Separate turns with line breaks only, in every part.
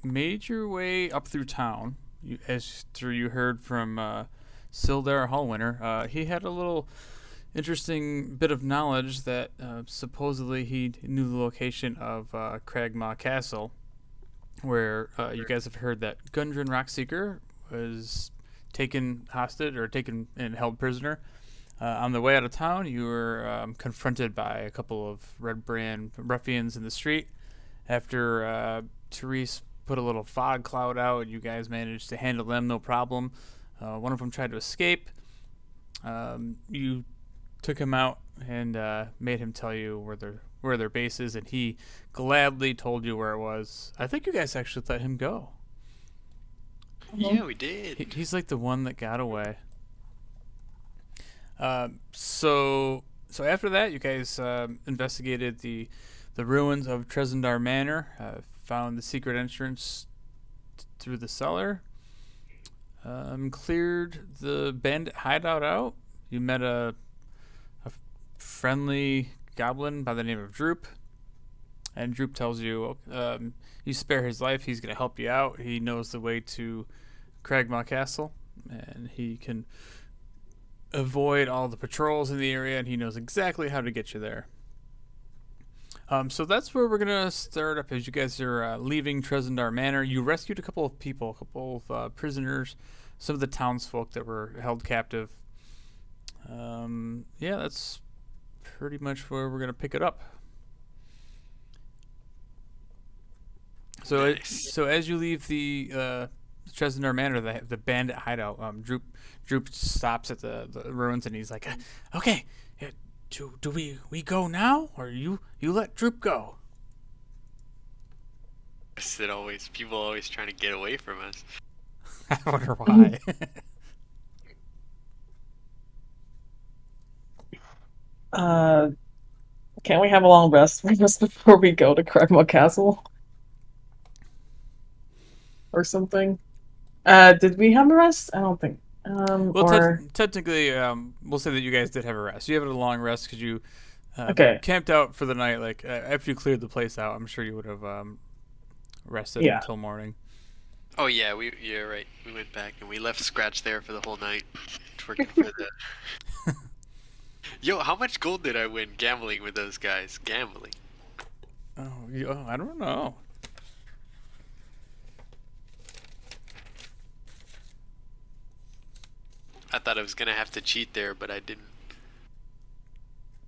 made your way up through town. You heard from Sildar Hallwinter. He had a little interesting bit of knowledge that supposedly he knew the location of Cragmaw Castle, where you guys have heard that Gundren Rockseeker was taken hostage or taken and held prisoner. On the way out of town, you were confronted by a couple of Red Brand ruffians in the street. After Therese put a little fog cloud out, you guys managed to handle them no problem. One of them tried to escape. You took him out and made him tell you where their base is, and he gladly told you where it was. I think you guys actually let him go.
Yeah, we did.
He's like the one that got away. So after that, you guys investigated the ruins of Trezendar Manor, found the secret entrance through the cellar, cleared the bandit hideout out. You met a friendly goblin by the name of Droop, and Droop tells you you spare his life, he's going to help you out. He knows the way to Cragmaw Castle, and he can avoid all the patrols in the area, and he knows exactly how to get you there. So that's where we're gonna start up. As you guys are leaving Trezendar Manor, you rescued a couple of people, a couple of prisoners, some of the townsfolk that were held captive. Yeah, that's pretty much where we're gonna pick it up. So,
Nice.
so as you leave the Trezendar Manor, the bandit hideout, Droop stops at the ruins, and he's like, "Okay, do we go now, or you let Droop go?"
People always trying to get away from us.
I wonder why.
Can't we have a long rest just before we go to Cragmaw Castle? Or something? Did we have a rest? I don't think.
Well, technically, we'll say that you guys did have a rest. You had a long rest because you
Okay.
camped out for the night. Like after you cleared the place out, I'm sure you would have rested
Yeah.
until morning.
Oh yeah, you're right. We went back and we left Scratch there for the whole night, working for the. Yo, how much gold did I win gambling with those guys? Gambling.
Oh, I don't know.
I thought I was gonna have to cheat there, but I didn't.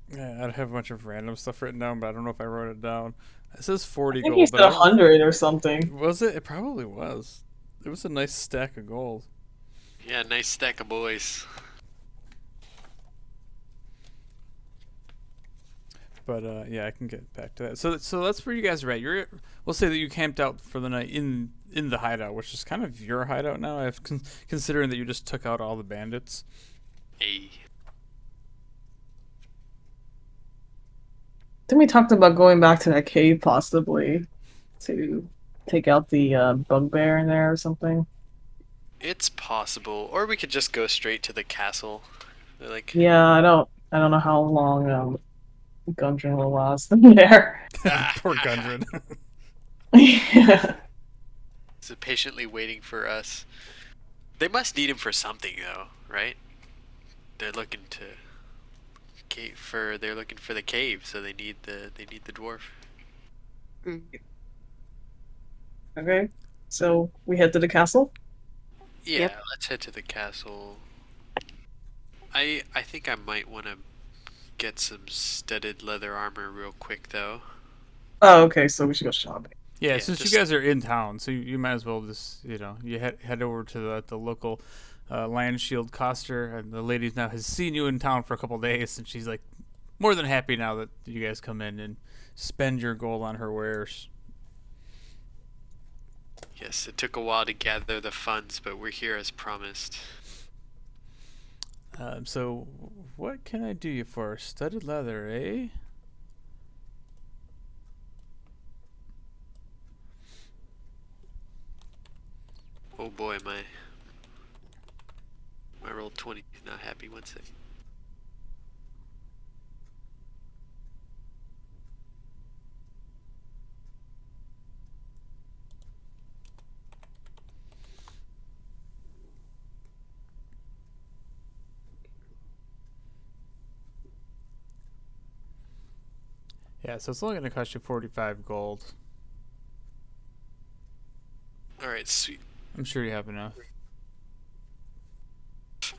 Yeah, I have a bunch of random stuff written down, but I don't know if I wrote it down. It says 40
I think you
gold,
said
but I don't.
100 or something.
Was it? It probably was. It was a nice stack of gold.
Yeah, nice stack of boys.
But yeah, I can get back to that. So that's where you guys are at. We'll say that you camped out for the night in the hideout, which is kind of your hideout now. Considering that you just took out all the bandits.
Hey.
Then we talked about going back to that cave possibly to take out the bugbear in there or something.
It's possible, or we could just go straight to the castle. Like,
Yeah, I don't know how long Gundren will last in there.
Poor Gundren.
Yeah.
so patiently waiting for us. They must need him for something, though, right? They're looking to they're looking for the cave, so they need the dwarf.
Okay, so we head to the castle.
Yeah,
Yep.
let's head to the castle. I think I might want to get some studded leather armor real quick, though.
Oh, okay, so we should go shopping.
Yeah,
Yeah,
since
just-
you guys are in town, so you might as well just you head over to the local land shield coster, and the lady now has seen you in town for a couple days, and she's like more than happy now that you guys come in and spend your gold on her wares.
Yes, it took a while to gather the funds, but we're here as promised.
So what can I do you for? Studded leather, eh?
Oh boy, my roll 20 is not happy. One second.
Yeah, so it's only going to cost you 45 gold.
Alright, sweet.
I'm sure you have enough.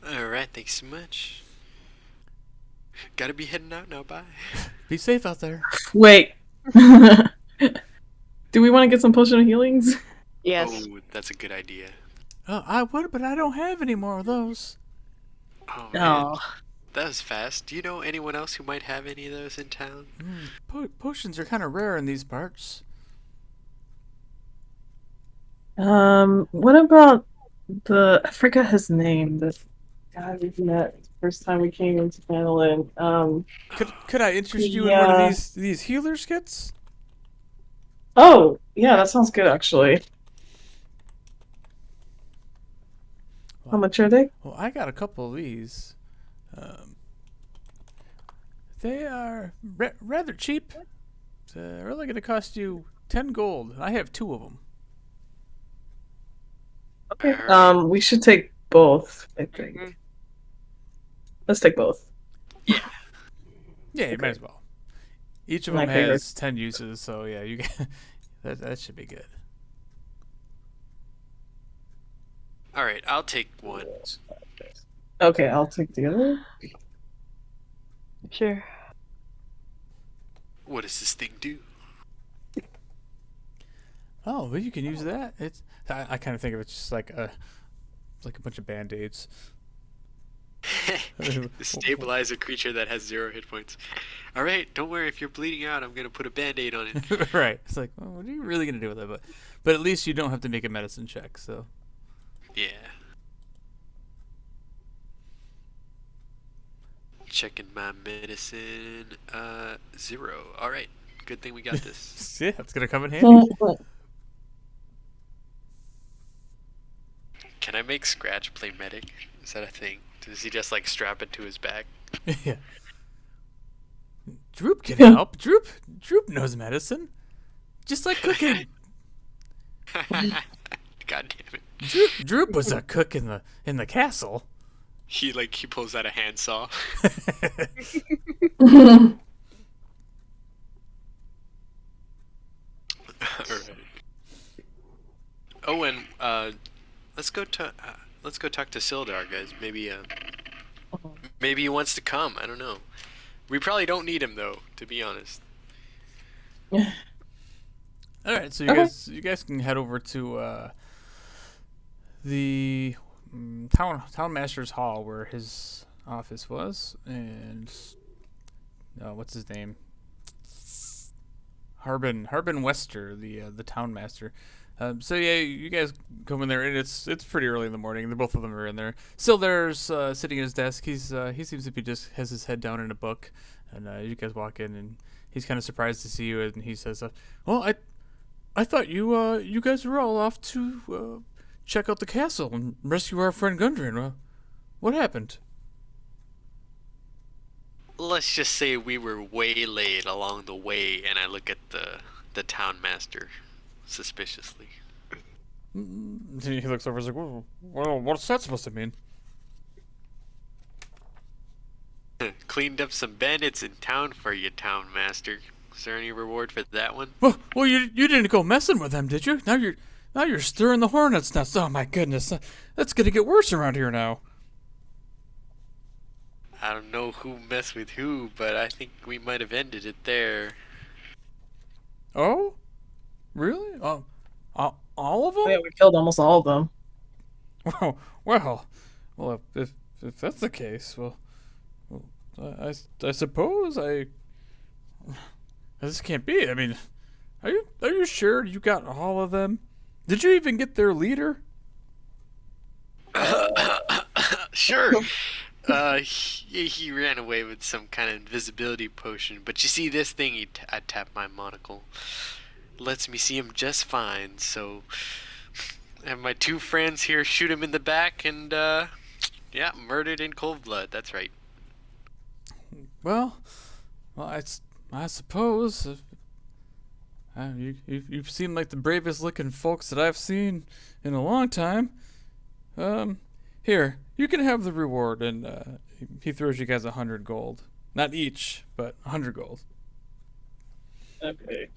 Alright, thanks so much. Gotta be heading out now, bye.
Be safe out there.
Wait. Do we want to get some potion of healings?
Yes.
Oh, that's a good idea.
I would, but I don't have any more of those.
Oh, man.
Oh.
That was fast. Do you know anyone else who might have any of those in town?
Potions are kind of rare in these parts.
What about I forgot his name, the guy we met the first time we came into Phandelver.
Could I interest you in one of
Yeah.
these healers kits?
Oh, yeah, that sounds good actually. How much are they?
Well, I got a couple of these. They are rather cheap. It's really going to cost you 10 gold. I have 2 of them.
Okay.
Alright.
We should take both, I think.
Mhm.
Let's take both.
Yeah.
Yeah, you
Okay.
might as well. Each of
My
them
favorite.
has 10 uses, so yeah, you get that should be good.
Alright, I'll take one.
Okay, I'll take the other.
Sure.
What does this thing do?
Oh, well, you can use that. I kind of think of it just like a bunch of band-aids.
Stabilize a creature that has 0 hit points. Alright, don't worry, if you're bleeding out, I'm gonna put a band-aid on it.
Right. It's like, well, what are you really gonna do with it? But at least you don't have to make a medicine check. So
Yeah. Checking my medicine. 0. Alright, good thing we got this.
yeah, it's gonna come in handy.
Can I make Scratch play medic? Is that a thing? Does he just like strap it to his back?
yeah. Droop can help. Droop knows medicine, just like cooking.
God damn it.
Droop was a cook in the castle.
He pulls out a handsaw. Alright. Oh, and let's go talk to Sildar, guys. Maybe he wants to come. I don't know. We probably don't need him though, to be honest.
All right, so you guys can head over to the town master's hall where his office was, and what's his name? Harbin Wester, the town master. So yeah, you guys come in there, and it's pretty early in the morning. Both of them are in there. Sildar's sitting at his desk. He seems to be just has his head down in a book, and you guys walk in, and he's kind of surprised to see you, and he says, "Well, I thought you guys were all off to check out the castle and rescue our friend Gundren. What happened?"
Let's just say we were waylaid along the way, and I look at the town master suspiciously.
He looks over and is like, well, what's that supposed to mean?
Cleaned up some bandits in town for you, town master. Is there any reward for that one?
Well, you didn't go messing with them, did you? Now you're stirring the hornet's nest. Oh my goodness, that's gonna get worse around here now.
I don't know who messed with who, but I think we might have ended it there.
Oh, really? All of them?
Yeah, we killed almost all of them.
Well, if that's the case, well, I suppose this can't be. I mean, are you sure you got all of them? Did you even get their leader?
Sure. He ran away with some kind of invisibility potion. But you see this thing? I tap my monocle. Lets me see him just fine. So, I have my 2 friends here shoot him in the back, and yeah, murdered in cold blood. That's right.
Well, I suppose. You seem like the bravest looking folks that I've seen in a long time. Here, you can have the reward, and he throws you guys 100 gold. Not each, but 100 gold.
Okay.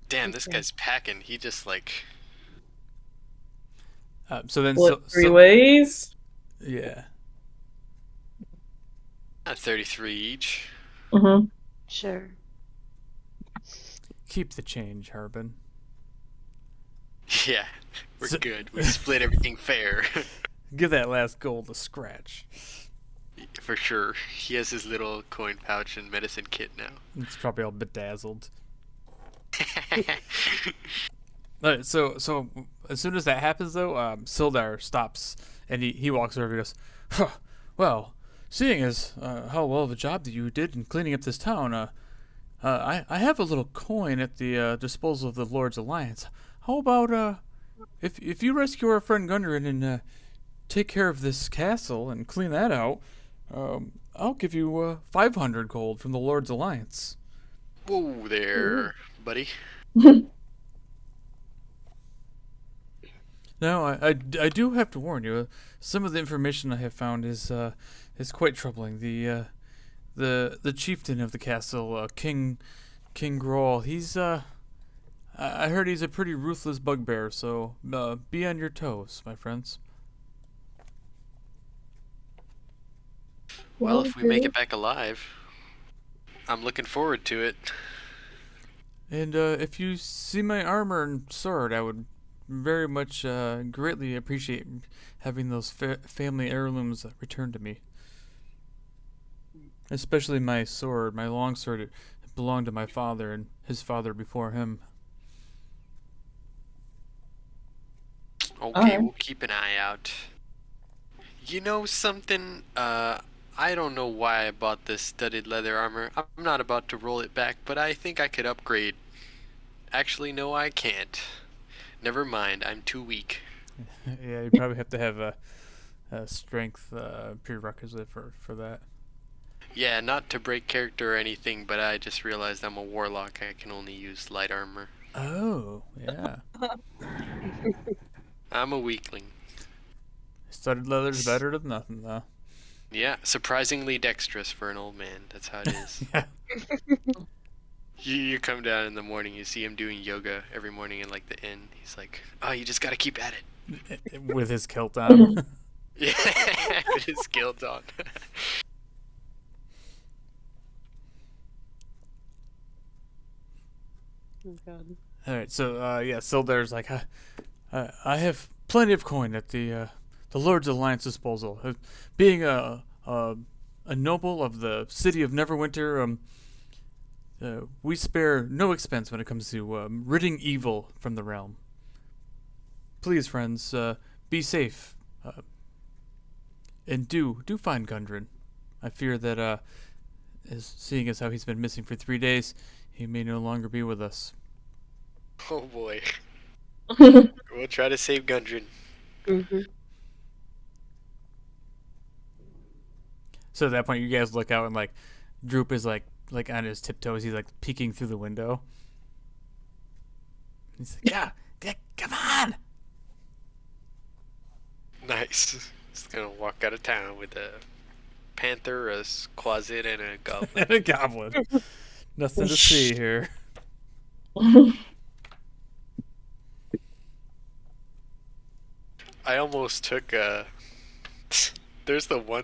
Damn, this guy's packing. He just like
So then,
Split three ways.
yeah.
33 each.
Mm-hmm.
Sure.
Keep the change, Harbin.
Yeah, we're good. We split everything fair.
Give that last gold a scratch.
For sure. He has his little coin pouch and medicine kit now.
It's probably all bedazzled. Alright, so as soon as that happens, though, Sildar stops and he walks over and goes, huh, well, seeing as how well of a job that you did in cleaning up this town, I have a little coin at the disposal of the Lord's Alliance. How about if you rescue our friend Gundren and take care of this castle and clean that out, I'll give you 500 gold from the Lord's Alliance.
Whoa there, buddy.
Now, I do have to warn you. Some of the information I have found is quite troubling. The chieftain of the castle, King Grohl. I heard he's a pretty ruthless bugbear. So be on your toes, my friends.
Well, if we make it back alive, I'm looking forward to it.
And if you see my armor and sword, I would very much greatly appreciate having those family heirlooms returned to me. Especially my sword, my long sword. It belonged to my father and his father before him.
Okay, we'll keep an eye out. You know something? I don't know why I bought this studded leather armor. I'm not about to roll it back, but I think I could upgrade. Actually, no, I can't. Never mind, I'm too weak.
Yeah, you probably have to have a strength prerequisite for that.
Yeah, not to break character or anything, but I just realized I'm a warlock. I can only use light armor.
Oh, yeah.
I'm a weakling.
Studded leather's better than nothing, though.
Yeah, surprisingly dexterous for an old man. That's how it is.
Yeah.
You come down in the morning, you see him doing yoga every morning in like the inn. He's like, oh, you just gotta keep at it.
With his kilt on.
Yeah, with his guilt on.
Oh god.
Alright, so, yeah, Sildar's like, I have plenty of coin at the Lord's Alliance disposal. Being a noble of the city of Neverwinter, we spare no expense when it comes to ridding evil from the realm. Please, friends, be safe. And do find Gundren. I fear that, seeing as how he's been missing for 3 days, he may no longer be with us.
Oh boy. We'll try to save Gundren.
Mm-hmm.
So at that point, you guys look out and like, Droop is like on his tiptoes. He's like peeking through the window. He's like, yeah, come on.
Nice. Just gonna walk out of town with a panther, a closet, and a goblin.
And a goblin. Nothing to see here.
I almost took a. There's the one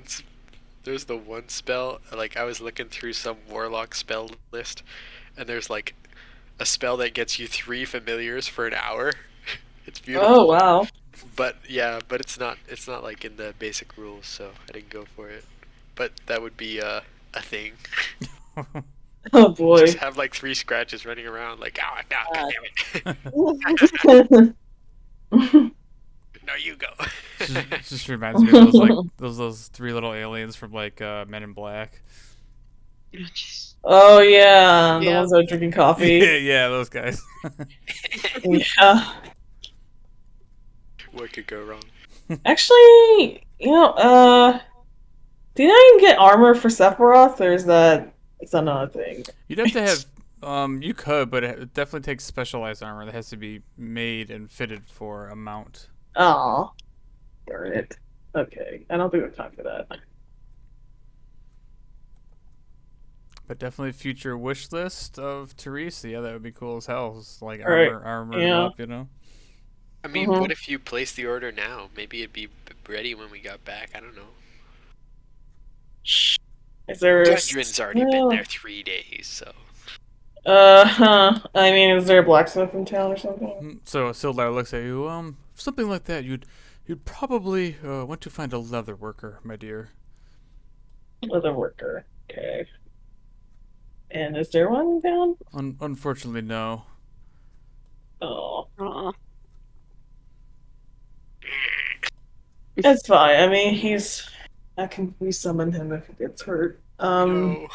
spell. Like I was looking through some warlock spell list, and there's like a spell that gets you 3 familiars for an hour. It's beautiful.
Oh wow.
But yeah, but it's not like in the basic rules, so I didn't go for it. But that would be a thing.
Oh boy.
Just have like 3 scratches running around, like God damn it. No, you go.
just reminds me of those like those 3 little aliens from like Men in Black.
Oh yeah, the
Yeah.
ones that are drinking coffee.
Yeah, those guys.
Yeah.
What could go wrong?
Actually, did I even get armor for Sephiroth, or is that another thing?
You'd have to have you could, but it definitely takes specialized armor that has to be made and fitted for a mount.
Oh, darn it. Okay, I don't think we have time for that.
But definitely future wish list of Teresa. Yeah, that would be cool as hell. It's like
All right.
armored
Yeah.
up, you know.
I mean,
Mhm.
what if you place the order now? Maybe it'd be ready when we got back. I don't know.
Is there a
Gundren's already been there 3 days, so.
I mean, is there a blacksmith in town or something?
So Sildar looks at you. Something like that. You'd probably want to find a leather worker, my dear.
Leather worker. Okay. And is there one in town?
Unfortunately, no.
Oh,
Aw.
it's fine. I mean, I can resummon him if he gets hurt.
No.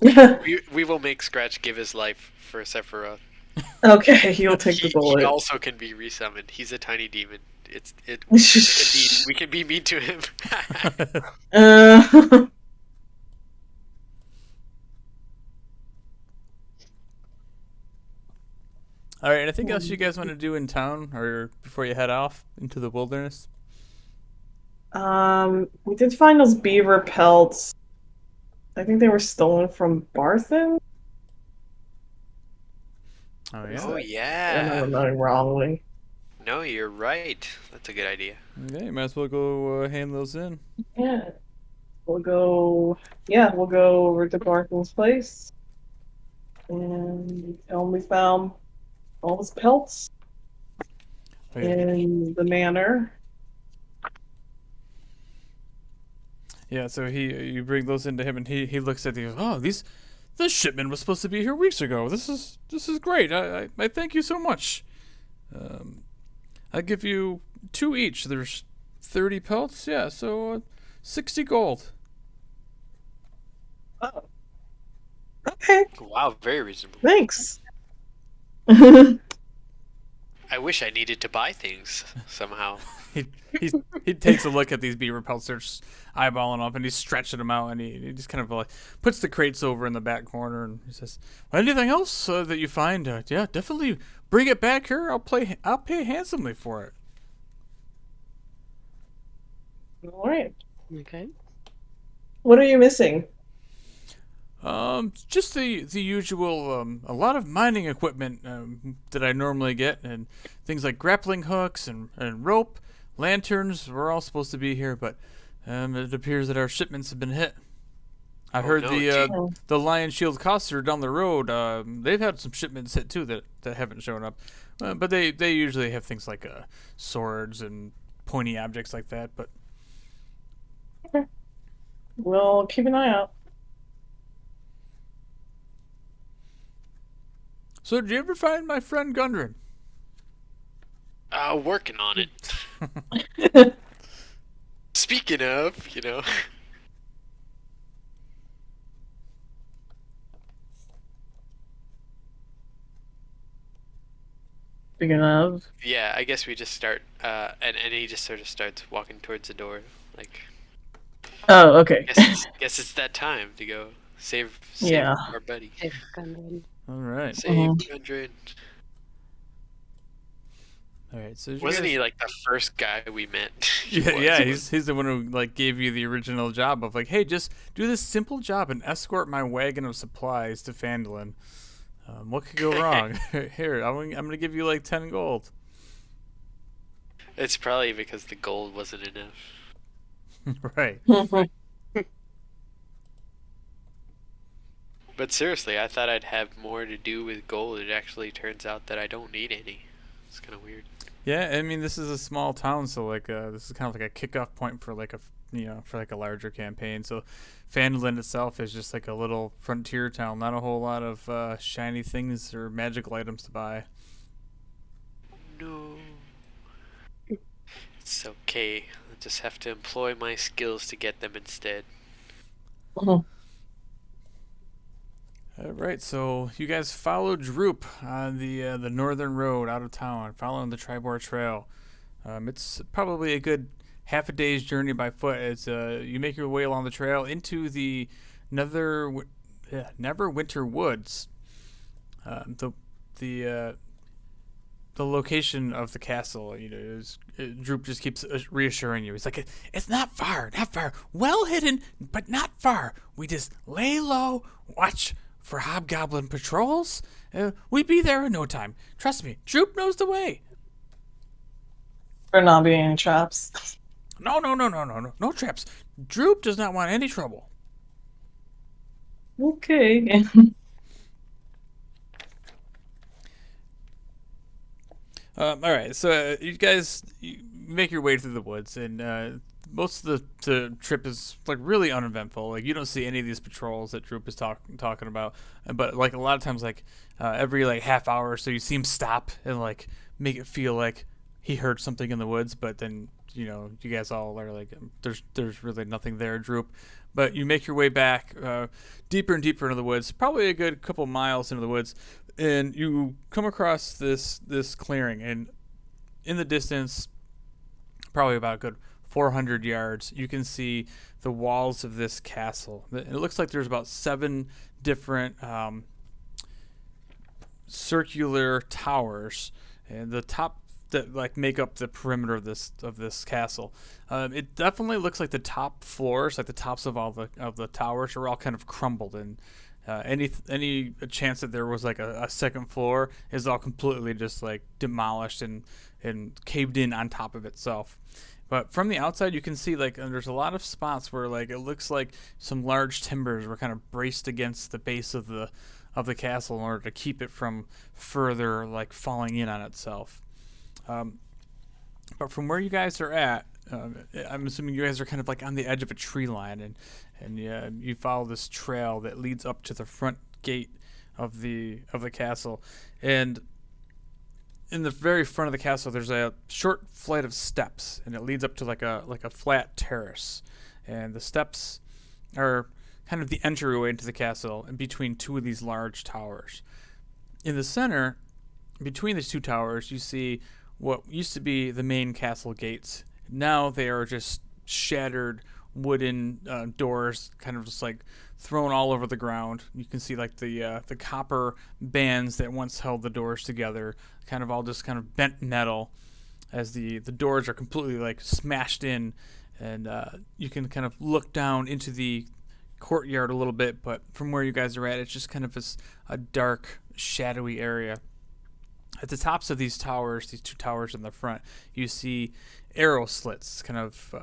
Yeah.
We will make Scratch give his life for Sephiroth.
Okay, he'll take the
He
bullet.
also can be resummoned. He's a tiny demon. We can be mean to him.
uh,
All right. Anything else you guys want to do in town, or before you head off into the wilderness?
we did find those beaver pelts. I think they were stolen from Barthen.
Oh yeah.
Oh
I
yeah.
don't know wrongly.
No, you're right. That's a good idea.
Yeah, you might as well go hand those in.
Yeah. We'll go. Yeah, we'll go over to Barthen's place and tell him we found all his pelts
Okay.
in the manor.
Yeah. So you bring those into him, and he looks at you. Oh, this shipment was supposed to be here weeks ago. This is great. I thank you so much. I give you 2 each. There's 30 pelts. Yeah. So 60 gold.
Oh. Okay,
Wow, very reasonable.
thanks.
I wish I needed to buy things somehow.
He takes a look at these beaver pelts. They're just eyeballing up, and he's stretching them out, and he just kind of like puts the crates over in the back corner, and he says, well, "Anything else that you find? Yeah, definitely bring it back here. I'll pay handsomely for it."
All right.
Okay.
What are you missing?
Just the usual. A lot of mining equipment that I normally get, and things like grappling hooks and rope, lanterns. We're all supposed to be here, but it appears that our shipments have been hit. I heard
no,
the Lion Shield Coster down the road. They've had some shipments hit too that haven't shown up, but they usually have things like swords and pointy objects like that. But
We'll keep an eye out.
so, did you ever find my friend Gundren?
Working on it. Speaking of,
Speaking of.
yeah, I guess we just start, and he just sort of starts walking towards the door, like,
Oh, okay.
guess it's that time to go save
Yeah.
our buddy.
Hey, Gundren.
All right.
Save Gundren.
All right. So, did you
Wasn't
guys-
he like the first guy we met?
Yeah, he's the one who like gave you the original job of like, hey, just do this simple job and escort my wagon of supplies to Phandelver. What could go wrong? Here, I'm gonna give you like 10 gold.
It's probably because the gold wasn't enough.
Right.
But seriously, I thought I'd have more to do with gold. It actually turns out that I don't need any. It's kind of weird.
Yeah, I mean this is a small town, so like this is kind of like a kickoff point for like a larger campaign. So Phandelver itself is just like a little frontier town, not a whole lot of shiny things or magical items to buy.
No. It's okay. I just have to employ my skills to get them instead.
All right, so you guys follow Droop on the northern road out of town, following the Tribor Trail. It's probably a good half a day's journey by foot as you make your way along the trail into the Neverwinter Woods. The the location of the castle, Droop just keeps reassuring you. He's like, it's not far, not far. Well hidden, but not far. We just lay low, watch for hobgoblin patrols. We be there in no time. Trust me, Droop knows the way.
There not being any traps.
No traps. Droop does not want any trouble.
Okay.
All right, so you guys make your way through the woods, and most of the trip is like really uneventful. Like you don't see any of these patrols that Droop is talking about, but like a lot of times, like every like half hour or so, you see him stop and like make it feel like he heard something in the woods, but then you guys all are like, there's really nothing there, Droop. But you make your way back deeper and deeper into the woods, probably a good couple miles into the woods. And you come across this clearing, and in the distance, probably about a good 400 yards, you can see the walls of this castle. It looks like there's about 7 different circular towers, and the top that like make up the perimeter of this castle. It definitely looks like the top floors, like the tops of all the towers, are all kind of crumbled, and any chance that there was like a second floor is all completely just like demolished and caved in on top of itself. But from the outside, you can see like there's a lot of spots where like it looks like some large timbers were kind of braced against the base of the castle in order to keep it from further like falling in on itself. But from where you guys are at, I'm assuming you guys are kind of like on the edge of a tree line, and you follow this trail that leads up to the front gate of the castle, and in the very front of the castle there's a short flight of steps, and it leads up to like a flat terrace, and the steps are kind of the entryway into the castle in between 2 of these large towers. In the center, between these 2 towers, you see what used to be the main castle gates. Now they are just shattered wooden doors, kind of just like thrown all over the ground. You can see like the copper bands that once held the doors together, kind of all just kind of bent metal, as the doors are completely like smashed in, and you can kind of look down into the courtyard a little bit, but from where you guys are at, it's just kind of a dark, shadowy area. At the tops of these towers, these 2 towers in the front, you see arrow slits, kind of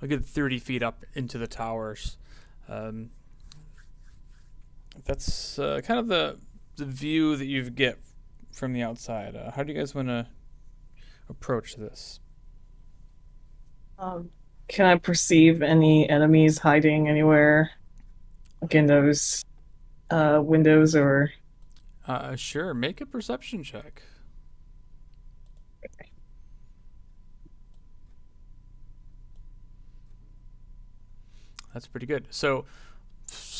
a good 30 feet up into the towers. That's kind of the view that you get from the outside. How do you guys want to approach this?
Can I perceive any enemies hiding anywhere, like in those windows or?
Sure. Make a perception check. That's pretty good. So,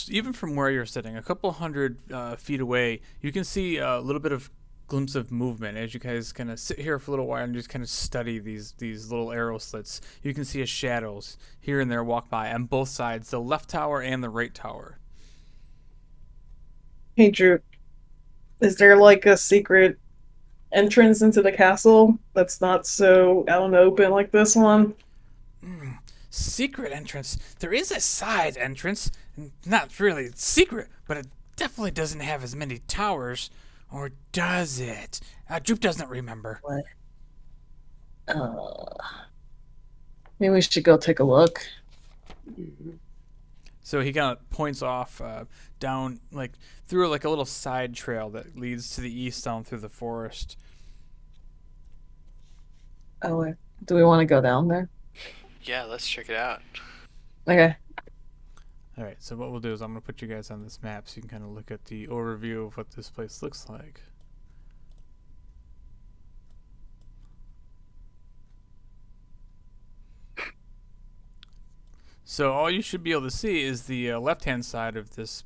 even from where you're sitting, a couple hundred feet away, you can see a little bit of glimpse of movement as you guys kind of sit here for a little while and just kind of study these little arrow slits. You can see shadows here and there walk by on both sides, the left tower and the right tower.
Hey, Drew. Is there like a secret entrance into the castle that's not so out in the open like this one?
Secret entrance? There is a side entrance. Not really secret, but it definitely doesn't have as many towers. Or does it? Droop doesn't remember.
What? Maybe we should go take a look.
So he kind of points off down, like through like a little side trail that leads to the east down through the forest.
Oh, do we want to go down there?
Yeah, let's check it out.
Okay.
All right, so what we'll do is I'm going to put you guys on this map so you can kind of look at the overview of what this place looks like. So all you should be able to see is the left-hand side of this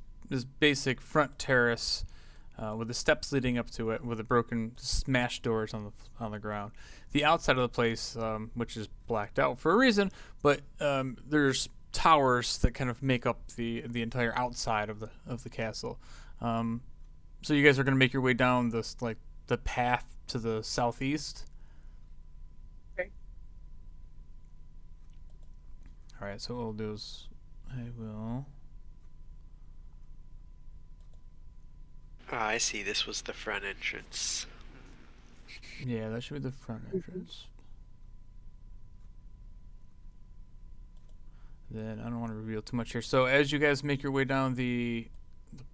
basic front terrace with the steps leading up to it, with the broken, smashed doors on the ground. The outside of the place, which is blacked out for a reason, but there's towers that kind of make up the entire outside of the castle. So you guys are going to make your way down this the path to the southeast.
Okay.
All right, so what we'll do is I will.
Oh, I see. This was the front entrance.
Yeah, that should be the front entrance. Then I don't want to reveal too much here. So as you guys make your way down the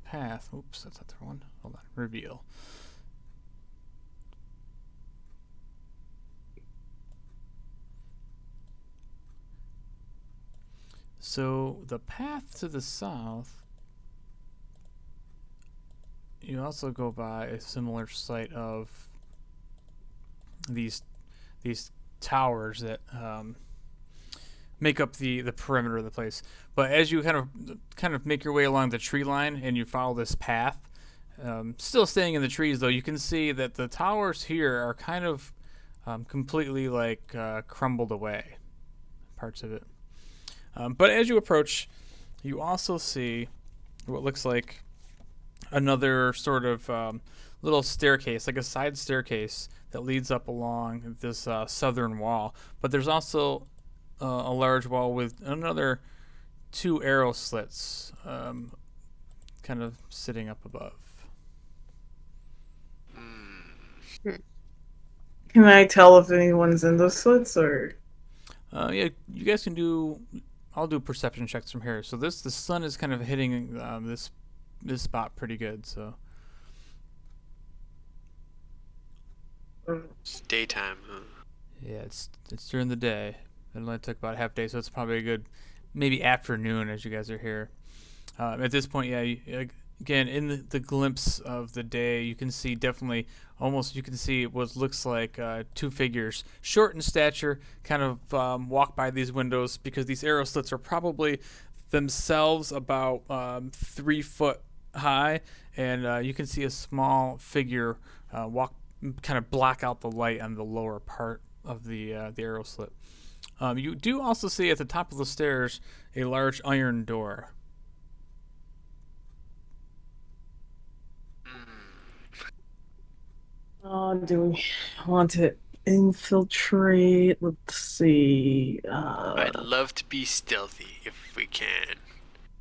path, oops, that's not the one. Hold on, reveal. So the path to the south, you also go by a similar site of these towers that make up the perimeter of the place. But as you kind of make your way along the tree line and you follow this path, still staying in the trees though, you can see that the towers here are kind of completely like crumbled away, parts of it. But as you approach, you also see what looks like another sort of little staircase, like a side staircase that leads up along this southern wall. But there's also a large wall with another 2 arrow slits kind of sitting up above.
Can I tell if anyone's in those slits or?
Yeah, you guys can do. I'll do perception checks from here. So the sun is kind of hitting this spot pretty good. So
It's daytime, huh?
yeah, it's during the day. It only took about a half day, so it's probably a good maybe afternoon as you guys are here. At this point, yeah, again in the glimpse of the day, you can see definitely almost you can see what looks like 2 figures, short in stature, kind of walk by these windows because these arrow slits are probably themselves about 3 foot high, and you can see a small figure walk, kind of block out the light on the lower part of the arrow slit. You do also see at the top of the stairs a large iron door.
Do we want to infiltrate? Let's see.
I'd love to be stealthy if we can.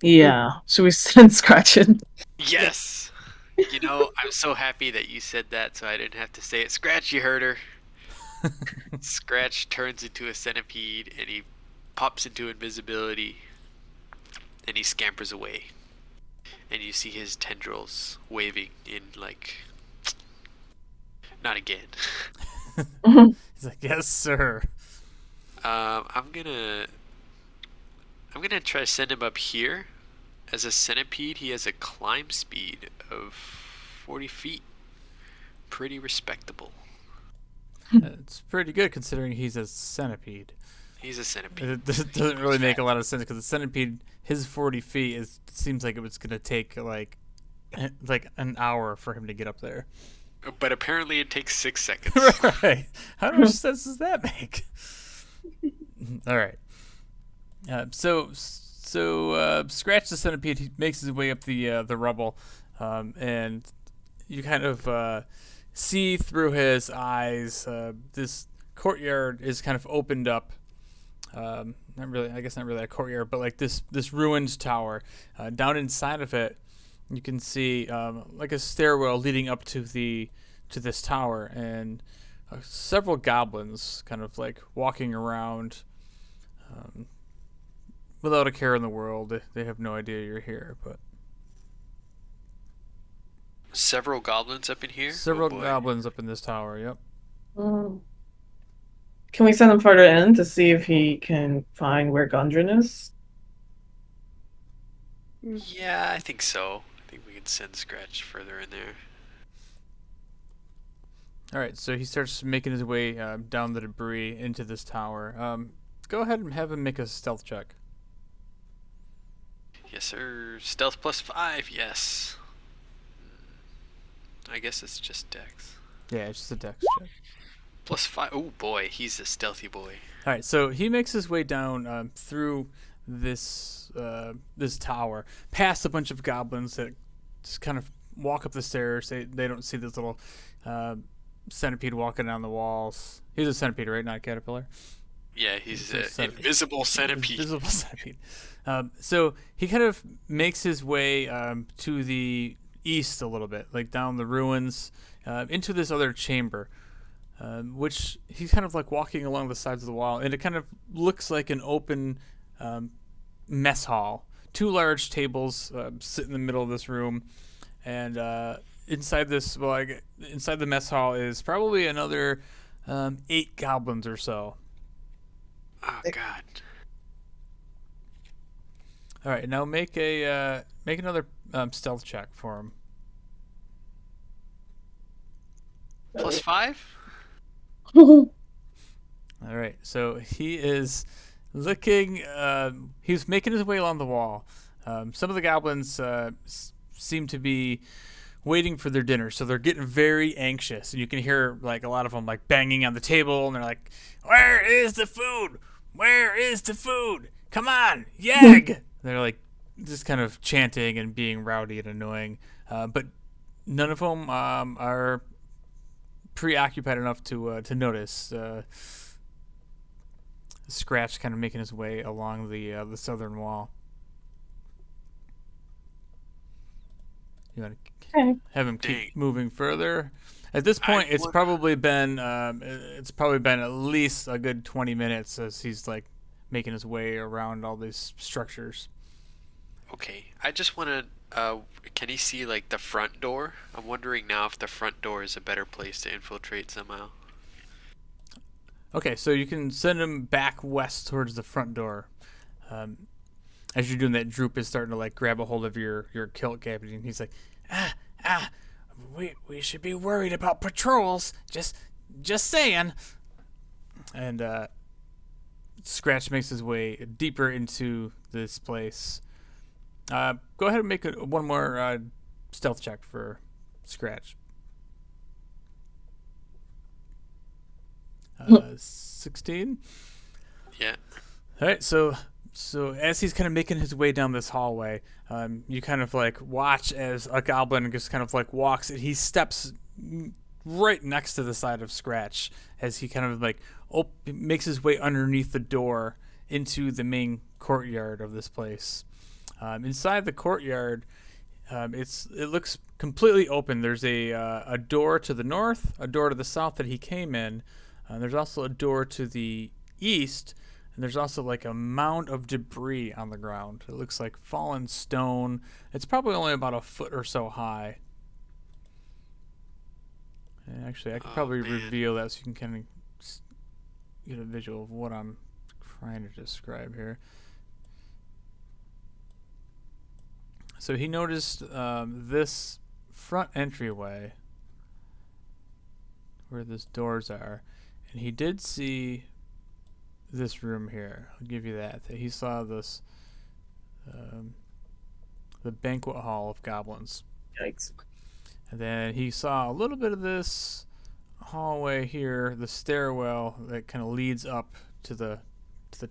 Yeah. Should we send Scratchin'?
Yes! You know, I'm so happy that you said that so I didn't have to say it. Scratch, you heard her. Scratch turns into a centipede and he pops into invisibility and he scampers away. And you see his tendrils waving in like, not again.
He's like, yes, sir.
I'm gonna try to send him up here. As a centipede, he has a climb speed of 40 feet. Pretty respectable.
It's pretty good considering he's a centipede.
He's a centipede.
It doesn't really make a lot of sense because the centipede, his 40 feet, seems like it was going to take like an hour for him to get up there.
But apparently it takes 6 seconds.
Right. How much sense does that make? All right. So Scratch the centipede, he makes his way up the rubble, and you kind of see through his eyes. This courtyard is kind of opened up. Not really a courtyard, but like this ruined tower. Down inside of it, you can see like a stairwell leading up to this tower, and several goblins kind of like walking around without a care in the world. They have no idea you're here, but
Several goblins up in here?
several
Oh boy.
goblins up in this tower. Yep.
Can we send him further in to see if he can find where Gundren is?
Yeah, I think so. I think we can send Scratch further in there.
All right, so he starts making his way down the debris into this tower. Go ahead and have him make a stealth check.
Yes, sir. Stealth +5, yes. I guess it's just Dex.
Yeah, it's just a dex check.
+5. Oh boy, he's a stealthy boy.
All right, so he makes his way down through this tower, past a bunch of goblins that just kind of walk up the stairs. They don't see this little centipede walking down the walls. He's a centipede, right? Not a caterpillar.
Yeah, he's
It's
an invisible centipede.
Invisible centipede. So he kind of makes his way to the east a little bit, like down the ruins, into this other chamber, which he's kind of like walking along the sides of the wall, and it kind of looks like an open mess hall. 2 large tables sit in the middle of this room, and inside the mess hall is probably another 8 goblins or so.
Oh God.
All right, now make another stealth check for him.
+5?
All right, so he is looking. He's making his way along the wall. Some of the goblins seem to be waiting for their dinner, so they're getting very anxious, and you can hear like a lot of them like banging on the table, and they're like, "Where is the food? Where is the food? Come on, yag!" They're like just kind of chanting and being rowdy and annoying, but none of them are preoccupied enough to notice Scratch kind of making his way along the southern wall. You want to have him keep moving further? At this point, it's probably been at least a good 20 minutes as he's like making his way around all these structures.
Okay, I just want to. Can he see like the front door? I'm wondering now if the front door is a better place to infiltrate somehow.
Okay, so you can send him back west towards the front door. As you're doing that, Droop is starting to like grab a hold of your kilt cavity, and he's like, we should be worried about patrols. Just saying. And Scratch makes his way deeper into this place. Go ahead and make one more stealth check for Scratch. 16.
Yeah.
All right, so as he's kind of making his way down this hallway, you kind of like watch as a goblin just kind of like walks, and he steps right next to the side of Scratch as he kind of like makes his way underneath the door into the main courtyard of this place. Inside the courtyard, it looks completely open. There's a door to the north, a door to the south that he came in. There's also a door to the east, and there's also like a mound of debris on the ground. It looks like fallen stone. It's probably only about a foot or so high. And actually, I could probably reveal that so you can kind of get a visual of what I'm trying to describe here. So he noticed this front entryway where these doors are, and he did see this room here. I'll give you that. He saw this, the banquet hall of goblins.
Yikes.
And then he saw a little bit of this hallway here, the stairwell that kind of leads up to the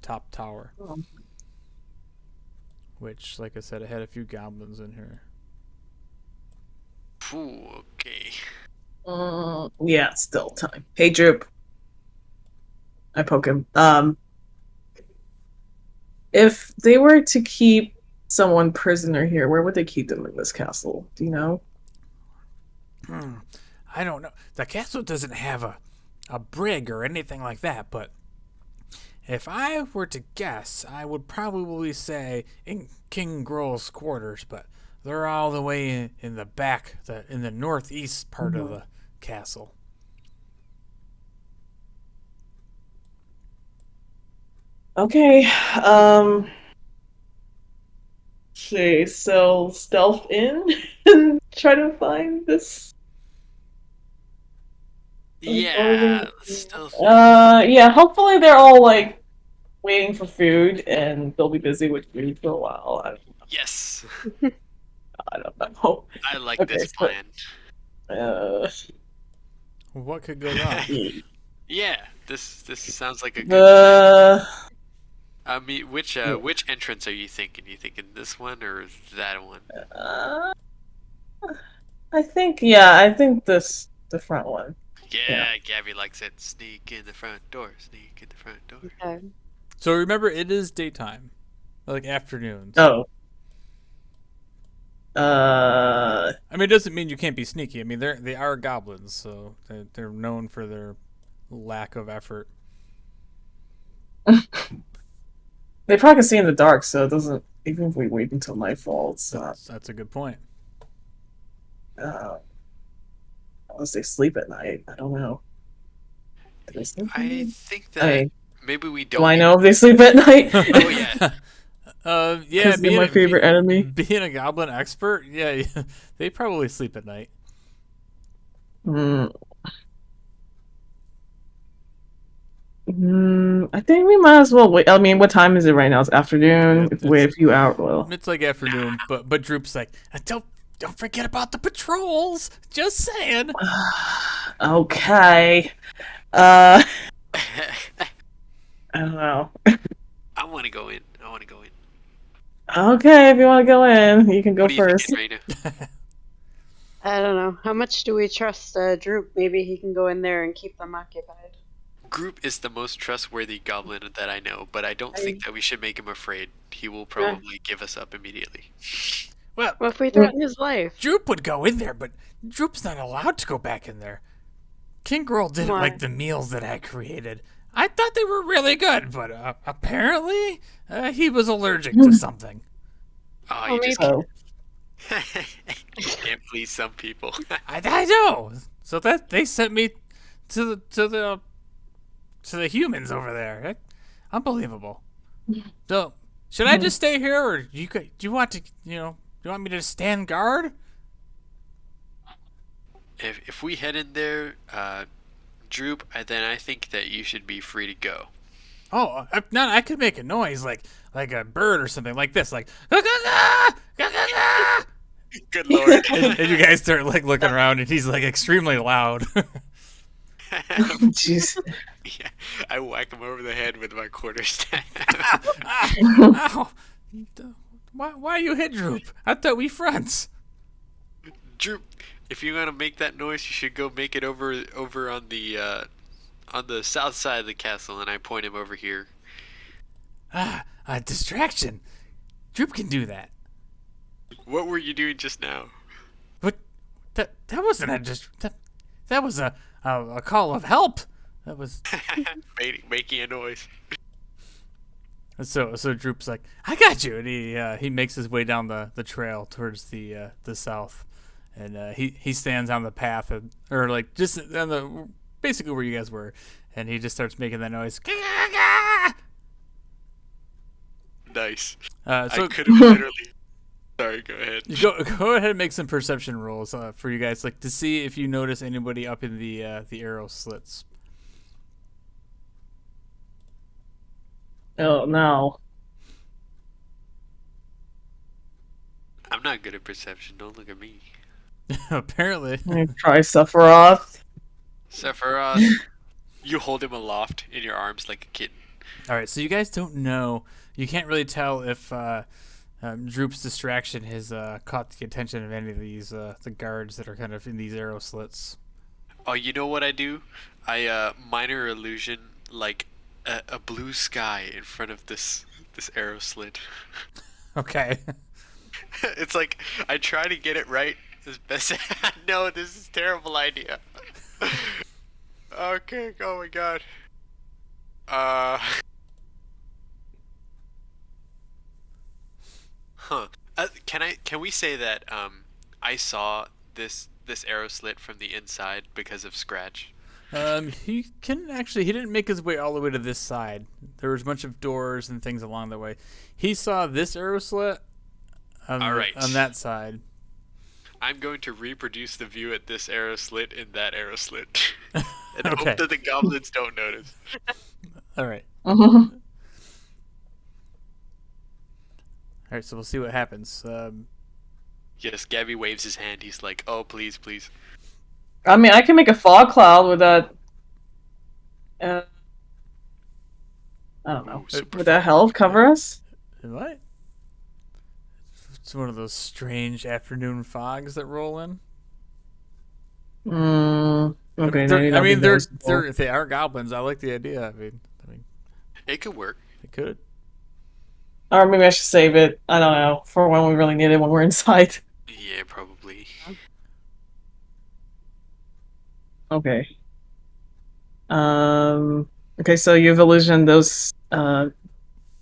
top tower.
Oh.
Which, like I said, it had a few goblins in here.
Ooh, okay.
Yeah, still time. Hey, Droop. I poke him. If they were to keep someone prisoner here, where would they keep them in this castle? Do you know?
I don't know. The castle doesn't have a brig or anything like that, but if I were to guess, I would probably say in King Grohl's quarters, but they're all the way in the back, in the northeast part of the castle.
Okay. See, so stealth in and try to find this.
Yeah, still.
Yeah. Hopefully they're all like waiting for food, and they'll be busy with food for a while.
Yes.
I don't know.
I like
Okay,
this plan.
What could go wrong?
Yeah, this sounds like a good. I mean, which entrance are you thinking? You thinking this one or that one?
I think the front one.
Yeah, Gabby likes it. Sneak in the front door. Sneak in the front door.
Okay.
So remember, it is daytime, like afternoons.
Oh.
I mean, it doesn't mean you can't be sneaky. I mean, they are goblins, so they're known for their lack of effort.
They probably can see in the dark, so it doesn't. Even if we wait until nightfall, it's
That's a good point.
unless they sleep at night. I don't know. Do they sleep at
I
night?
think
I
that
mean,
maybe we don't.
do I know if they sleep at night?
Oh yeah.
Yeah,
'Cause they're my favorite enemy.
Being a goblin expert, yeah, they probably sleep at night.
I think we might as well wait. I mean, what time is it right now? It's afternoon.
Yeah,
Wait a few hours. Well,
It's like afternoon, but Droop's like, don't forget about the patrols. Just saying.
okay. I don't know.
I want to go in.
Okay, if you want to go in, you can go
What are you
first.
thinking, Raina?
I don't know. How much do we trust Droop? Maybe he can go in there and keep them occupied.
Group is the most trustworthy goblin that I know, but I don't think that we should make him afraid. He will probably give us up immediately.
Well,
What if we threaten his life?
Droop would go in there, but Droop's not allowed to go back in there. King Girl didn't
Why?
like the meals that I created. I thought they were really good, but apparently he was allergic to something.
Oh,
Well,
you just
Oh,
can't please some people.
I know. So that they sent me to the humans over there. Unbelievable. So should I just stay here, or do you want to do you want me to stand guard?
If we head in there, Droop, then I think that you should be free to go.
Oh, if not, I could make a noise like a bird or something like this, like.
Good lord.
and you guys start like looking around, and he's like extremely loud.
jeez.
Yeah, I whack him over the head with my quarterstaff.
Ow. Why you hit Droop? I thought we friends.
Droop, if you're gonna make that noise, you should go make it over on the south side of the castle, and I point him over here.
A distraction. Droop can do that.
What were you doing just now?
But that wasn't that was a call of help. That was
Making a noise.
so Droop's like, I got you, and he makes his way down the trail towards the south, and he stands on the path or like just on the basically where you guys were, and he just starts making that noise.
Nice.
So
I could have literally. Sorry, go ahead.
you go ahead and make some perception rolls for you guys, like to see if you notice anybody up in the arrow slits.
Oh no.
I'm not good at perception. Don't look at me.
Apparently.
Try Sephiroth.
Sephiroth, you hold him aloft in your arms like a kitten.
All right, so you guys don't know. You can't really tell if Droop's distraction has caught the attention of any of these the guards that are kind of in these arrow slits.
Oh, you know what I do? I minor illusion like a blue sky in front of this arrow slit.
Okay.
It's like I try to get it right as best. No, this is a terrible idea. Okay. Oh my god. Huh. Can we say that I saw this arrow slit from the inside because of Scratch?
He didn't make his way all the way to this side. There was a bunch of doors and things along the way. He saw this arrow slit on that side.
I'm going to reproduce the view at this arrow slit in that arrow slit. And
Okay.
hope that the goblins don't notice.
All right.
Uh-huh.
All right, so we'll see what happens.
Yes, Gabby waves his hand. He's like, "Oh, please, please."
I mean, I can make a fog cloud with that. I don't know.
Super
Would that help cover us?
What? It's one of those strange afternoon fogs that roll in.
Okay,
I mean,
they're
they are goblins. I like the idea. I mean,
It could work.
they could.
or maybe I should save it. I don't know for when we really need it when we're inside.
Yeah, probably.
Okay. Okay, so you've illusioned those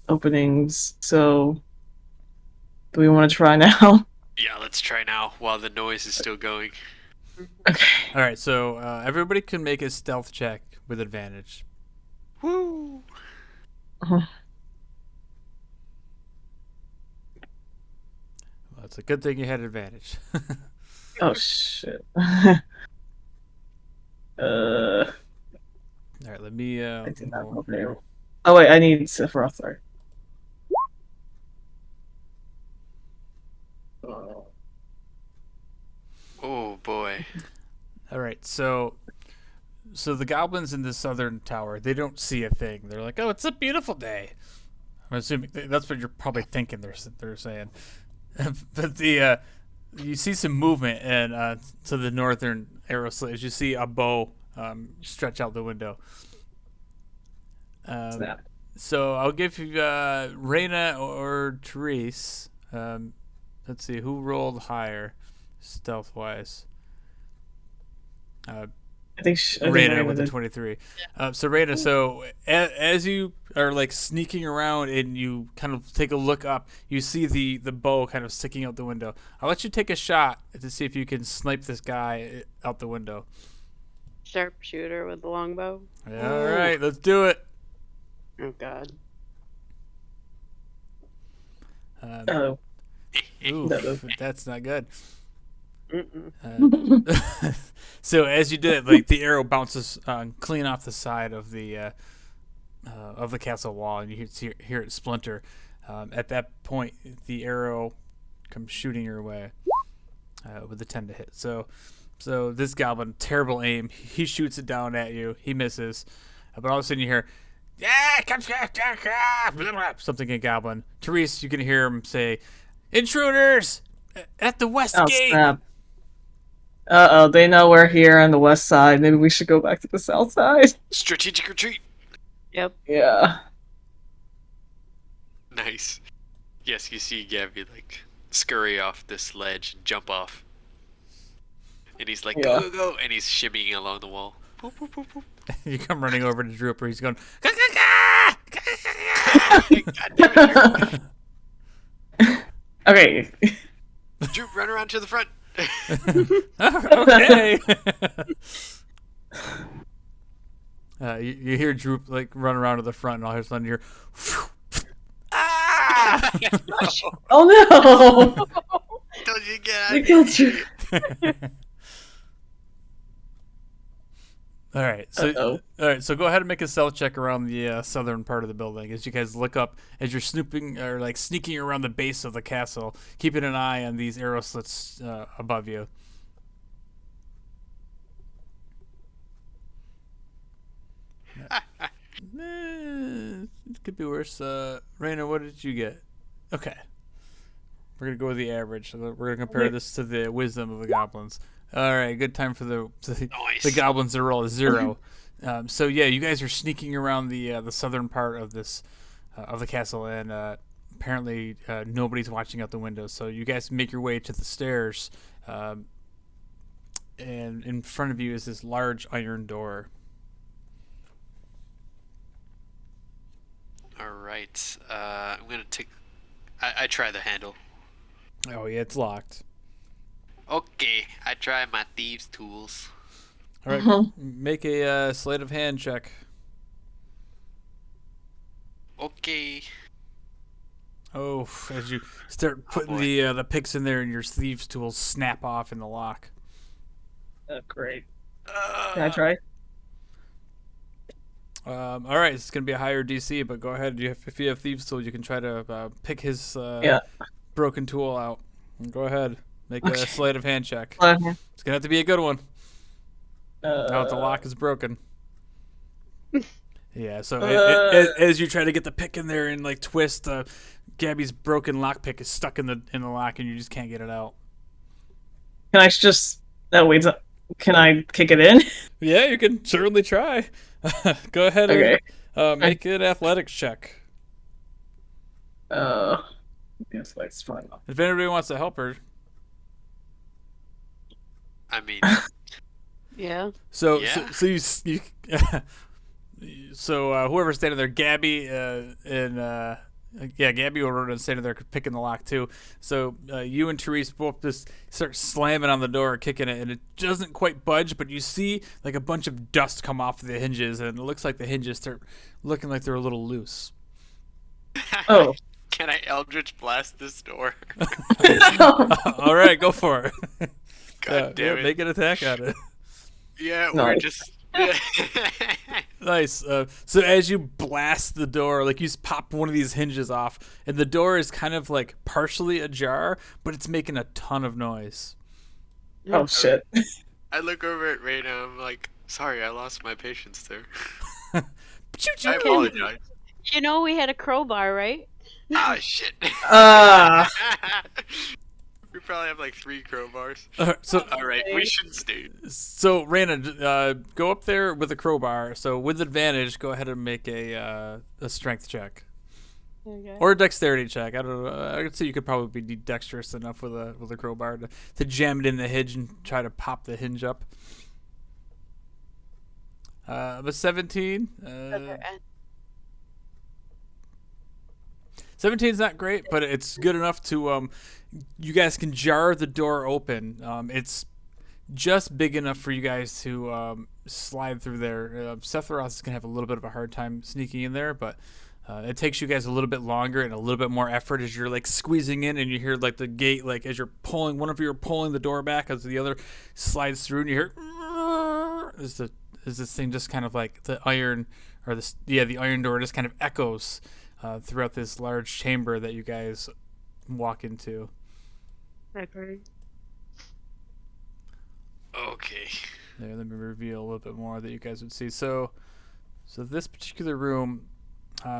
openings. So, do we want to try now?
Yeah, let's try now while the noise is still going.
Okay.
All right, so everybody can make a stealth check with advantage.
Woo!
Uh-huh.
Well, it's a good thing you had advantage.
Oh shit.
All right, let me.
I did not know there. Oh wait, I need Sephiroth. Sorry.
Oh boy.
All right, so the goblins in the southern tower, they don't see a thing. They're like, "Oh, it's a beautiful day." I'm assuming that's what you're probably thinking. They're saying, but you see some movement and to the northern arrow slit. You see a bow stretch out the window.
Snap.
So I'll give you Reyna or Therese. Let's see who rolled higher, stealth wise.
I think
Reyna with the 23. So Reyna, so as you are like sneaking around and you kind of take a look up, you see the bow kind of sticking out the window. I'll let you take a shot to see if you can snipe this guy out the window.
Sharpshooter with the longbow.
Yeah, all right, let's do it.
Oh god.
Oh.
Ooh,
No.
that's not good.
Mm-mm.
So as you did it, like the arrow bounces clean off the side of the castle wall, and you hear it splinter. At that point, the arrow comes shooting your way with a 10 to hit. So this goblin, terrible aim. He shoots it down at you. He misses, but all of a sudden you hear, "Yeah, come something in goblin." Therese, you can hear him say, "Intruders at the west gate."
Snap. Uh-oh, they know we're here on the west side. Maybe we should go back to the south side.
Strategic retreat.
Yep.
Yeah.
Nice. Yes, you see Gabby like scurry off this ledge and jump off. And he's like,
Yeah.
go, go, go. And he's shimmying along the wall. Boop, boop, boop, boop.
You come running over to Drooper. He's going,
God damn it.
Okay.
Droop, run around to the front.
okay. You hear Droop like run around to the front, and all of a sudden you're, ah!
Oh no!
Don't you get out
They
of
killed
here.
you.
All right, so go ahead and make a stealth check around the southern part of the building as you guys look up as you're snooping or like sneaking around the base of the castle, keeping an eye on these arrow slits above you. It could be worse. Reyna, what did you get? Okay, we're gonna go with the average. So we're gonna compare this to the wisdom of the goblins. All right, good time for the
Nice.
goblins to roll a 0. So yeah, you guys are sneaking around the southern part of this of the castle, and apparently nobody's watching out the window. So you guys make your way to the stairs, and in front of you is this large iron door.
All right. I'm going to take... I try the handle.
Oh yeah, it's locked.
Okay, I try my thieves' tools.
All right, make a sleight of hand check.
Okay.
Oh, as you start putting the picks in there, and your thieves' tools snap off in the lock.
Oh, great. Can I try?
All right, it's gonna be a higher DC, but go ahead. If you have thieves' tools, you can try to pick his broken tool out. Go ahead, make a sleight of hand check. It's gonna have to be a good one. Now the lock is broken. Yeah, so as you try to get the pick in there and like twist, Gabby's broken lockpick is stuck in the lock, and you just can't get it out.
Can I just? Oh wait, Can I kick it in?
Yeah, you can certainly try. Go ahead
Okay.
and make an athletics check.
Yes, that's fine.
If anybody wants to help her.
I mean,
Yeah.
So
Yeah.
whoever's standing there, Gabby Gabby over and standing there picking the lock too. So you and Therese both just start slamming on the door, kicking it, and it doesn't quite budge. But you see like a bunch of dust come off the hinges, and it looks like the hinges start looking like they're a little loose.
Oh.
Can I Eldritch Blast this door?
All right, go for it.
God damn it.
Make an attack on it.
Yeah,
No.
we're just.
Nice. So as you blast the door, like you pop one of these hinges off, and the door is kind of like partially ajar, but it's making a ton of noise.
Oh shit.
I look over at Ray and I'm like, sorry, I lost my patience there.
Choo-choo.
I apologize.
You know we had a crowbar, right?
Ah, shit. We probably have like 3 crowbars. Alright, we should stay.
So Raina, go up there with a crowbar. So with advantage, go ahead and make a strength check.
Okay.
Or a dexterity check. I don't know. I could see you could probably be dexterous enough with a crowbar to jam it in the hinge and try to pop the hinge up. But 17. 17's not great, but it's good enough to you guys can jar the door open. It's just big enough for you guys to slide through there. Sephiroth is gonna have a little bit of a hard time sneaking in there, but it takes you guys a little bit longer and a little bit more effort as you're like squeezing in, and you hear like the gate, like as you're pulling, one of you are pulling the door back as the other slides through, and you hear as this thing just kind of like the iron the iron door just kind of echoes throughout this large chamber that you guys walk into.
Okay.
Okay.
There, let me reveal a little bit more that you guys would see. So this particular room,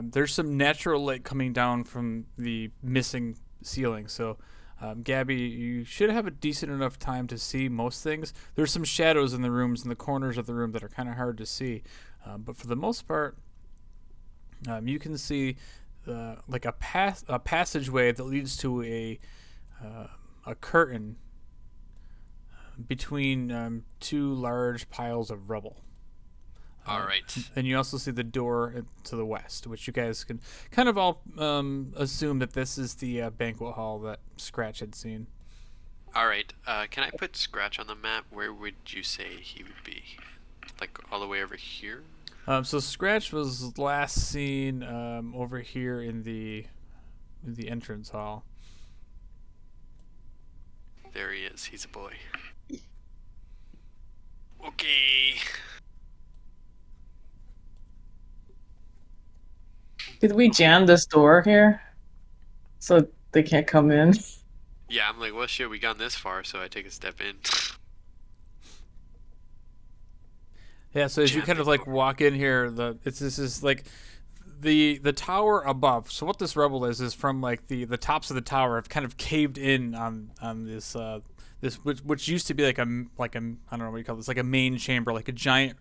there's some natural light coming down from the missing ceiling. So, Gabby, you should have a decent enough time to see most things. There's some shadows in the rooms, in the corners of the room that are kind of hard to see. But for the most part, you can see like a passageway that leads to a curtain between 2 large piles of rubble.
Alright.
And you also see the door to the west, which you guys can kind of all assume that this is the banquet hall that Scratch had seen.
Alright, can I put Scratch on the map? Where would you say he would be? Like all the way over here?
So Scratch was last seen over here in the entrance hall.
There he is. He's a boy. Okay.
Did we jam this door here? So they can't come in?
Yeah, I'm like, well, shit, we gone this far, so I take a step in.
Yeah, so as you kind of like walk in here, this is like the tower above. So what this rubble is from like the tops of the tower have kind of caved in on this this which used to be like a I don't know what you call this, like a main chamber, like a giant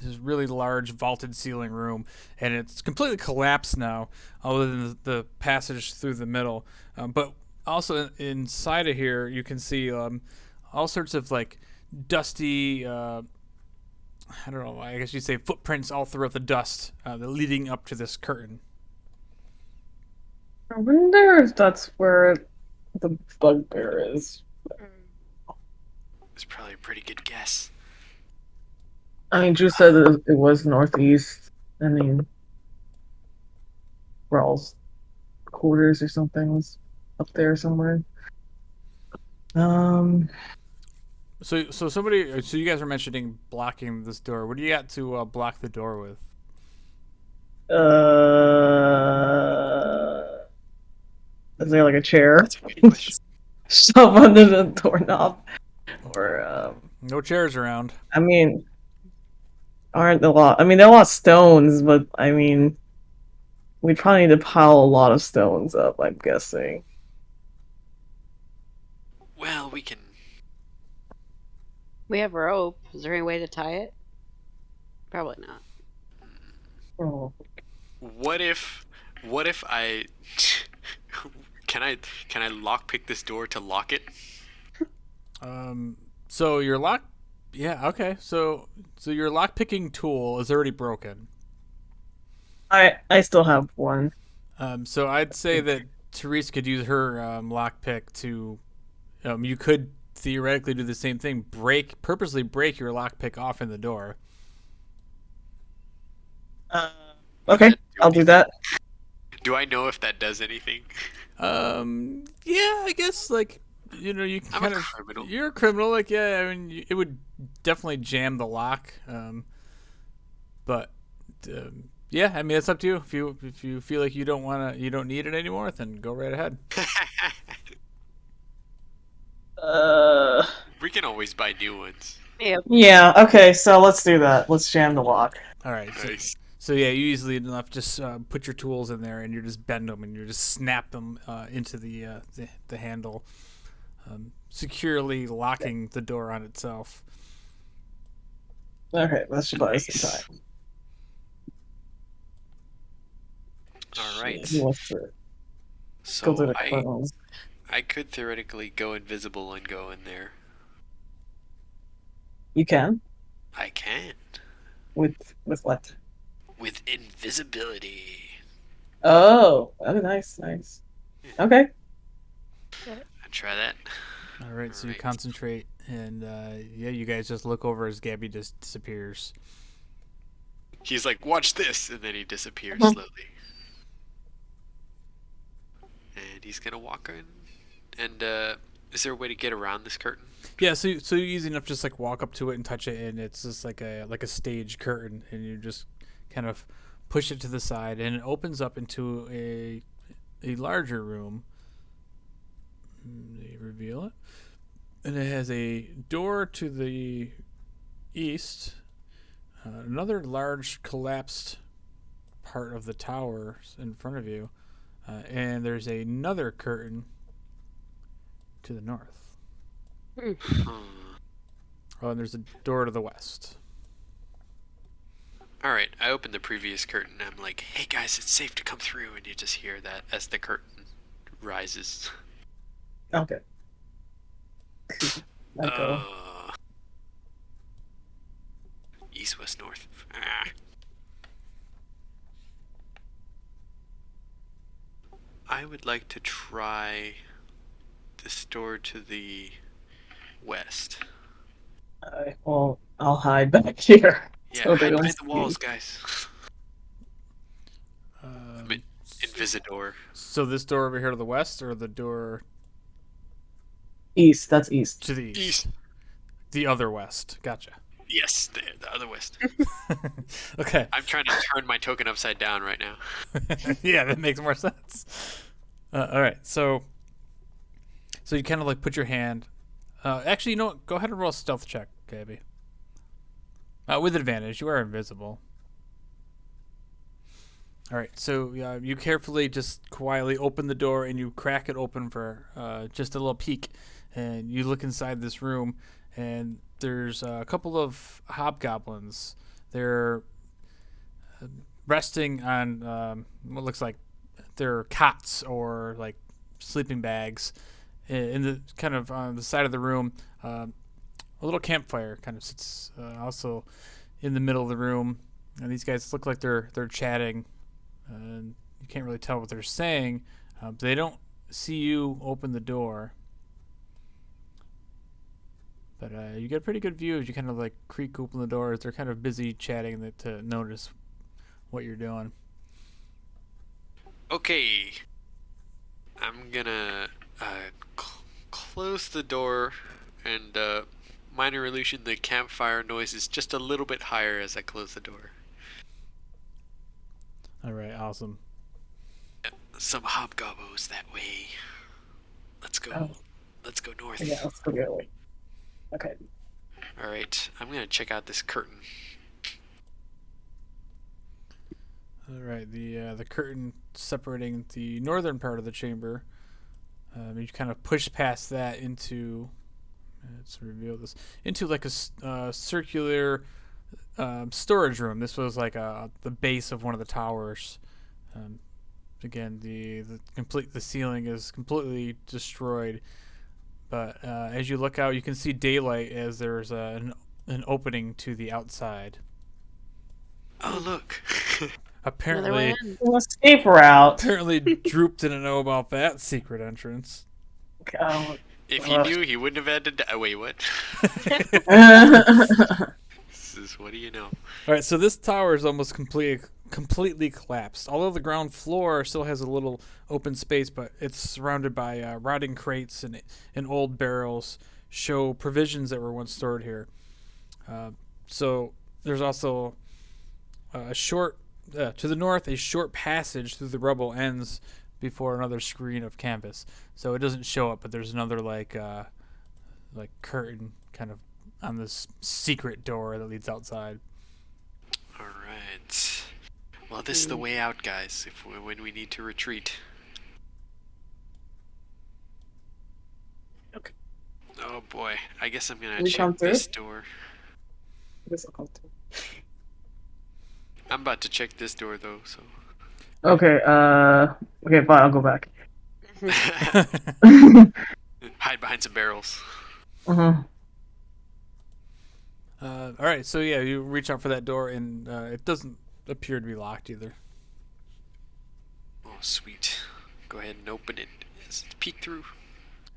this really large vaulted ceiling room, and it's completely collapsed now, other than the passage through the middle. But also inside of here, you can see all sorts of like dusty. I don't know. I guess you'd say footprints all throughout the dust, leading up to this curtain.
I wonder if that's where the bugbear is.
It's probably a pretty good guess.
I mean, Drew said that it was northeast. I mean, Rawls quarters or something was up there somewhere.
So you guys were mentioning blocking this door. What do you got to block the door with?
Is there like a chair?
That's a good question.
Shove under the doorknob, or
No chairs around.
I mean, aren't a lot. I mean, there are a lot of stones, but I mean, we probably need to pile a lot of stones up. I'm guessing.
Well, we can
We have rope. Is there any way to tie it? Probably not.
Oh.
What if I can I lockpick this door to lock it?
So your lock, yeah, okay. So your lock picking tool is already broken.
I still have one.
So I'd say that Therese could use her lockpick to. You could theoretically do the same thing. Purposely break your lockpick off in the door.
Okay, I'll do that.
Do I know if that does anything?
Yeah, I guess like you can
I'm
kind
a
of.
criminal.
You're a criminal, like yeah. I mean, it would definitely jam the lock. But yeah, I mean it's up to you. If you feel like you don't need it anymore, then go right ahead.
We can always buy new ones.
Yep.
Yeah, okay, so let's do that. Let's jam the lock.
All right.
Nice.
So yeah, you easily enough just put your tools in there and you just bend them and you just snap them into the handle, securely locking the door on itself.
Okay, that should buy us some time.
All right.
Who wants to go to
So
the tunnels?
I could theoretically go invisible and go in there.
You can?
I can.
With what?
With invisibility.
Oh, nice. Okay.
I'll try that.
All right. So you
Right.
concentrate and yeah, you guys just look over as Gabby just disappears.
He's like, watch this, and then he disappears
Mhm.
slowly. And he's gonna walk in. And is there a way to get around this curtain?
Yeah. So you easy enough just like walk up to it and touch it, and it's just like a stage curtain, and you just kind of push it to the side, and it opens up into a larger room. They reveal it, and it has a door to the east, another large collapsed part of the tower in front of you, and there's another curtain to the north. Oh, and there's a door to the west.
Alright, I opened the previous curtain. I'm like, hey guys, it's safe to come through. And you just hear that as the curtain rises.
Okay. I'll go.
East, west, north. Ah. I would like to try this door to the west.
Well, I'll hide back here.
Yeah,
So they
hide
don't
behind the
see
walls,
me.
guys. Invisidor.
So this door over here to the west, or the door
East, that's east.
to the east?
East.
The other west. Gotcha.
Yes, the other west.
Okay.
I'm trying to turn my token upside down right now.
Yeah, that makes more sense. All right, so you kind of like put your hand. Actually, you know what? Go ahead and roll a stealth check, Gabby. With advantage, you are invisible. All right, so you carefully, just quietly open the door and you crack it open for just a little peek, and you look inside this room, and there's a couple of hobgoblins. They're resting on what looks like their cots or like sleeping bags in the kind of on the side of the room. A little campfire kind of sits also in the middle of the room, and these guys look like they're chatting. And you can't really tell what they're saying, but they don't see you open the door. But you get a pretty good view as you kind of like creak open the door as they're kind of busy chatting to notice what you're doing.
Okay. I'm gonna close the door and minor illusion the campfire noise is just a little bit higher as I close the door.
All right, awesome.
Some hobgoblins that way. Let's go.
Oh.
Let's go north.
Yeah, let's go get away. Okay.
All right. I'm gonna check out this curtain.
All right, the curtain separating the northern part of the chamber. You kind of push past that into Let's reveal this into like a circular storage room. This was like the base of one of the towers. Again, the ceiling is completely destroyed. But as you look out, you can see daylight as there's an opening to the outside.
Oh, look.
Apparently,
escape route.
apparently, Droop didn't know about that secret entrance.
If he knew, he wouldn't have had to die. Wait, what? This is, what do you know?
All right, so this tower is almost completely collapsed. Although the ground floor still has a little open space, but it's surrounded by rotting crates and old barrels show provisions that were once stored here. So there's also a short, to the north, a short passage through the rubble ends before another screen of canvas. So it doesn't show up, but there's another like curtain kind of on this secret door that leads outside.
All right. Well, this is the way out, guys. When we need to retreat.
Okay.
Oh boy, I guess I'm gonna
We come
check
through?
this door.
This will come through.
I'm about to check this door though, so.
Okay, okay, fine, I'll go back.
Hide behind some barrels.
Uh-huh.
All right, so yeah, you reach out for that door, and it doesn't appear to be locked either.
Oh, sweet. Go ahead and open it. Let's peek through.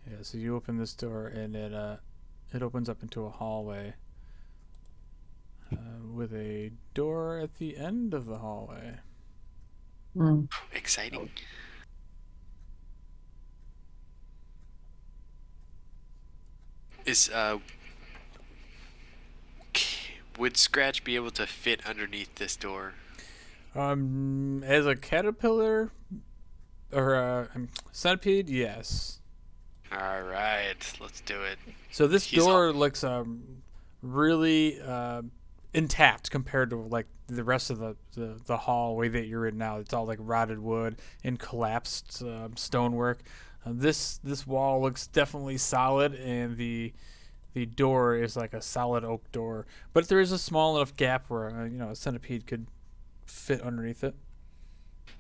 Yeah, so you open this door, and it opens up into a hallway with a door at the end of the hallway.
Mm.
Exciting. Would Scratch be able to fit underneath this door?
As a caterpillar or a centipede, yes.
All right, let's do it.
So this door looks really intact compared to like the rest of the hallway that you're in now. It's all like rotted wood and collapsed stonework. This wall looks definitely solid, and the door is like a solid oak door, but there is a small enough gap where a centipede could fit underneath it.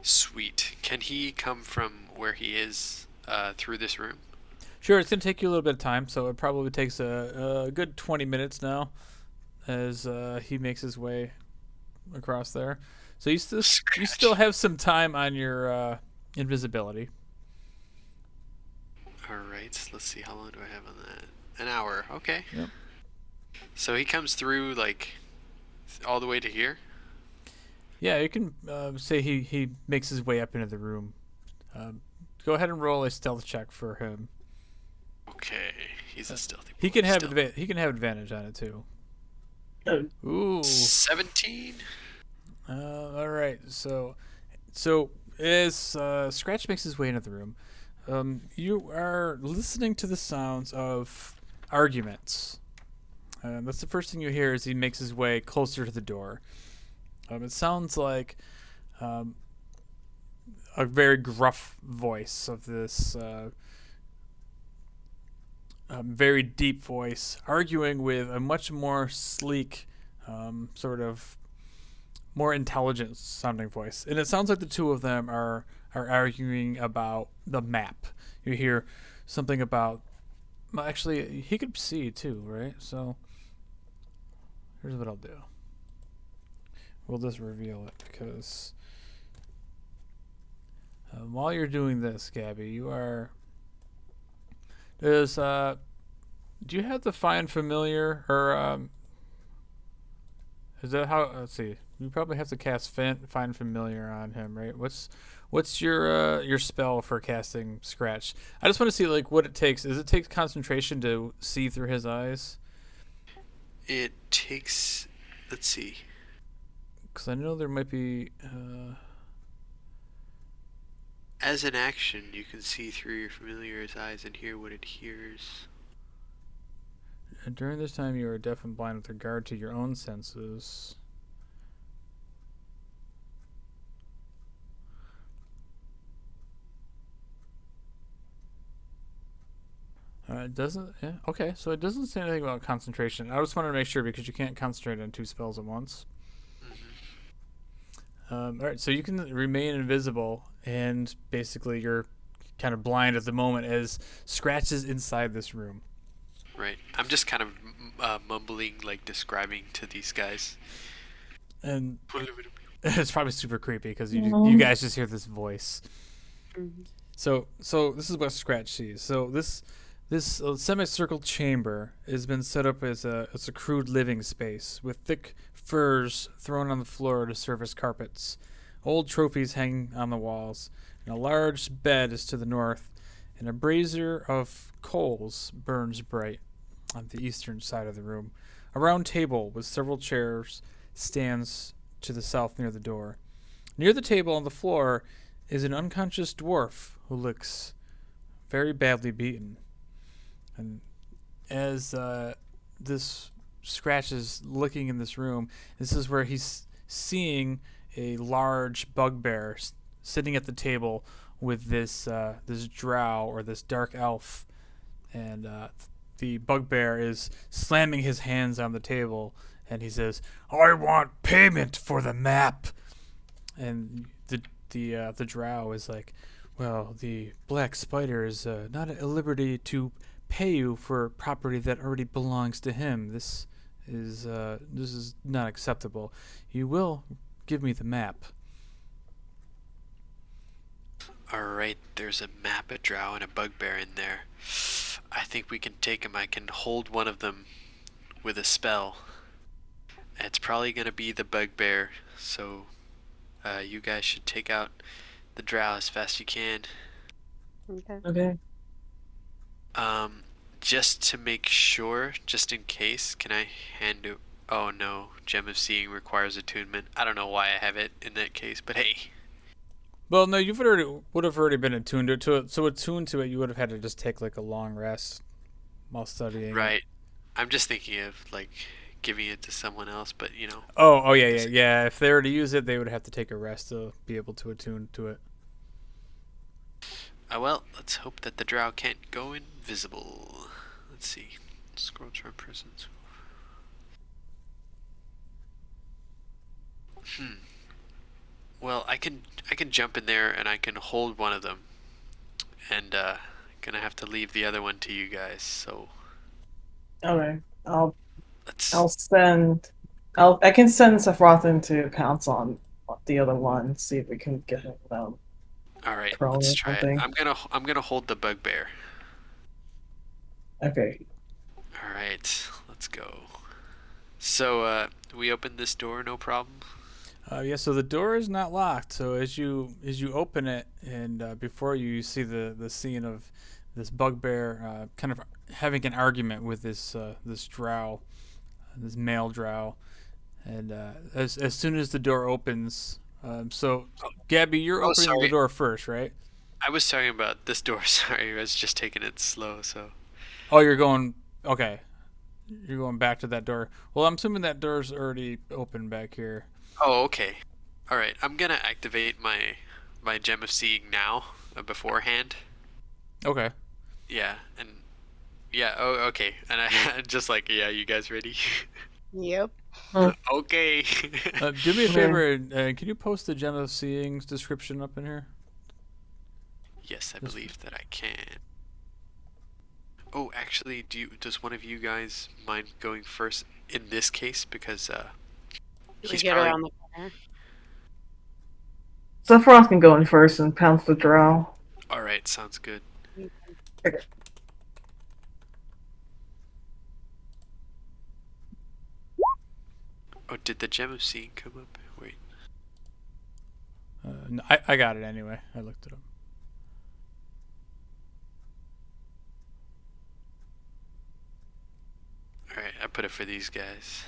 Sweet. Can he come from where he is through this room?
Sure, it's gonna take you a little bit of time, so it probably takes a good 20 minutes now as he makes his way across there. So you still have some time on your invisibility.
All right, let's see. How long do I have on that? An hour. Okay.
Yep.
So he comes through like all the way to here.
Yeah, you can say he makes his way up into the room. Go ahead and roll a stealth check for him.
Okay, he's a stealthy.
He can have advantage on it too. Ooh.
17.
All right. So as Scratch makes his way into the room, you are listening to the sounds of arguments. That's the first thing you hear as he makes his way closer to the door. It sounds like a very gruff voice of this very deep voice arguing with a much more sleek, sort of more intelligent sounding voice. And it sounds like the two of them are arguing about the map. You hear something about, well, actually, he could see too, right? So here's what I'll do. We'll just reveal it because while you're doing this, Gabby, you are... do you have the find familiar, or is that how? Let's see. You probably have to cast find familiar on him, right? What's your spell for casting Scratch? I just want to see like what it takes. Does it take concentration to see through his eyes?
It takes. Let's see.
Because I know there might be.
As an action, you can see through your familiar's eyes and hear what it hears.
And during this time, you are deaf and blind with regard to your own senses. It doesn't. Yeah, okay, so it doesn't say anything about concentration. I just wanted to make sure because you can't concentrate on 2 spells at once. All right, so you can remain invisible, and basically you're kind of blind at the moment as Scratch is inside this room.
Right. I'm just kind of mumbling, like describing to these guys.
And it's probably super creepy because you guys just hear this voice.
Mhm.
So this is what Scratch sees. So this semicircle chamber has been set up as a crude living space with thick furs thrown on the floor to serve as carpets. Old trophies hang on the walls, and a large bed is to the north, and a brazier of coals burns bright on the eastern side of the room. A round table with several chairs stands to the south near the door. Near the table on the floor is an unconscious dwarf who looks very badly beaten. And as this Scratch is looking in this room, this is where he's seeing a large bugbear sitting at the table with this drow or this dark elf, and the bugbear is slamming his hands on the table, and he says, "I want payment for the map." And the drow is like, "Well, the black spider is not at liberty to pay you for property that already belongs to him. This is not acceptable. You will give me the map."
Alright, there's a map, a drow, and a bugbear in there. I think we can take them. I can hold one of them with a spell. It's probably going to be the bugbear, so you guys should take out the drow as fast as you can.
Okay.
Okay.
Just to make sure, just in case, can I hand it? Oh no, Gem of Seeing requires attunement. I don't know why I have it in that case, but hey.
Well, no, would have already been attuned to it. So attuned to it, you would have had to just take like a long rest while studying.
Right. I'm just thinking of like giving it to someone else, but you know.
Oh yeah. If they were to use it, they would have to take a rest to be able to attune to it.
Well, let's hope that the drow can't go invisible. Let's see. Scroll chart presence. Well, I can jump in there and I can hold one of them, and gonna have to leave the other one to you guys. So
Okay.
let's.
I can send Sephiroth to pounce on the other one, see if we can get him without
All right,
throwing
let's
or
try
something.
it. I'm gonna hold the bugbear.
Okay.
All right, let's go. So we open this door, no problem.
Yeah, so the door is not locked. So as you open it, and before you see the scene of this bugbear kind of having an argument with this drow, this male drow, and as soon as the door opens, so Gabby, you're opening the
sorry.
door first, right?
I was talking about this door. Sorry, I was just taking it slow. So.
Oh, you're going. Okay, you're going back to that door. Well, I'm assuming that door's already open back here.
Oh, okay. All right, I'm gonna activate my Gem of Seeing now, beforehand.
Okay.
Yeah, and yeah. Oh, okay. And I just like, yeah. You guys ready?
Yep.
Okay.
Do me a favor. Can you post the Gem of Seeing's description up in here?
Yes, I believe that I can. Oh, actually, does one of you guys mind going first in this case, because
We
he's
get
probably.
around the corner.
Sephiroth can go in first and pounce the drow.
All right, sounds good.
Okay.
Oh, did the Gem of Seeing come up? Wait.
No, I got it anyway. I looked it up.
All right, I put it for these guys.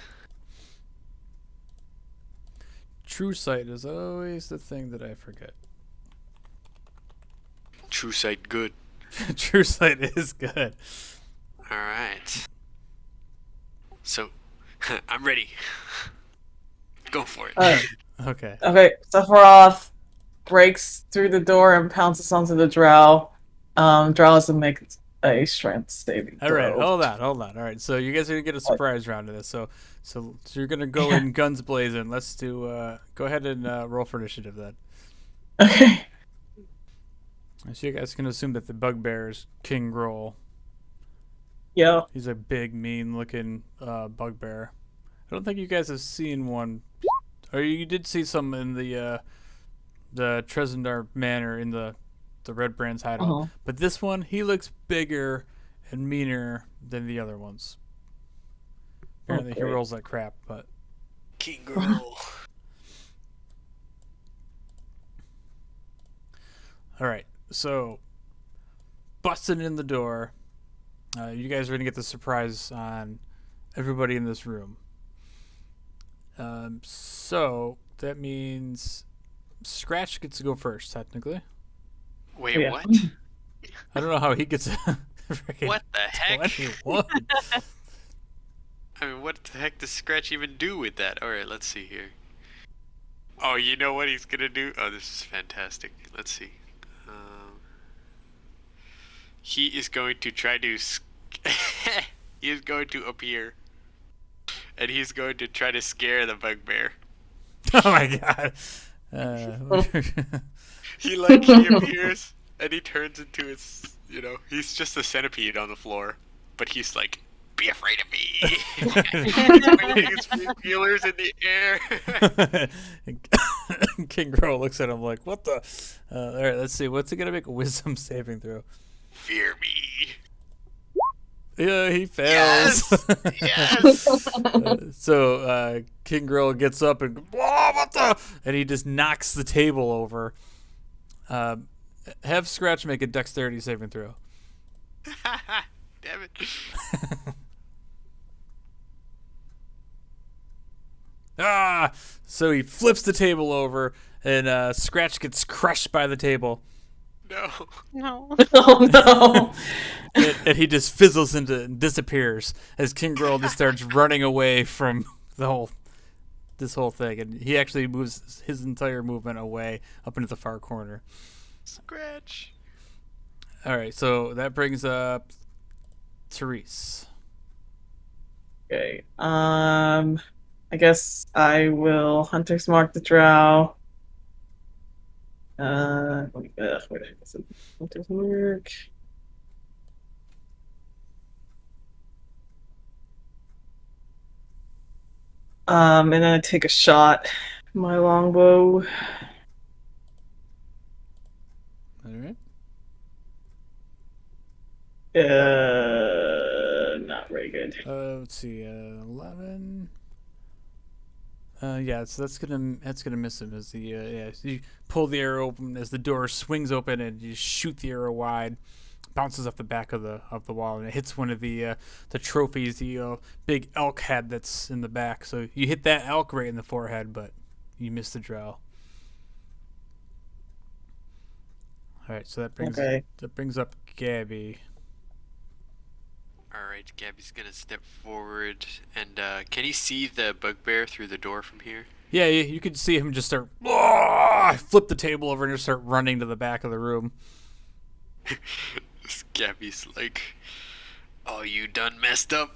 True sight is always the thing that I forget.
True sight, good.
True sight is good.
All right. So, I'm ready. Go for it.
Okay.
Okay, Sephiroth breaks through the door and pounces onto the drow. Drow has to make a strength saving
All
throw.
right, hold on. All right, so you guys are gonna get a surprise round of this. So you're gonna go in guns blazing. Let's do. Go ahead and roll for initiative then.
Okay.
So you guys can assume that the bugbear is King Groll.
Yeah.
He's a big, mean-looking bugbear. I don't think you guys have seen one, or you did see some in the Trezendar Manor in the Red Brand's hideout.
Uh-huh.
But this one, he looks bigger and meaner than the other ones. Apparently, he
Okay.
rolls like crap, but
King Girl.
all right. So, busting in the door, you guys are gonna get the surprise on everybody in this room. So that means Scratch gets to go first, technically.
Wait,
Yeah.
what?
I don't know how he gets a freaking
What the heck?
21.
I mean, what the heck does Scratch even do with that? Alright, let's see here. Oh, you know what he's gonna do? Oh, this is fantastic. Let's see. He is going to try to... he is going to appear. And he's going to try to scare the bugbear.
Oh my god.
He appears and he turns into his, he's just a centipede on the floor. But he's like, be afraid of me. He's waving his feelers in the air.
King Growl looks at him like, what the? Alright, let's see. What's he going to make a wisdom saving throw?
Fear me.
Yeah, he fails.
Yes.
So King Growl gets up and what the? And he just knocks the table over. Have Scratch make a dexterity saving throw.
Damn it.
So he flips the table over, and Scratch gets crushed by the table.
No.
No.
Oh no.
And he just fizzles into and disappears as King Growl just starts running away from this whole thing, and he actually moves his entire movement away up into the far corner.
Scratch.
All right, so that brings up Therese.
Okay. I guess I will Hunter's Mark the Drow. Wait, is it Hunter's Mark? And then I take a shot. My longbow.
All right.
Not very good.
Let's see, 11. Yeah, so that's gonna miss him as you pull the arrow open as the door swings open and you shoot the arrow wide, bounces off the back of the wall and it hits one of the trophies, the big elk head that's in the back. So you hit that elk right in the forehead, but you miss the drow. All right, so that brings up Gabby.
Alright, Gabby's gonna step forward, and can you see the bugbear through the door from here?
Yeah, you could see him just start flip the table over and just start running to the back of the room.
Gabby's like, oh, you done messed up?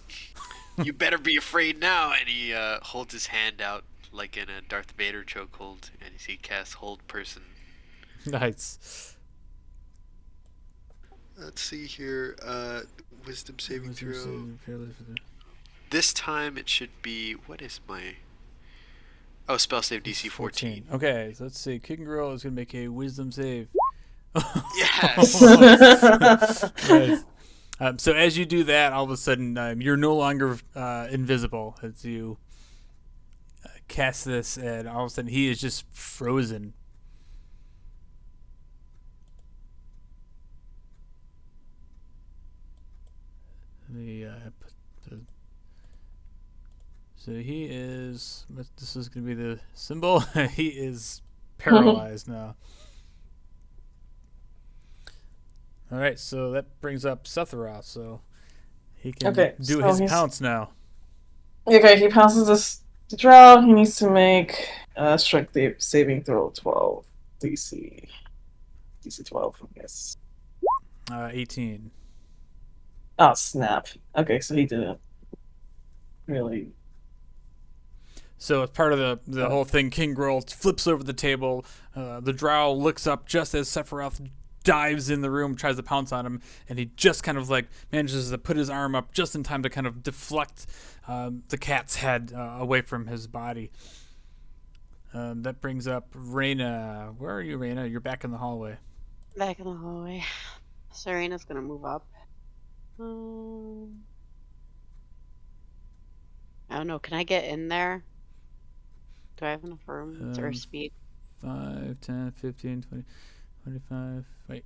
You better be afraid now. And he holds his hand out like in a Darth Vader chokehold, and he casts Hold Person.
Nice.
Let's see here. Wisdom saving throw. This time it should be. What is my. Oh, spell save DC 14.
Okay, so let's see. King Growl is going to make a wisdom save.
Yes!
Nice. So as you do that, all of a sudden, you're no longer invisible as you cast this, and all of a sudden he is just frozen. So he is. This is going to be the symbol. He is paralyzed now. All right, so that brings up Sephiroth, so he can do his pounce now.
Okay, he pounces the drow. He needs to make a strength saving throw 12. DC 12, I guess.
18.
Oh, snap. Okay, so he didn't really.
So as part of the whole thing, King Grohl flips over the table. The drow looks up just as Sephiroth dives in the room, tries to pounce on him, and he just kind of like manages to put his arm up just in time to kind of deflect the cat's head away from his body. That brings up Reyna. Where are you, Reyna? You're back in the hallway.
Back in the hallway. Serena's gonna move up. I don't know. Can I get in there? Do I have enough room? Or speed?
5, 10, 15, 20, 25. Wait.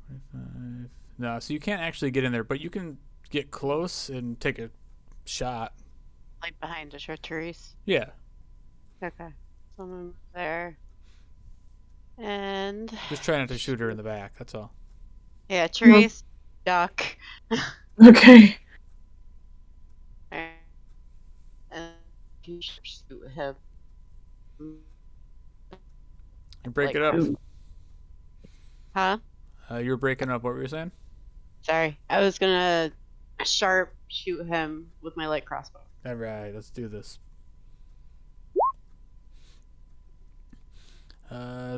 25. No, so you can't actually get in there, but you can get close and take a shot.
Like behind a Chartreuse?
Yeah.
Okay. So I'm gonna move there. And
Just try not to shoot her in the back, that's all.
yeah, Therese, duck.
Okay.
And you shoot him.
You break
Like-
it up.
Ooh.
Huh?
You were breaking up. What were you saying?
Sorry. I was gonna sharp shoot him with my light crossbow.
All right, let's do this.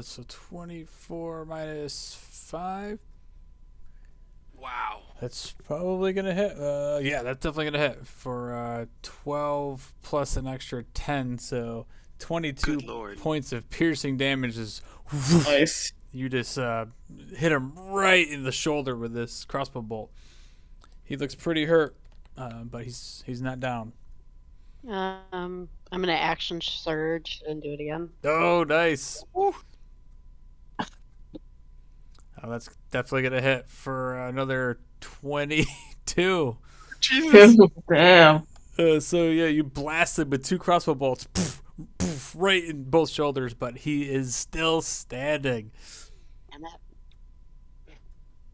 So 24 minus 5.
Wow.
That's probably going to hit. Yeah, that's definitely going to hit for 12 plus an extra 10. So 22
Good Lord.
points of piercing damage is.
Nice.
You just hit him right in the shoulder with this crossbow bolt. He looks pretty hurt, but he's not down.
I'm gonna action surge and do it again.
Oh, nice. Oh, that's definitely going to hit for another 22.
Jesus.
Damn.
So, yeah, you blast him with 2 crossbow bolts poof, poof, right in both shoulders, but he is still standing.
Damn it.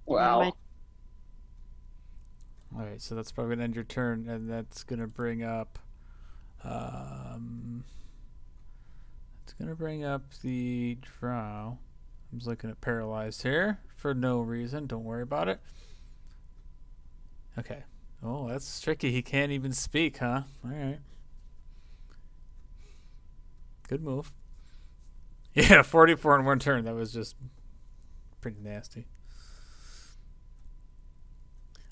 Wow.
All right, so that's probably going to end your turn, and that's going to bring up... it's going to bring up the drow. I'm just looking at paralyzed here for no reason. Don't worry about it. Okay. Oh, that's tricky. He can't even speak, huh? All right. Good move. Yeah, 44 in one turn. That was just pretty nasty.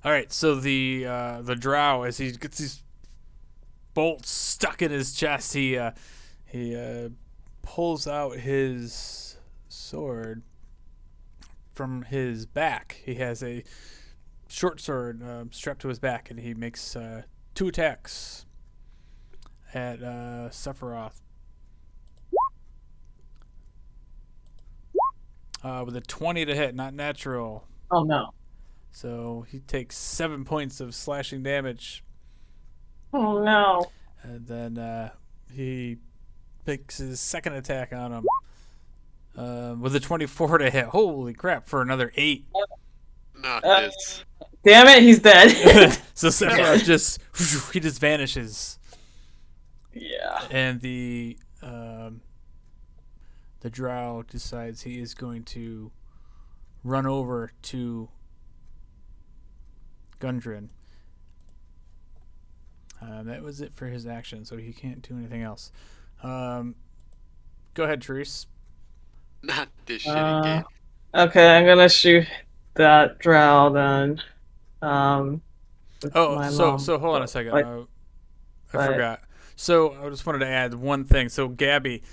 All right, so the drow, as he gets these bolts stuck in his chest, he pulls out his sword from his back. He has a short sword strapped to his back, and he makes 2 attacks at Sephiroth. With a 20 to hit, not natural.
Oh no.
So he takes 7 points of slashing damage.
Oh no.
And then he makes his second attack on him with a 24 to hit. Holy crap, for another 8.
Not this.
Damn it, he's dead.
So Sephiroth just vanishes.
Yeah.
And the drow decides he is going to run over to Gundren. That was it for his action, so he can't do anything else. Go ahead, Therese.
Not this shit again.
Okay, I'm gonna shoot that drow then. With my
So
long-
hold on a second.
What?
I
What?
forgot. So I just wanted to add one thing. So Gabby,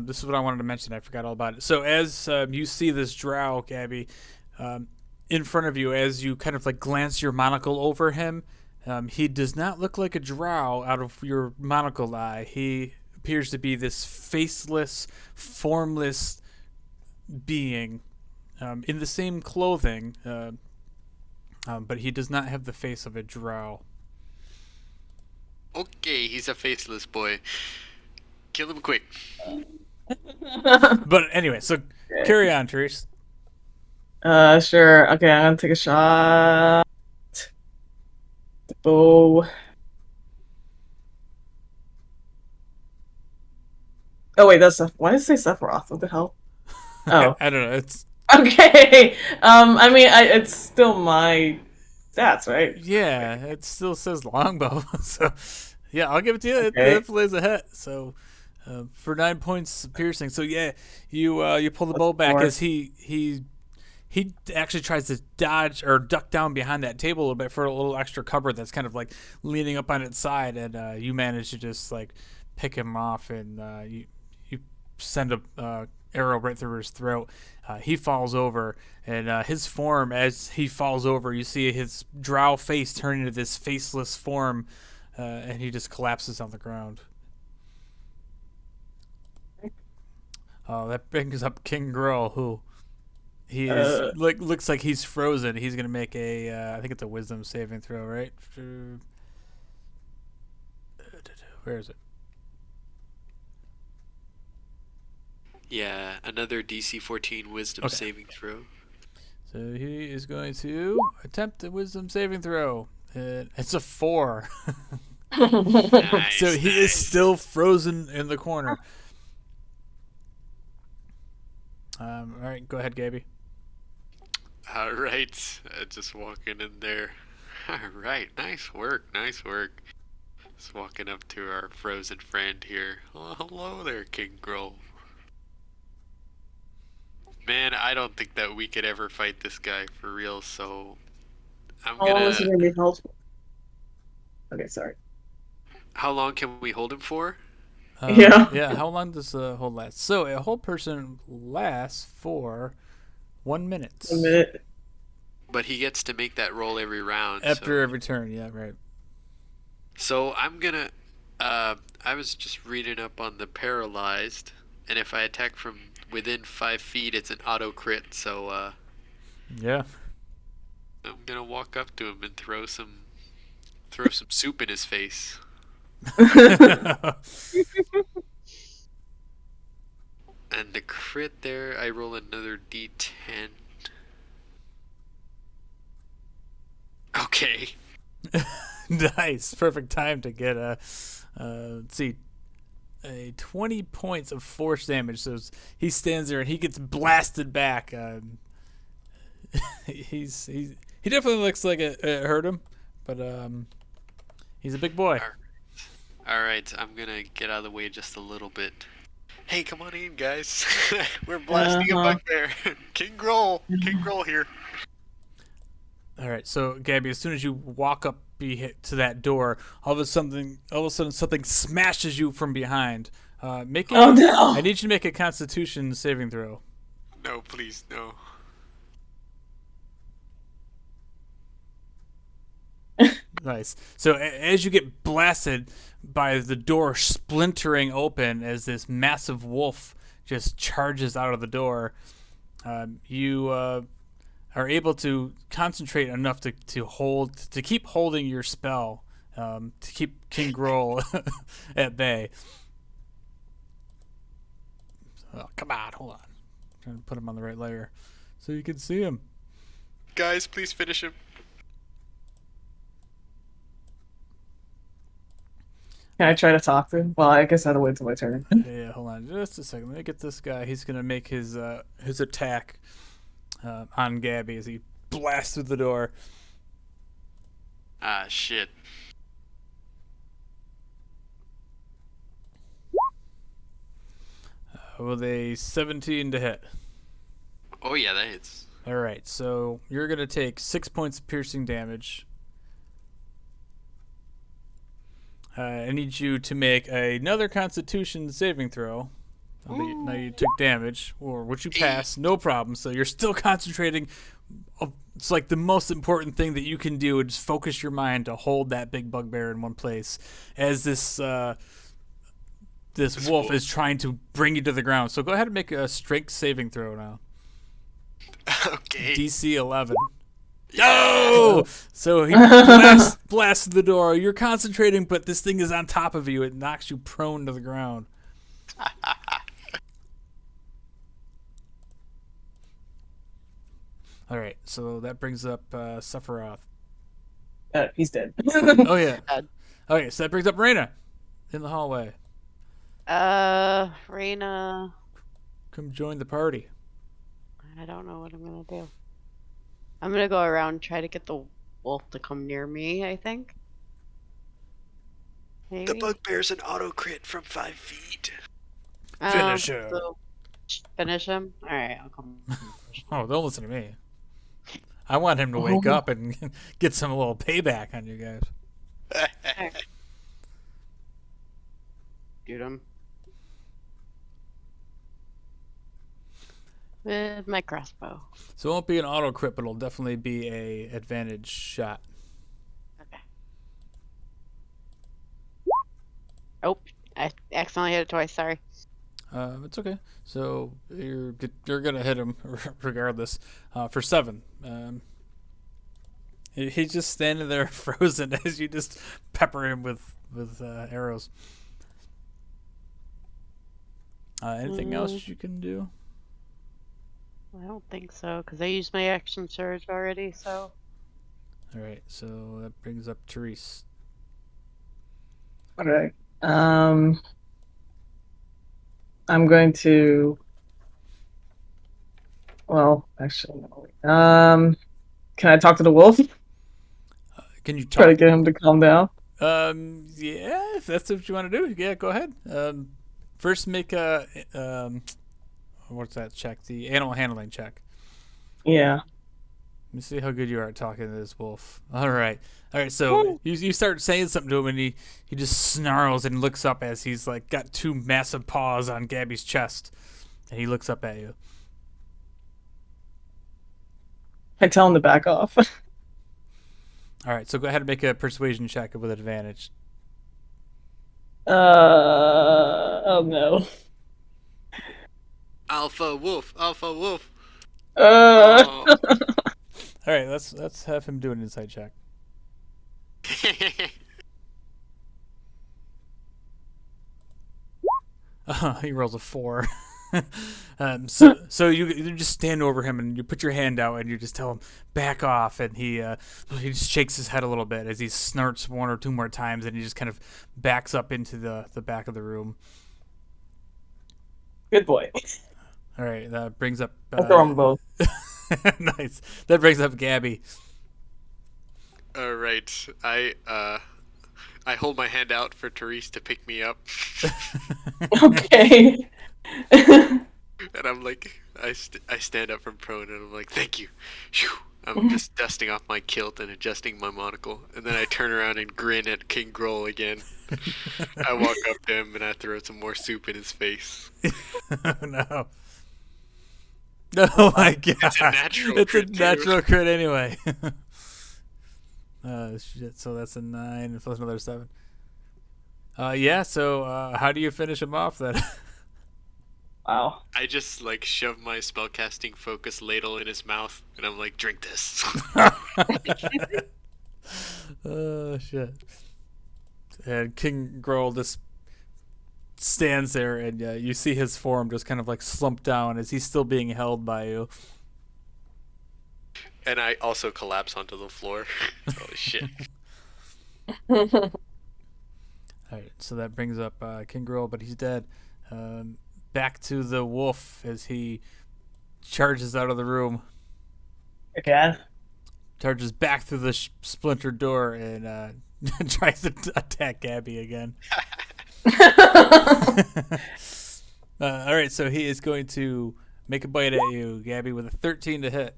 this is what I wanted to mention. I forgot all about it. So as you see this drow, Gabby, in front of you, as you kind of like glance your monocle over him, he does not look like a drow out of your monocle eye. He appears to be this faceless, formless being in the same clothing, but he does not have the face of a drow.
Okay, he's a faceless boy. Kill him quick.
But anyway, so carry on, Therese.
Sure. Okay, I'm gonna take a shot. The bow. Oh wait, that's why did it say Sephiroth? What the hell? Oh.
I don't know. It's
Okay. I mean, it's still my stats, right?
Yeah, it still says longbow. So, yeah, I'll give it to you. It
Okay.
definitely is a hit. So, for 9 points piercing. So yeah, you pull the bow back
More.
as he actually tries to dodge or duck down behind that table a little bit for a little extra cover that's kind of like leaning up on its side, and you manage to just like pick him off, and you send a arrow right through his throat. He falls over, and his form, as he falls over, you see his drow face turn into this faceless form, and he just collapses on the ground. That brings up King Girl, who he is looks like he's frozen. He's gonna make I think it's a Wisdom saving throw, right? Where is it?
Yeah, another DC 14 Wisdom saving throw.
So he is going to attempt a Wisdom saving throw. It's a 4.
Nice,
So he is still frozen in the corner. All right, go ahead, Gabby.
All right, just walking in there. All right, nice work, nice work. Just walking up to our frozen friend here. Oh, hello there, King Grove. Man, I don't think that we could ever fight this guy for real, so I'm
How long is he
gonna...
gonna be held for? Okay, sorry.
How long can we hold him for?
Yeah, how long does a hold last? So a hold person lasts for 1 minute.
1 minute.
But he gets to make that roll every round.
After every turn, yeah, right.
So I'm gonna... I was just reading up on the paralyzed, and if I attack from within 5 feet, it's an auto crit, so
Yeah.
I'm gonna walk up to him and throw some soup in his face. And the crit there, I roll another d10. Okay.
Nice. Perfect time to get let's see, a 20 points of force damage. So he stands there and he gets blasted back. He definitely looks like it hurt him, but he's a big boy.
Alright, I'm gonna get out of the way just a little bit. Hey, come on in, guys. We're blasting a bugbear. King Groll here.
All right, so Gabby, as soon as you walk up to that door, all of a sudden something smashes you from behind.
Oh no!
I need you to make a Constitution saving throw.
No, please, no.
Nice. So as you get blasted by the door splintering open as this massive wolf just charges out of the door, you are able to concentrate enough to keep holding your spell, to keep King Groll at bay. Oh, come on, hold on. I'm trying to put him on the right layer so you can see him.
Guys, please finish him.
Can I try to talk to him? Well, I guess I have to wait until my turn.
Yeah, hold on just a second. Let me get this guy. He's gonna make his attack on Gabby as he blasts through the door.
Ah, shit.
With a 17 to hit.
Oh yeah, that hits.
All right, so you're gonna take 6 points of piercing damage. I need you to make another Constitution saving throw. Now you took damage, or would you pass? No problem. So you're still concentrating. It's like the most important thing that you can do is focus your mind to hold that big bugbear in one place as this wolf is trying to bring you to the ground. So go ahead and make a strength saving throw now.
Okay.
DC 11. No! So he blasts the door. You're concentrating, but this thing is on top of you. It knocks you prone to the ground. All right, so that brings up Sephiroth.
He's dead.
Oh, yeah. Okay, so that brings up Reyna in the hallway.
Reyna.
Come join the party.
I don't know what I'm gonna do. I'm gonna go around and try to get the wolf to come near me, I think. Maybe?
The bugbear's an auto crit from 5 feet.
Finish him.
So finish him? Alright, I'll come.
Oh, don't listen to me. I want him to wake up and get some little payback on you guys.
Alright. Shoot him. With my crossbow.
So it won't be an auto crit, but it'll definitely be a advantage shot.
Okay. Oh, I accidentally hit it twice, sorry.
It's okay. So you're gonna hit him regardless for 7. He's just standing there frozen as you just pepper him with arrows. Anything else you can do?
I don't think so, because I used my action surge already, so.
Alright, so that brings up Therese.
Okay. I'm going to. Well, actually, no. Can I talk to the wolf?
Can you
Try to
talk?
get him to calm down.
Yeah, if that's what you want to do, yeah, go ahead. First make a what's that check? The animal handling check.
Yeah.
Let me see how good you are at talking to this wolf. All right. So you start saying something to him, and he just snarls and looks up as he's like got 2 massive paws on Gabby's chest, and he looks up at you.
I tell him to back off.
All right. So go ahead and make a persuasion check with advantage.
Oh no.
Alpha wolf, alpha wolf.
Oh.
All right. Let's have him do an insight check. He rolls a 4. So you just stand over him and you put your hand out and you just tell him back off, and he just shakes his head a little bit as he snorts 1 or 2 more times, and he just kind of backs up into the back of the room.
Good boy.
All right, that brings up.
I'll throw them both.
Nice. That brings up Gabby.
All right, I hold my hand out for Therese to pick me up,
Okay.
and I'm like, I stand up from prone, and I'm like, thank you. Phew. I'm just dusting off my kilt and adjusting my monocle, and then I turn around and grin at King Groll again. I walk up to him and I throw some more soup in his face.
No. Oh my god.
It's a natural
It's
crit,
a
too.
natural crit anyway. Shit, so that's a 9 plus another 7. Yeah, so how do you finish him off then?
Wow.
I just like shove my spellcasting focus ladle in his mouth, and I'm like, drink this.
Oh shit. And King Groll just stands there, and you see his form just kind of like slump down as he's still being held by you.
And I also collapse onto the floor. Holy shit.
Alright, so that brings up King Groll, but he's dead. Back to the wolf as he charges out of the room.
Again.
Charges back through the splintered door and tries to attack Gabby again. All right, so he is going to make a bite at you, Gabby, with a 13 to hit.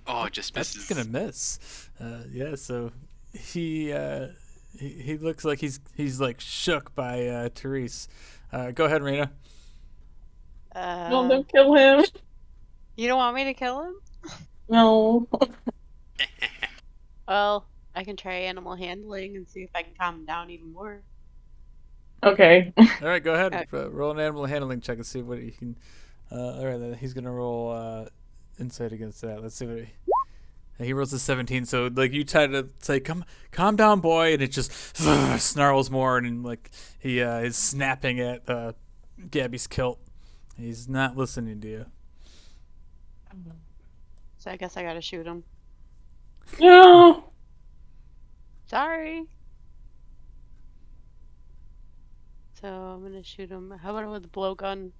Oh, it just
That's
misses.
gonna miss. Yeah, so he looks like he's like shook by Therese. Go ahead, Rena.
No, don't kill him.
You don't want me to kill him?
No.
Well, I can try animal handling and see if I can calm him down even more.
Okay.
All right, go ahead.
Okay.
Roll an animal handling check and see what he can. All right, then he's gonna roll insight against that. Let's see what he rolls a 17. So like you try to say, calm down, boy, and it just snarls more, and like he is snapping at Gabby's kilt. He's not listening to you.
So I guess I gotta shoot him.
No.
Sorry. So I'm gonna shoot him. How about with a blowgun?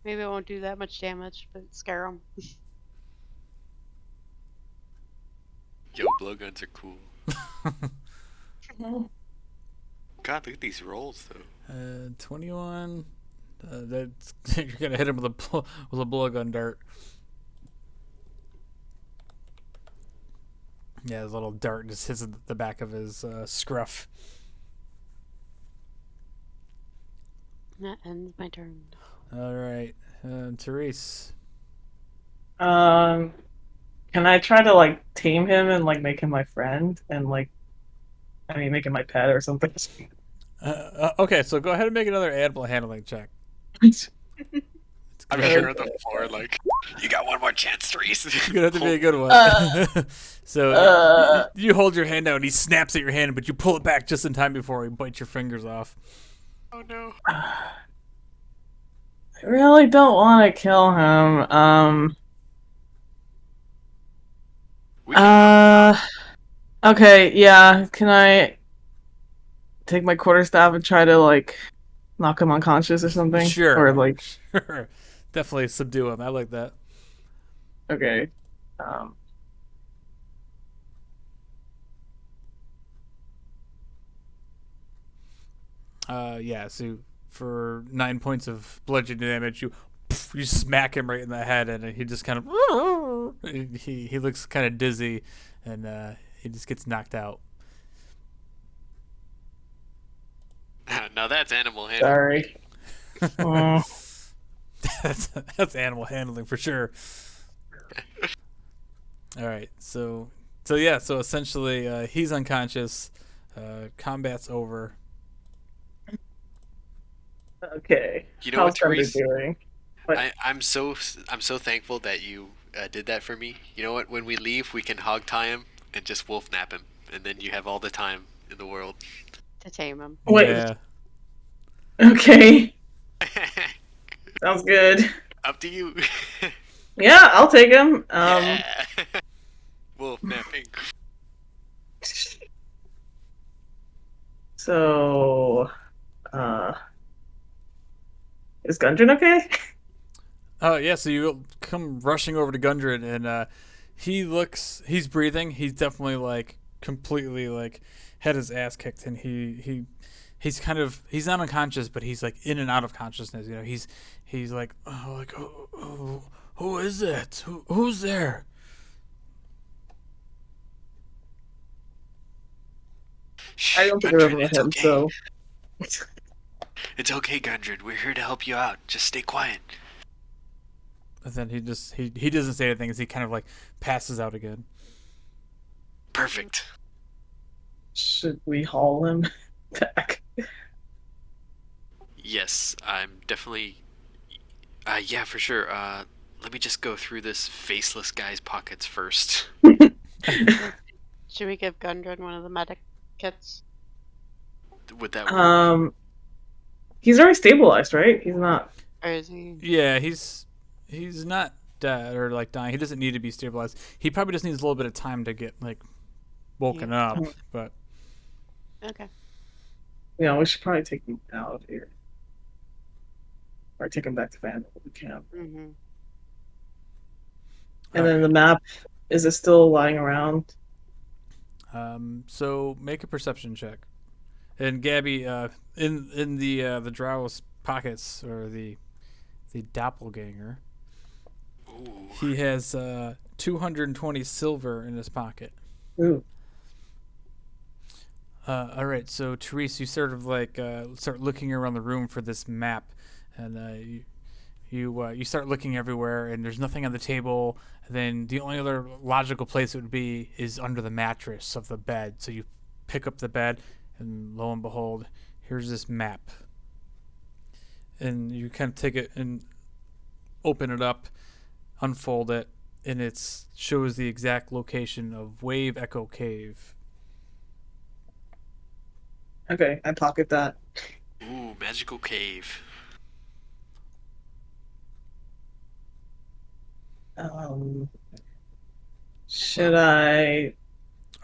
Maybe it won't do that much damage, but scare them.
Yo, blowguns are cool. God, look at these rolls though.
21. That's you're gonna hit him with a blowgun dart. Yeah, his little dart just hits the back of his scruff.
That ends my turn.
All right, Therese.
Can I try to like tame him and like make him my friend and like, make him my pet or something?
Okay, so go ahead and make another animal handling check.
I'm sure the floor, like, you got one more chance, Therese.
It's gonna have to be a good one. So you hold your hand out, and he snaps at your hand, but you pull it back just in time before he bites your fingers off.
Oh no.
I really don't want to kill him.
We can
Okay, yeah. Can I take my quarterstaff and try to like knock him unconscious or something?
Sure.
Or like,
Sure. Definitely subdue him. I like that.
okay.
Yeah. So for 9 points of bludgeoning damage, you smack him right in the head, and he just kind of he looks kind of dizzy, and he just gets knocked out.
Now that's animal handling.
Sorry.
That's animal handling for sure. All right, so essentially he's unconscious. Combat's over.
Okay.
You know what,
How's Thunder
Therese?
doing?
I'm so thankful that you did that for me. You know what? When we leave, we can hog tie him and just wolf nap him, and then you have all the time in the world.
To tame him.
Wait.
Yeah.
Okay. Sounds good.
Up to you.
Yeah, I'll take him.
Yeah. Wolf napping.
So, is Gundren okay?
Yeah, so you come rushing over to Gundren, and he's breathing. He's definitely like completely like had his ass kicked, and he's not unconscious, but he's like in and out of consciousness. You know, he's like, who is it? Who's there?
I don't think I
Gundren,
ever met
it's
him,
okay.
so.
It's okay, Gundren. We're here to help you out. Just stay quiet.
And then he doesn't say anything as he kind of like passes out again.
Perfect.
Should we haul him back?
Yes, I'm definitely. Yeah, for sure. Let me just go through this faceless guy's pockets first.
Should we give Gundren one of the medic kits?
Would that work?
He's already stabilized, right? He's not.
Or is he?
Yeah, he's not dead or like dying. He doesn't need to be stabilized. He probably just needs a little bit of time to get like woken up. But
Okay.
Yeah, we should probably take him out of here. Or take him back to Phandelver camp.
Mm-hmm.
And then the map, is it still lying around?
So make a perception check. And Gabby, in the Drow's pockets, or the doppelganger,
Ooh.
he has 220 silver in his pocket.
Ooh.
All right, so Therese, you sort of like start looking around the room for this map, and you start looking everywhere, and there's nothing on the table. And then the only other logical place it would be is under the mattress of the bed. So you pick up the bed, and lo and behold, here's this map. And you kind of take it and open it up, unfold it, and it shows the exact location of Wave Echo Cave.
Okay, I pocket that.
Ooh, magical cave.
Should I?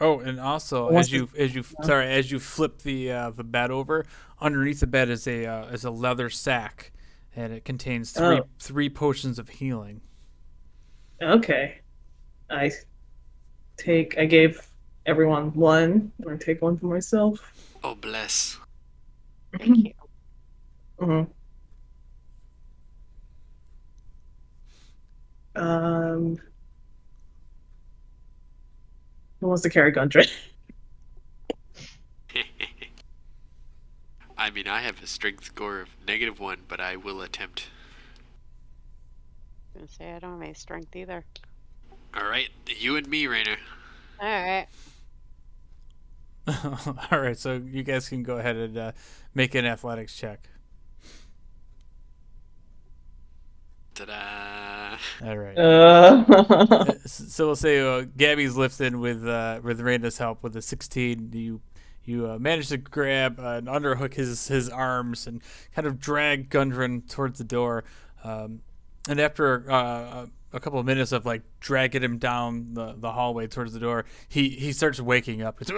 Oh, and also as you flip the bed over, underneath the bed is a leather sack, and it contains
Oh.
three potions of healing.
Okay. I gave everyone one. I'm gonna take one for myself.
Oh, bless.
Thank you.
Mhm. Um, who wants to carry Gundren?
I mean, I have a strength score of -1, but I will attempt.
I was gonna say I don't have any strength either.
All right, you and me, Rainer.
All right.
All right, so you guys can go ahead and make an athletics check.
Ta-da!
All right.
Uh,
So we'll say Gabby's lifting with Raina's help with a 16. You manage to grab and underhook his arms and kind of drag Gundren towards the door. And after a couple of minutes of like dragging him down the hallway towards the door, he starts waking up. He's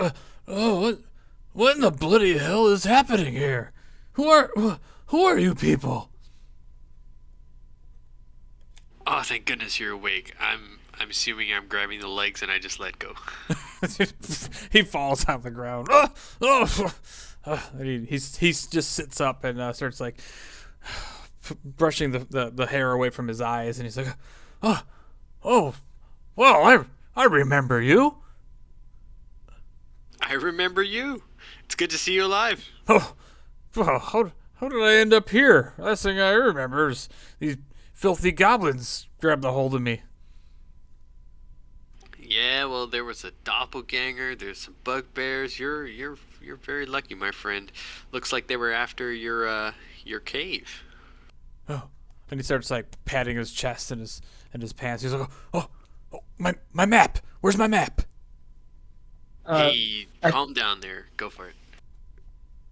what in the bloody hell is happening here? Who are you people?
Oh, thank goodness you're awake. I'm assuming I'm grabbing the legs and I just let go.
He falls on the ground. And he just sits up and starts like brushing the hair away from his eyes, and he's like, well, I remember you.
I remember you. It's good to see you alive.
Oh, well, how did I end up here? Last thing I remember is these filthy goblins grabbed a hold of me.
Yeah, well, there was a doppelganger. There's some bugbears. You're very lucky, my friend. Looks like they were after your cave.
Oh, and he starts like patting his chest and his pants. He's like, oh, my map. Where's my map?
Hey, calm down there. Go for it.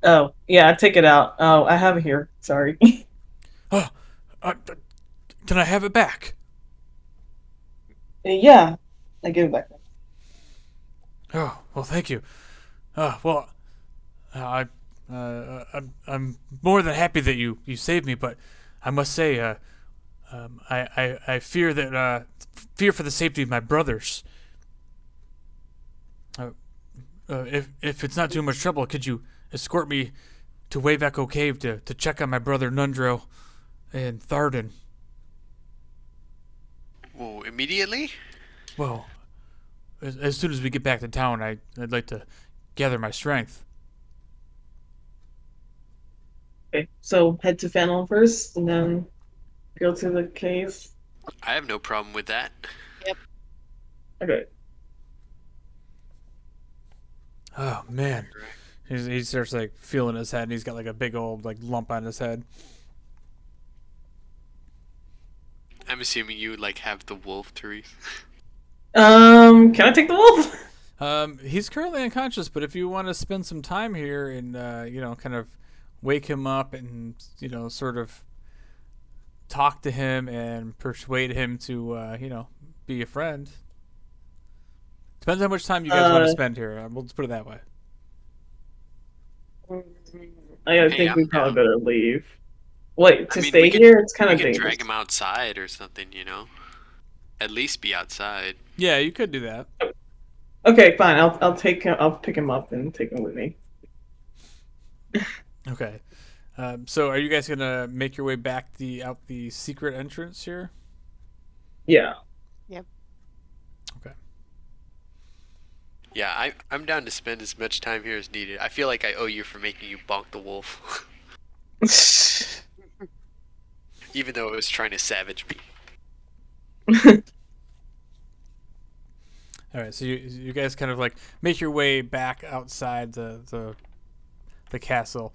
oh, yeah, take it out. Oh, I have it here. Sorry.
Oh, can I have it back?
Yeah, I give it back.
Oh, well, thank you. Well, I'm more than happy that you saved me, but I must say, I fear for the safety of my brothers. If it's not too much trouble, could you escort me to Wave Echo Cave to check on my brother Nundro and Tharden?
Whoa, immediately?
Well, as soon as we get back to town, I'd like to gather my strength.
Okay, so head to Phandelver first, and then go to the cave.
I have no problem with that.
Okay.
Oh man, he starts like feeling his head, and he's got like a big old like lump on his head.
I'm assuming you like have the wolf, Therese.
Can I take the wolf?
He's currently unconscious, but if you want to spend some time here and kind of wake him up and sort of talk to him and persuade him to be a friend. Depends how much time you guys want to spend here. We'll just put it that way.
I think we probably better leave. Wait, to stay here? It's kind of dangerous.
We could drag him outside or something, At least be outside.
Yeah, you could do that.
Okay, fine. I'll take him. I'll pick him up and take him with me.
Okay. So are you guys gonna make your way back out the secret entrance here?
Yeah.
Yep.
Okay.
Yeah, I'm down to spend as much time here as needed. I feel like I owe you for making you bonk the wolf. Even though it was trying to savage me.
All right, so you guys kind of like make your way back outside the castle.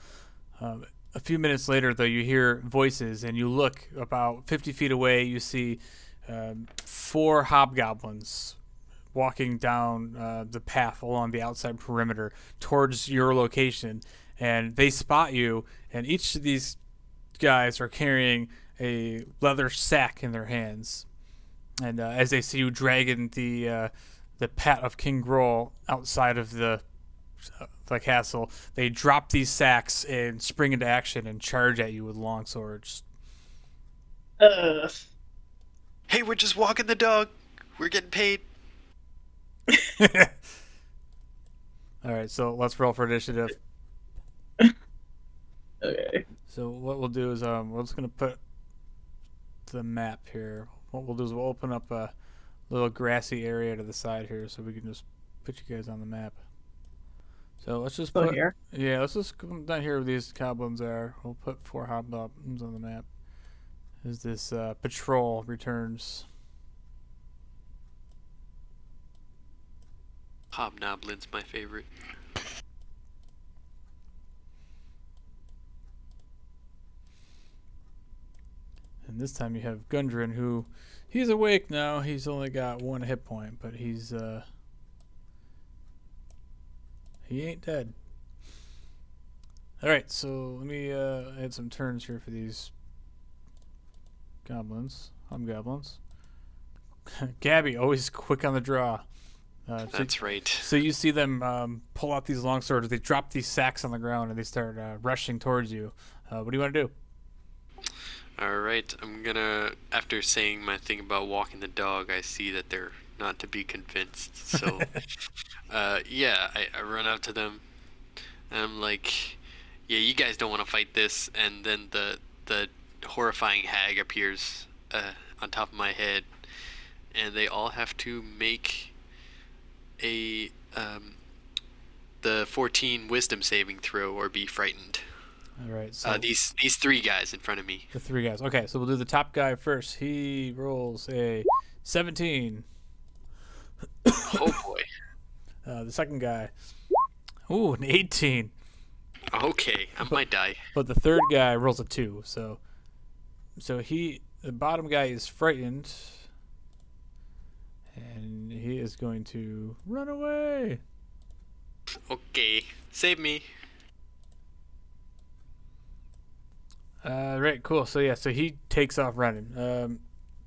A few minutes later, though, you hear voices, and you look about 50 feet away. You see 4 hobgoblins walking down the path along the outside perimeter towards your location, and they spot you. And each of these guys are carrying a leather sack in their hands, and as they see you dragging the Pat of King Groll outside of the castle, they drop these sacks and spring into action and charge at you with long swords.
Hey, we're just walking the dog. We're getting paid.
All right, so let's roll for initiative.
Okay.
So what we'll do is we're just gonna put the map here. What we'll do is we'll open up a little grassy area to the side here, so we can just put you guys on the map. So let's just
So
put
here.
yeah, let's just come down here where these goblins are. We'll put 4 hobgoblins on the map. As this patrol returns.
Hobnoblin's my favorite.
And this time you have Gundren, who he's awake now. He's only got 1 hit point, but he's he ain't dead. All right, so let me add some turns here for these hobgoblins. Gabby, always quick on the draw.
That's right.
So you see them pull out these long swords. They drop these sacks on the ground and they start rushing towards you. What do you want to do?
Alright, I'm gonna, after saying my thing about walking the dog, I see that they're not to be convinced. So, yeah, I run up to them and I'm like, yeah, you guys don't want to fight this. And then the horrifying hag appears on top of my head, and they all have to make a the 14 wisdom saving throw or be frightened.
All right. So
these 3 guys in front of me.
the 3 guys. Okay, so we'll do the top guy first. He rolls a 17.
Oh boy.
The second guy, ooh, an 18.
Okay, I might die.
But the third guy rolls a 2. So the bottom guy is frightened, and he is going to run away.
Okay, save me.
Right, cool. So yeah, so he takes off running.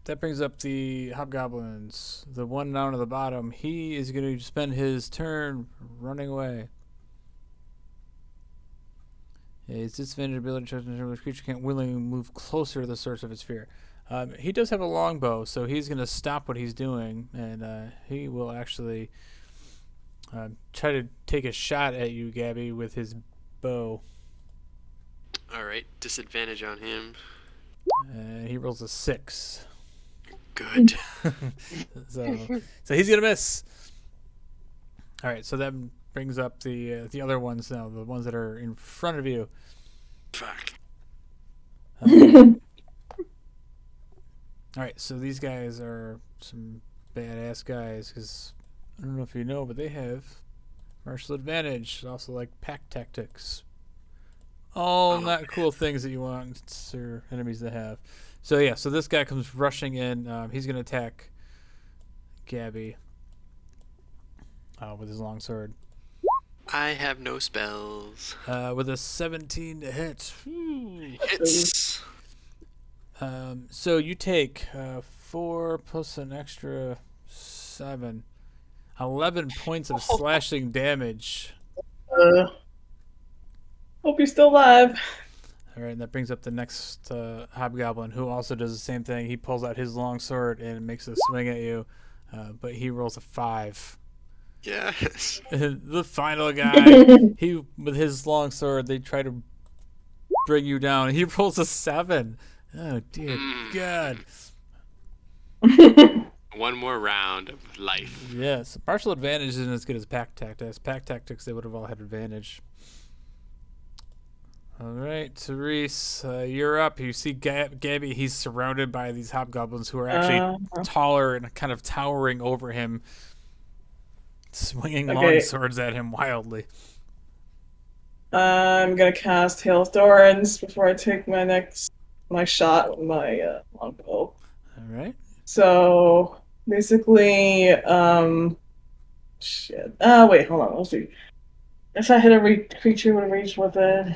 That brings up the hobgoblins. The one down at the bottom, he is going to spend his turn running away. His disadvantage ability to the creature can't willingly move closer to the source of its fear. He does have a longbow, so he's going to stop what he's doing, and he will actually try to take a shot at you, Gabby, with his bow.
Alright, disadvantage on him.
He rolls a 6.
Good.
so he's gonna miss. All right, so that brings up the other ones now, the ones that are in front of you.
Fuck.
All right, so these guys are some badass guys, because I don't know if you know, but they have martial advantage, also like pack tactics. All not cool things that you want your enemies to have. So yeah, so this guy comes rushing in. He's going to attack Gabby with his longsword.
I have no spells.
With a 17 to hit.
Hits.
So you take 4 plus an extra 7. 11 points of slashing damage.
Hope you're still alive.
All right, and that brings up the next hobgoblin, who also does the same thing. He pulls out his long sword and makes a swing at you, but he rolls a 5.
Yes.
The final guy, he with his long sword, they try to bring you down. He rolls a 7. Oh dear God!
One more round of life.
Yes, partial advantage isn't as good as pack tactics. Pack tactics, they would have all had advantage. All right, Therese, you're up. You see Gabby. He's surrounded by these hobgoblins who are actually taller and kind of towering over him, swinging long swords at him wildly.
I'm gonna cast Hail of Thorns before I take my shot with my longbow.
All right.
So basically, shit. Wait, hold on. Let's see. If I hit a creature with a ranged weapon,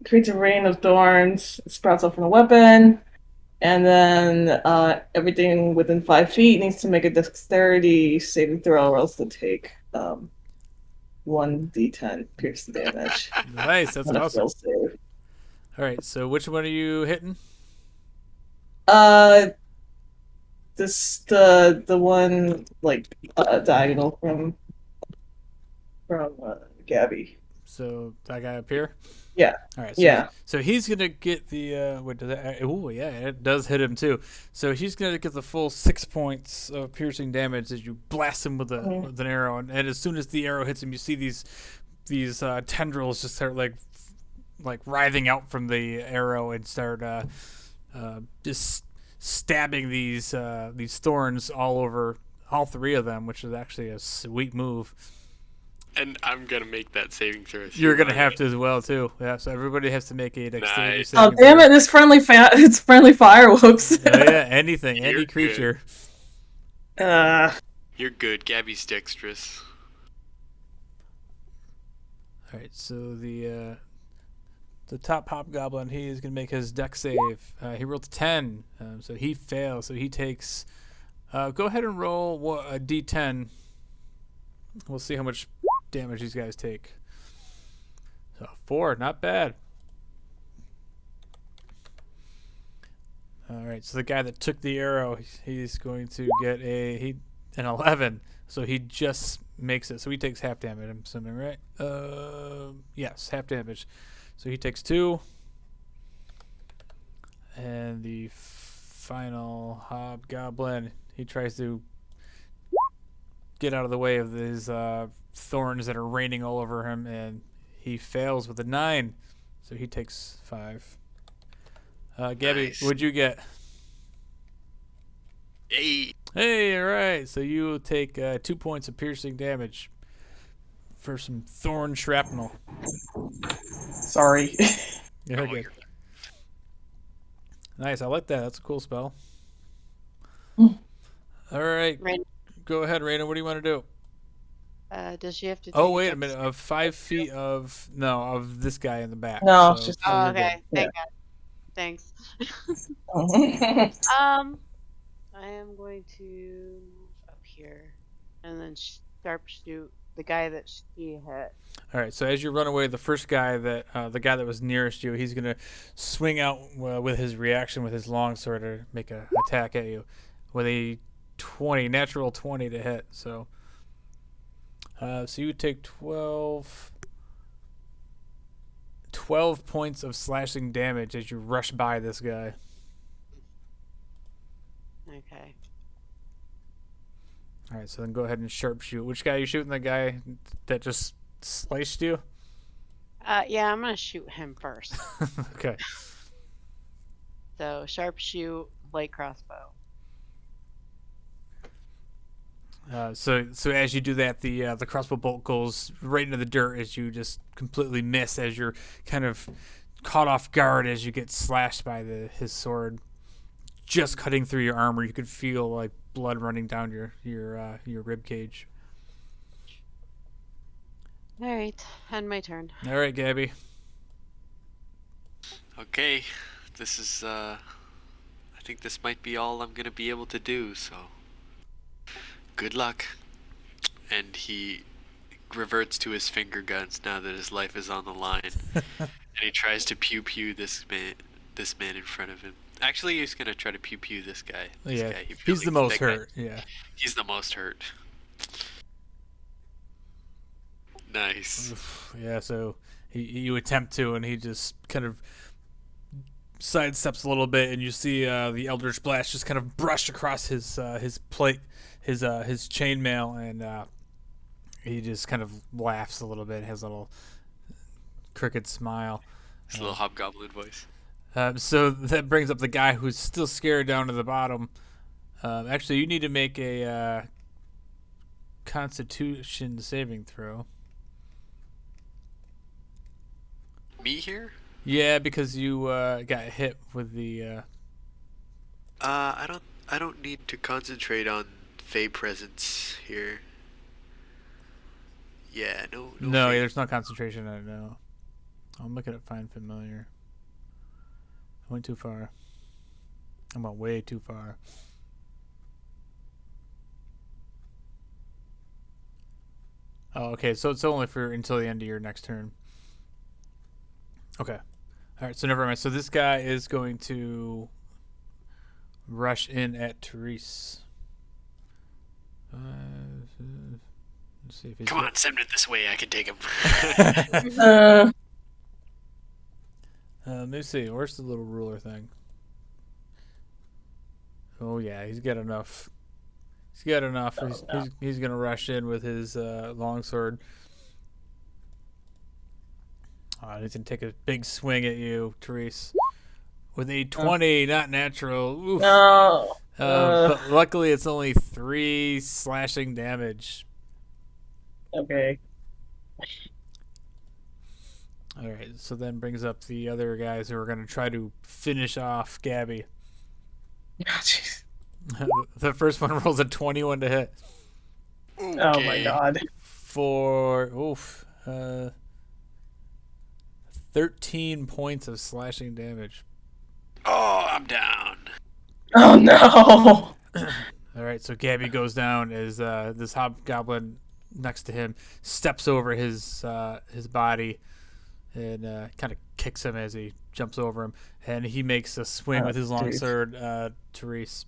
creates a rain of thorns, it sprouts off from a weapon, and then everything within 5 feet needs to make a dexterity saving throw, or else to take 1d10 piercing damage.
Nice, that's awesome.
Save.
All right, so which one are you hitting?
Uh, the one like diagonal from Gabby.
So that guy up here.
Yeah.
All right,
Yeah.
so he's gonna get the what does that? Oh yeah, it does hit him too. So he's gonna get the full 6 points of piercing damage as you blast him with with an arrow, and as soon as the arrow hits him, you see these tendrils just start like writhing out from the arrow and start just stabbing these thorns all over all three of them, which is actually a sweet move.
And I'm gonna make that saving throw.
You're gonna have to as well too. Yeah, so everybody has to make a dexterity
Nice.
saving
Oh damn
throw.
it! It's friendly fireworks.
Oh yeah, anything,
You're
any
good.
creature.
You're good. Gabby's dexterous.
All right, so the top hobgoblin, he is gonna make his dex save. He rolled a 10, so he fails. So he takes. Go ahead and roll a d10. We'll see how much damage these guys take. So 4, not bad. All right, so the guy that took the arrow, he's going to get an 11. So he just makes it. So he takes half damage. I'm assuming, right? Yes, half damage. So he takes 2. And the final hobgoblin, he tries to get out of the way of these thorns that are raining all over him, and he fails with a 9. So he takes 5. Gabby,
Nice.
what'd you get?
8.
Hey, all right. So you take 2 points of piercing damage for some thorn shrapnel.
Sorry.
Yeah,
Oh,
good.
you're-
Nice. I like that. That's a cool spell.
Mm.
All right.
Right.
Go ahead, Raina. What do you want to do?
Does she have to?
Oh,
take
wait a
dex
minute. Of 5 feet of this guy in the back.
No,
So
it's just-
Oh,
you're good.
okay. Thank God. Thanks. I am going to move up here and then sharpshoot the guy that she hit.
All right. So as you run away, the first guy the guy that was nearest you, he's gonna swing out with his reaction with his longsword to make an attack at you with a natural 20 to hit. So you would take 12 points of slashing damage as you rush by this guy.
Okay.
All right, so then go ahead and sharpshoot. Which guy are you shooting? The guy that just sliced you?
Yeah, I'm gonna shoot him first.
Okay.
So sharpshoot, light crossbow.
So as you do that, the crossbow bolt goes right into the dirt as you just completely miss as you're kind of caught off guard as you get slashed by his sword, just cutting through your armor. You could feel like blood running down your rib cage.
All right, end my turn.
All right, Gabby.
Okay, this is I think this might be all I'm gonna be able to do, so good luck. And he reverts to his finger guns now that his life is on the line. And he tries to pew this man in front of him. Actually, he's gonna try to pew this guy. This
Yeah,
guy.
he's the most
that guy-
hurt. Yeah.
He's the most hurt. Nice.
Yeah, so you attempt to, and he just kind of sidesteps a little bit, and you see the Eldritch Blast just kind of brush across his plate, his chainmail, and he just kind of laughs a little bit, has a little crooked smile.
His little hobgoblin voice.
So that brings up the guy who's still scared down to the bottom. Actually, you need to make a Constitution saving throw.
Me here?
Yeah, because you got hit with the.
I don't need to concentrate on Fey presence here. Yeah, no.
No,
Fey.
there's no concentration on it. No, I'm looking at Find Familiar. I went too far. I went way too far. Oh, okay. So it's only for until the end of your next turn. Okay. All right. So never mind. So this guy is going to rush in at Therese. Let's see if he's
Come on, send it this way. I can take him.
Let me see. Where's the little ruler thing? Oh yeah, he's got enough. He's got enough. He's gonna rush in with his longsword. He's gonna take a big swing at you, Therese, with a 20, not natural. Oof.
No.
But luckily, it's only 3 slashing damage.
Okay.
All right, so then brings up the other guys who are gonna try to finish off Gabby.
Jeez.
The first one rolls a 21 to hit.
Okay.
Oh my god.
For 13 points of slashing damage.
Oh, I'm down.
Oh no.
All right, so Gabby goes down as this hobgoblin next to him steps over his body and kind of kicks him as he jumps over him, and he makes a swing with his longsword, Therese,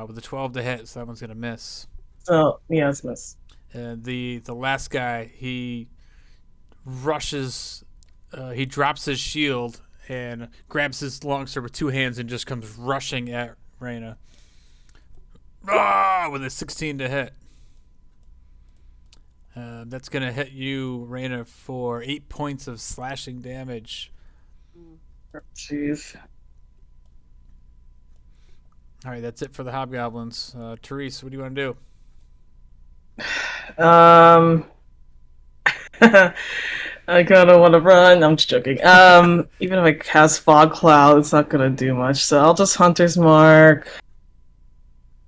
with a 12 to hit, so that one's gonna miss.
So yeah, it's miss.
And the last guy, he rushes, he drops his shield and grabs his longsword with 2 hands and just comes rushing at Raina. With a 16 to hit. That's going to hit you, Raina, for 8 points of slashing damage.
Jeez.
All right, that's it for the hobgoblins. Therese, what do you want to do?
I kind of want to run. I'm just joking. Even if I cast Fog Cloud, it's not gonna do much. So I'll just Hunter's Mark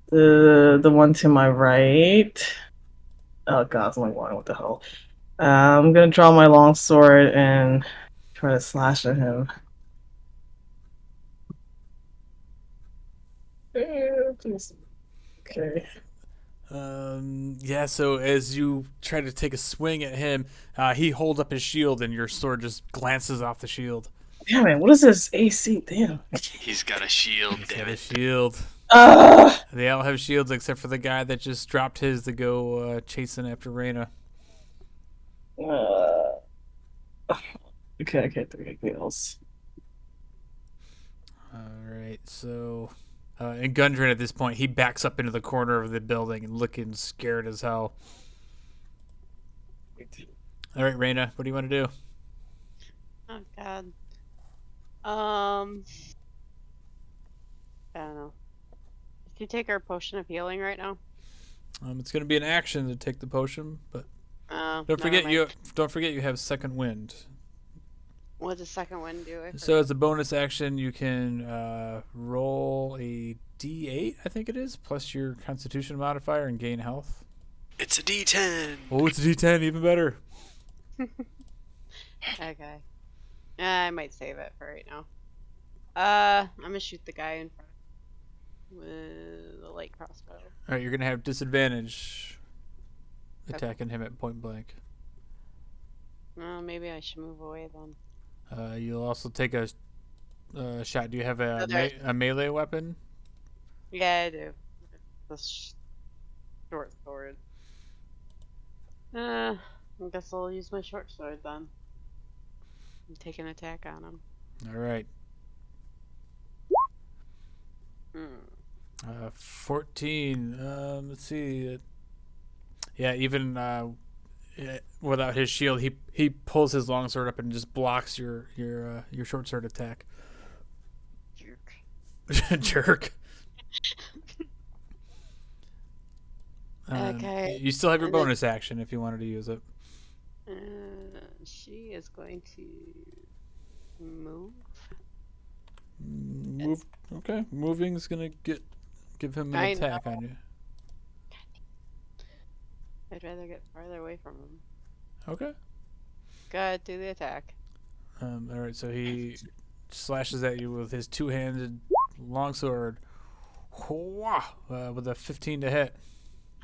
the one to my right. Oh god, it's only one. What the hell? I'm gonna draw my longsword and try to slash at him. Okay.
Yeah, so as you try to take a swing at him, he holds up his shield and your sword just glances off the shield.
Damn it, what is this AC? Damn.
He's got a shield,
He's
damn
got a
it.
shield. They all have shields except for the guy that just dropped his to go chasing after Raina.
Okay, I can't do anything else.
Alright, so... and Gundren at this point, he backs up into the corner of the building and looking scared as hell. Alright, Raina, what do you want to do?
Oh god. I don't know. Did you take our potion of healing right now?
It's going to be an action to take the potion, but don't
never
forget
mind.
you have second wind.
What does second wind do?
So as a bonus action, you can roll a D8, I think it is, plus your Constitution modifier and gain health.
It's a D10.
Oh, it's a D10, even better.
Okay. I might save it for right now. I'm gonna shoot the guy in front with a light crossbow.
All right, you're gonna have disadvantage attacking him at point blank.
Well, maybe I should move away then.
You'll also take a shot. Do you have a melee weapon?
Yeah, I do. The short sword. I guess I'll use my short sword then. And take an attack on him.
All right. 14. Let's see. Yeah, even without his shield, he pulls his longsword up and just blocks your short sword attack.
Jerk.
Jerk.
Okay.
You still have your
And then-
bonus action if you wanted to use it.
She is going to move.
Move. Okay. Moving's gonna give him an
I
attack
know.
on you.
I'd rather get farther away from him.
Okay.
Go ahead, do the attack.
All right. So he slashes at you with his two-handed longsword. With a 15 to hit.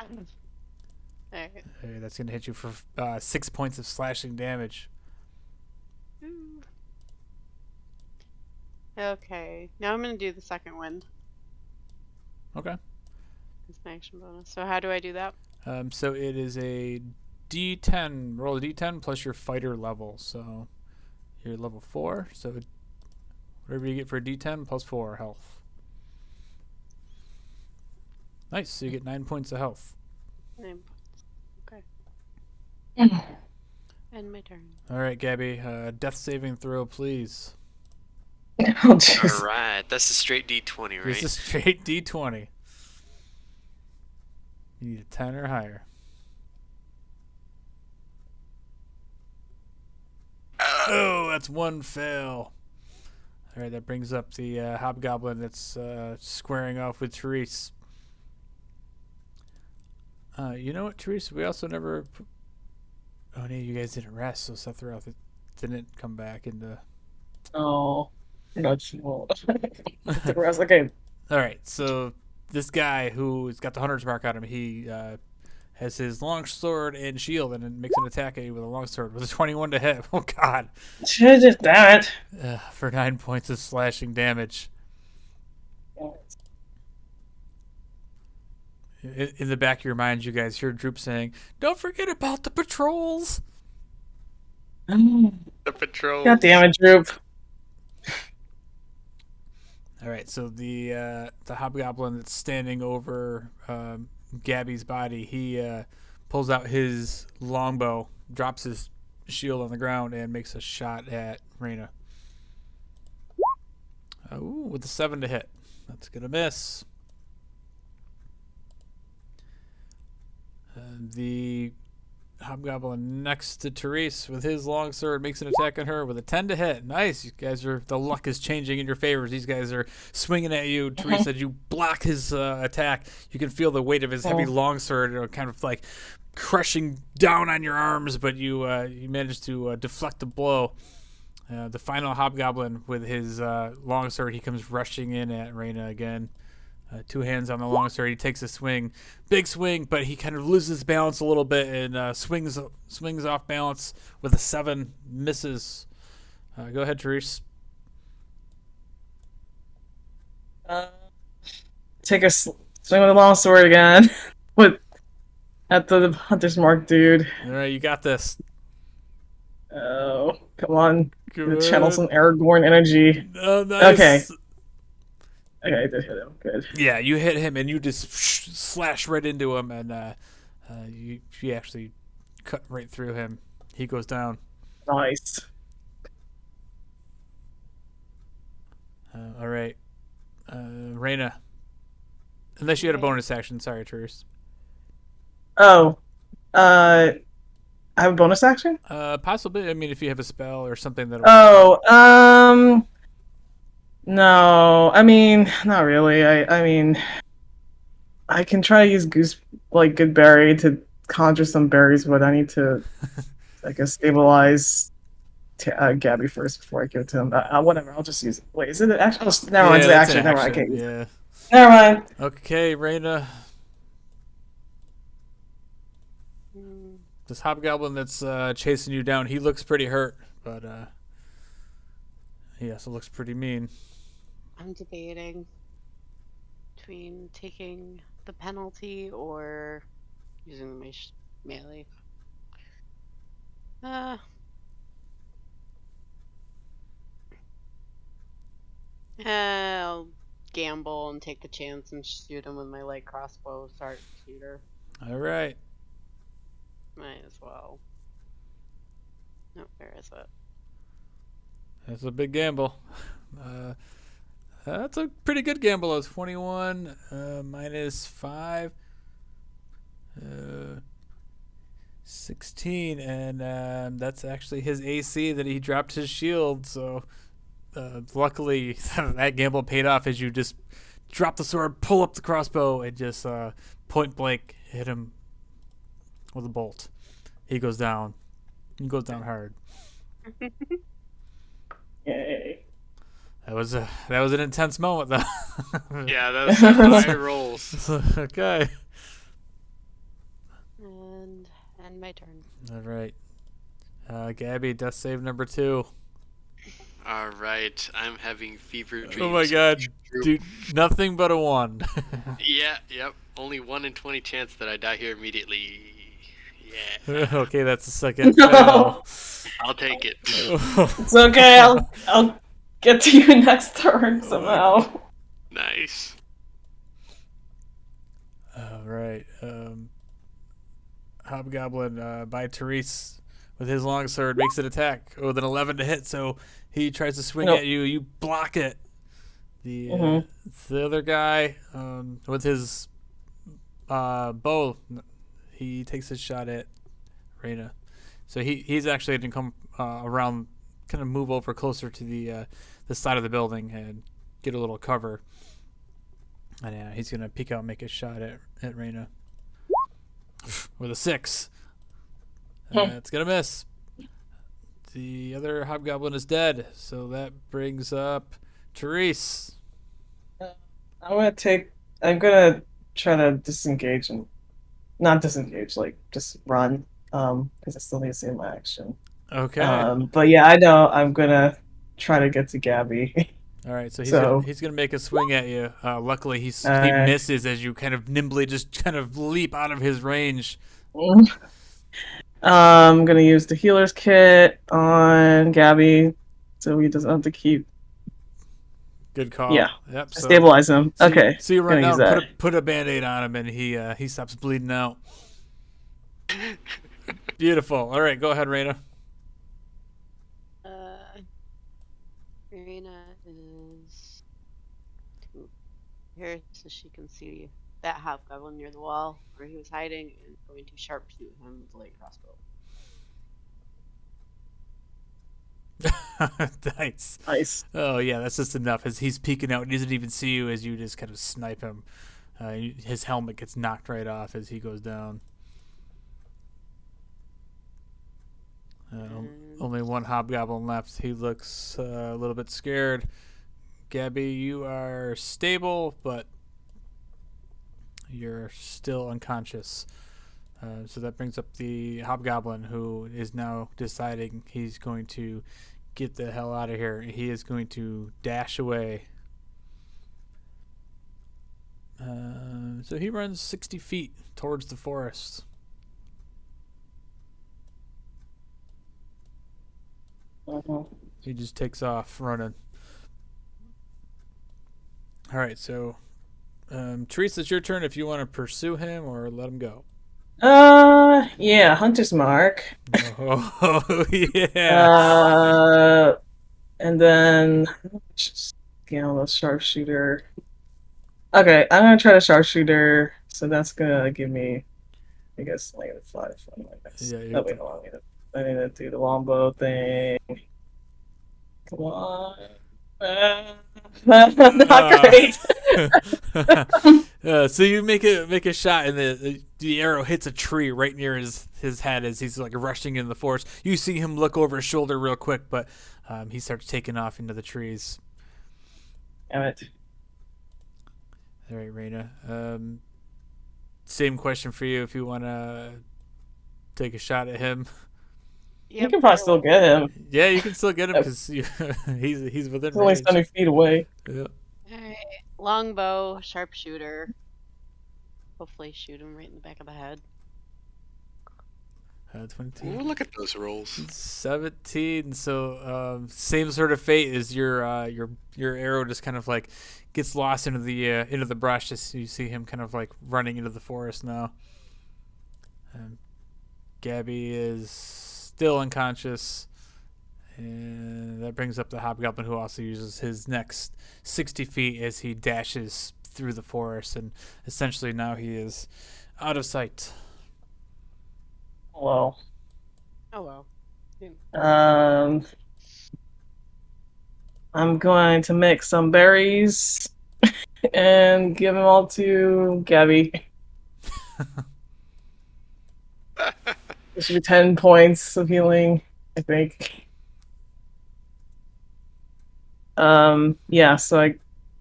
Alright.
Hey, that's gonna hit you for 6 points of slashing damage.
Okay, now I'm gonna do the second wind.
Okay.
It's my action bonus. So how do I do that?
So it is a D10. Roll a D10 plus your fighter level. So you're level 4. So whatever you get for a D10 plus 4 health. Nice. So you get 9 points of health.
9 points. Okay. End my turn.
All right, Gabby. Death saving throw, please.
Oh,
All
jeez.
right, that's a straight D20, right?
This is straight D20. You need a 10 or higher. Oh, that's one fail. All right, that brings up the Hobgoblin that's squaring off with Therese. You know what, Therese? We also never... Oh, no, you guys didn't rest, so Sephiroth didn't come back into...
Oh, that's small. Okay.
All right, so this guy who's got the hunter's mark on him, he has his long sword and shield, and it makes an attack at you with a long sword with a 21 to hit. Oh, God.
Jesus, damn it.
For 9 points of slashing damage. In the back of your minds, you guys hear Droop saying, "Don't forget about the patrols."
The patrol.
God damn it, Droop.
All right, so the Hobgoblin that's standing over Gabby's body, he pulls out his longbow, drops his shield on the ground, and makes a shot at Reyna. Ooh, with a 7 to hit. That's gonna miss. The Hobgoblin next to Therese with his longsword makes an attack on her with a 10 to hit. Nice. You guys are, the luck is changing in your favor. These guys are swinging at you. Therese, as you block his attack, you can feel the weight of his heavy longsword kind of like crushing down on your arms, but you managed to deflect the blow. The final Hobgoblin with his longsword, he comes rushing in at Reyna again. 2 hands on the longsword. He takes a swing, big swing, but he kind of loses balance a little bit and swings off balance with a 7, misses. Go ahead, Therese.
Take a swing with a long sword again. At the hunter's mark, dude.
All right, you got this.
Oh, come on.
Good.
Channel some Aragorn energy.
Oh, nice.
Okay. Okay, I did hit him. Good.
Yeah, you hit him and you just slash right into him, and you actually cut right through him. He goes down.
Nice.
All right, Reyna. Unless you had a bonus action, sorry, Therese.
Oh, I have a bonus action?
Possibly. I mean, if you have a spell or something that.
Oh, no. I mean, not really. I mean, I can try to use good berry to conjure some berries, but I need to, I guess, stabilize Gabby first before I give it to him. Whatever. I'll just use it. Wait, is it an action? Oh, never mind. It's an action. Never mind. I can't use it.
Yeah.
Never mind.
Okay, Reyna. This Hobgoblin that's chasing you down, he looks pretty hurt, but he also looks pretty mean.
I'm debating between taking the penalty or using my melee. I'll gamble and take the chance and shoot him with my light crossbow. Sharpshooter.
All right.
Might as well. No, where is it?
That's a big gamble. That's a pretty good gamble. It's 21 minus 5. 16, and that's actually his AC that he dropped his shield, so luckily that gamble paid off as you just drop the sword, pull up the crossbow, and just point blank hit him with a bolt. He goes down. He goes down hard.
Yay.
That was an intense moment, though.
Yeah, that was some high rolls.
Okay.
And end my turn.
All right. Gabby, death save number 2.
All right, I'm having fever dreams.
Oh my God. Dude, nothing but a 1.
Yeah, yep. Only 1 in 20 chance that I die here immediately. Yeah.
Okay, that's the second
No.
fail.
I'll take it.
It's okay. I'll get to you next turn somehow.
Nice.
All right. Hobgoblin by Therese with his longsword makes an attack with an 11 to hit. So he tries to swing at you. You block it. The other guy with his bow, he takes a shot at Reyna. So he's actually going to come around, kind of move over closer to the side of the building and get a little cover. And he's going to peek out and make a shot at Reyna with a 6. It's going to miss. The other hobgoblin is dead, so that brings up Therese.
I'm gonna try to disengage and not disengage, like just run, because I still need to see my action.
Okay.
But yeah, I know I'm gonna try to get to Gabby.
All right, so he's gonna make a swing at you. Luckily, he misses as you kind of nimbly just kind of leap out of his range.
I'm gonna use the healer's kit on Gabby, so he doesn't have to keep.
Good call.
Yeah.
Yep. So,
Stabilize him. Okay.
So you run
Gonna
down,
use
put a Band-Aid on him, and he stops bleeding out. Beautiful. All right, go ahead, Reyna.
Reyna is here so she can see that hobgoblin near the wall where he was hiding and going to sharpshoot him with a light crossbow.
Nice. Oh yeah, that's just enough. As he's peeking out, he doesn't even see you as you just kind of snipe him. His helmet gets knocked right off as he goes down. Only one hobgoblin left. He looks a little bit scared. Gabby, you are stable, but you're still unconscious. So that brings up the hobgoblin, who is now deciding he's going to get the hell out of here. He is going to dash away. So he runs 60 feet towards the forest. He just takes off running. All right, so Therese, it's your turn if you want to pursue him or let him go.
Yeah, Hunter's Mark.
Oh, yeah.
And then just the Sharpshooter. Okay, I'm gonna try the Sharpshooter, so that's gonna give me, I guess, -5 on my dice.
Yeah,
Wait, hold on, I need to do the Longbow thing. Come on. Not great.
So you make a shot, and the arrow hits a tree right near his head as he's like rushing into the forest. You see him look over his shoulder real quick, but he starts taking off into the trees.
Damn it.
All right, Reyna. Same question for you if you want to take a shot at him.
You can probably still get him.
Yeah, you can still get him because he's within
He's only
range.
70 feet away.
Yeah.
Alright. Longbow, sharpshooter. Hopefully shoot him right in the back of the head.
22.
Ooh, look at those rolls.
17. So same sort of fate as your arrow just kind of like gets lost into the brush as you see him kind of like running into the forest now. Gabby is still unconscious, and that brings up the hobgoblin, who also uses his next 60 feet as he dashes through the forest, and essentially now he is out of sight.
Well.
Oh well.
I'm going to mix some berries and give them all to Gabby. This should be 10 points of healing, I think. Yeah, so I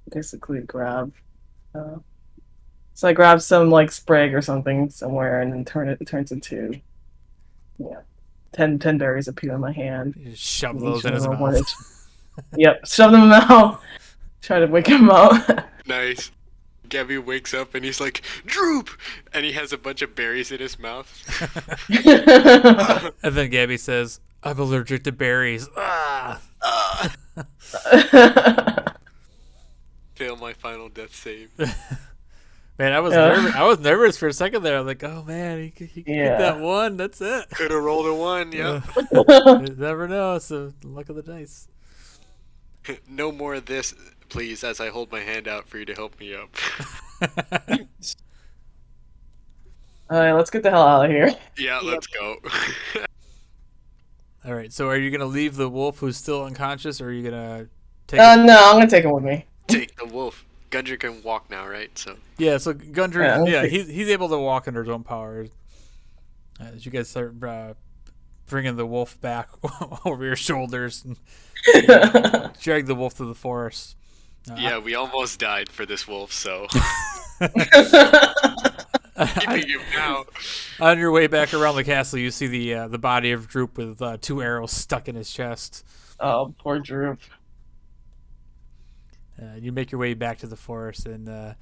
basically grab some like sprig or something somewhere and then it turns into 10 berries appear in my hand.
You just shove those in his mouth.
Yep, shove them out. Try to wake him up.
Nice. Gabby wakes up and he's like, Droop! And he has a bunch of berries in his mouth.
And then Gabby says, I'm allergic to berries. Ah!
Fail my final death save.
Man, I was nervous for a second there. I'm like, oh man, he could get that one. That's it.
Could have rolled a 1, yeah.
You never know. It's the luck of the dice.
No more of this, please, as I hold my hand out for you to help me up.
Alright, let's get the hell out of here.
Yeah, let's go.
All right. So, are you gonna leave the wolf who's still unconscious, or are you gonna take?
No, I'm gonna take him with me.
Take the wolf. Gundren can walk now, right? So.
Yeah. So Gundren, he's able to walk under his own power. As you guys start bringing the wolf back over your shoulders and drag the wolf through the forest.
Yeah, we almost died for this wolf, so. Keeping him now.
On your way back around the castle, you see the body of Droop with 2 arrows stuck in his chest.
Oh, poor Droop.
You make your way back to the forest, and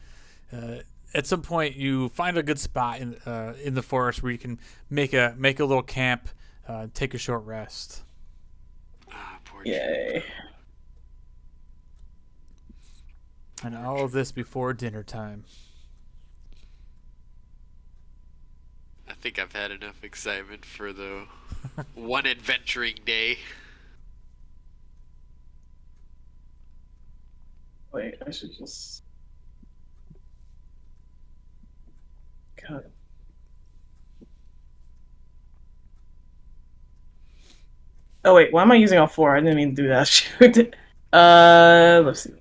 at some point you find a good spot in the forest where you can make a little camp, take a short rest.
Poor
Yay.
And all of this before dinner time.
I think I've had enough excitement for the one adventuring day.
Wait, I should just... God. Oh wait, why am I using all 4? I didn't mean to do that. Shoot. Let's see.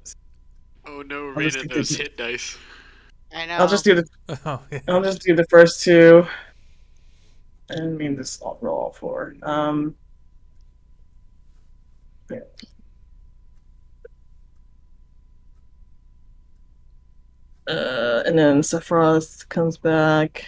Oh no,
just
ran
do
those
the-
hit dice.
I know.
I'll just do the
Oh, yeah.
I'll just do the first 2. I didn't mean this. I'll roll all 4. Yeah. And then Sephiroth comes back.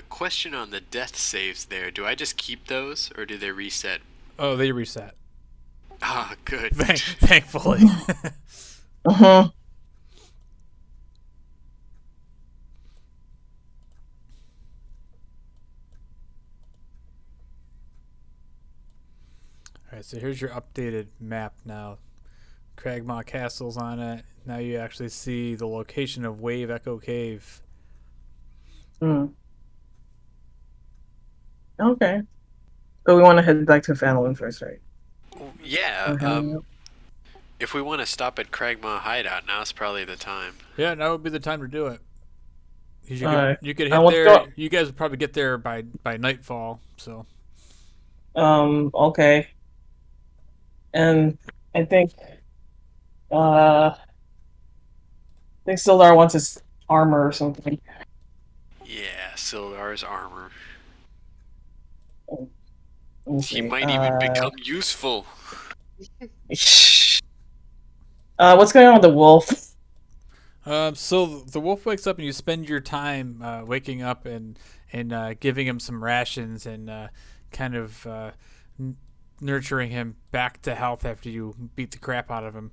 Question on the death saves there. Do I just keep those, or do they reset?
Oh, they reset.
Ah, good.
Thankfully.
Uh-huh.
Alright, so here's your updated map now. Cragmaw Castle's on it. Now you actually see the location of Wave Echo Cave.
Mm. Okay. But we want to head back to Phandelver first, right?
Yeah,
Okay.
if we want to stop at Cragmaw Hideout, now's probably the time.
Yeah, now would be the time to do it. 'Cause you could
I
hit
want
there.
to
You guys would probably get there by nightfall. So
Okay. And I think Sildar wants his armor or something.
Yeah, Sildar's armor.
Let me
He
see.
might even become useful.
What's going on with the wolf?
so the wolf wakes up, and you spend your time waking up and giving him some rations and kind of nurturing him back to health after you beat the crap out of him.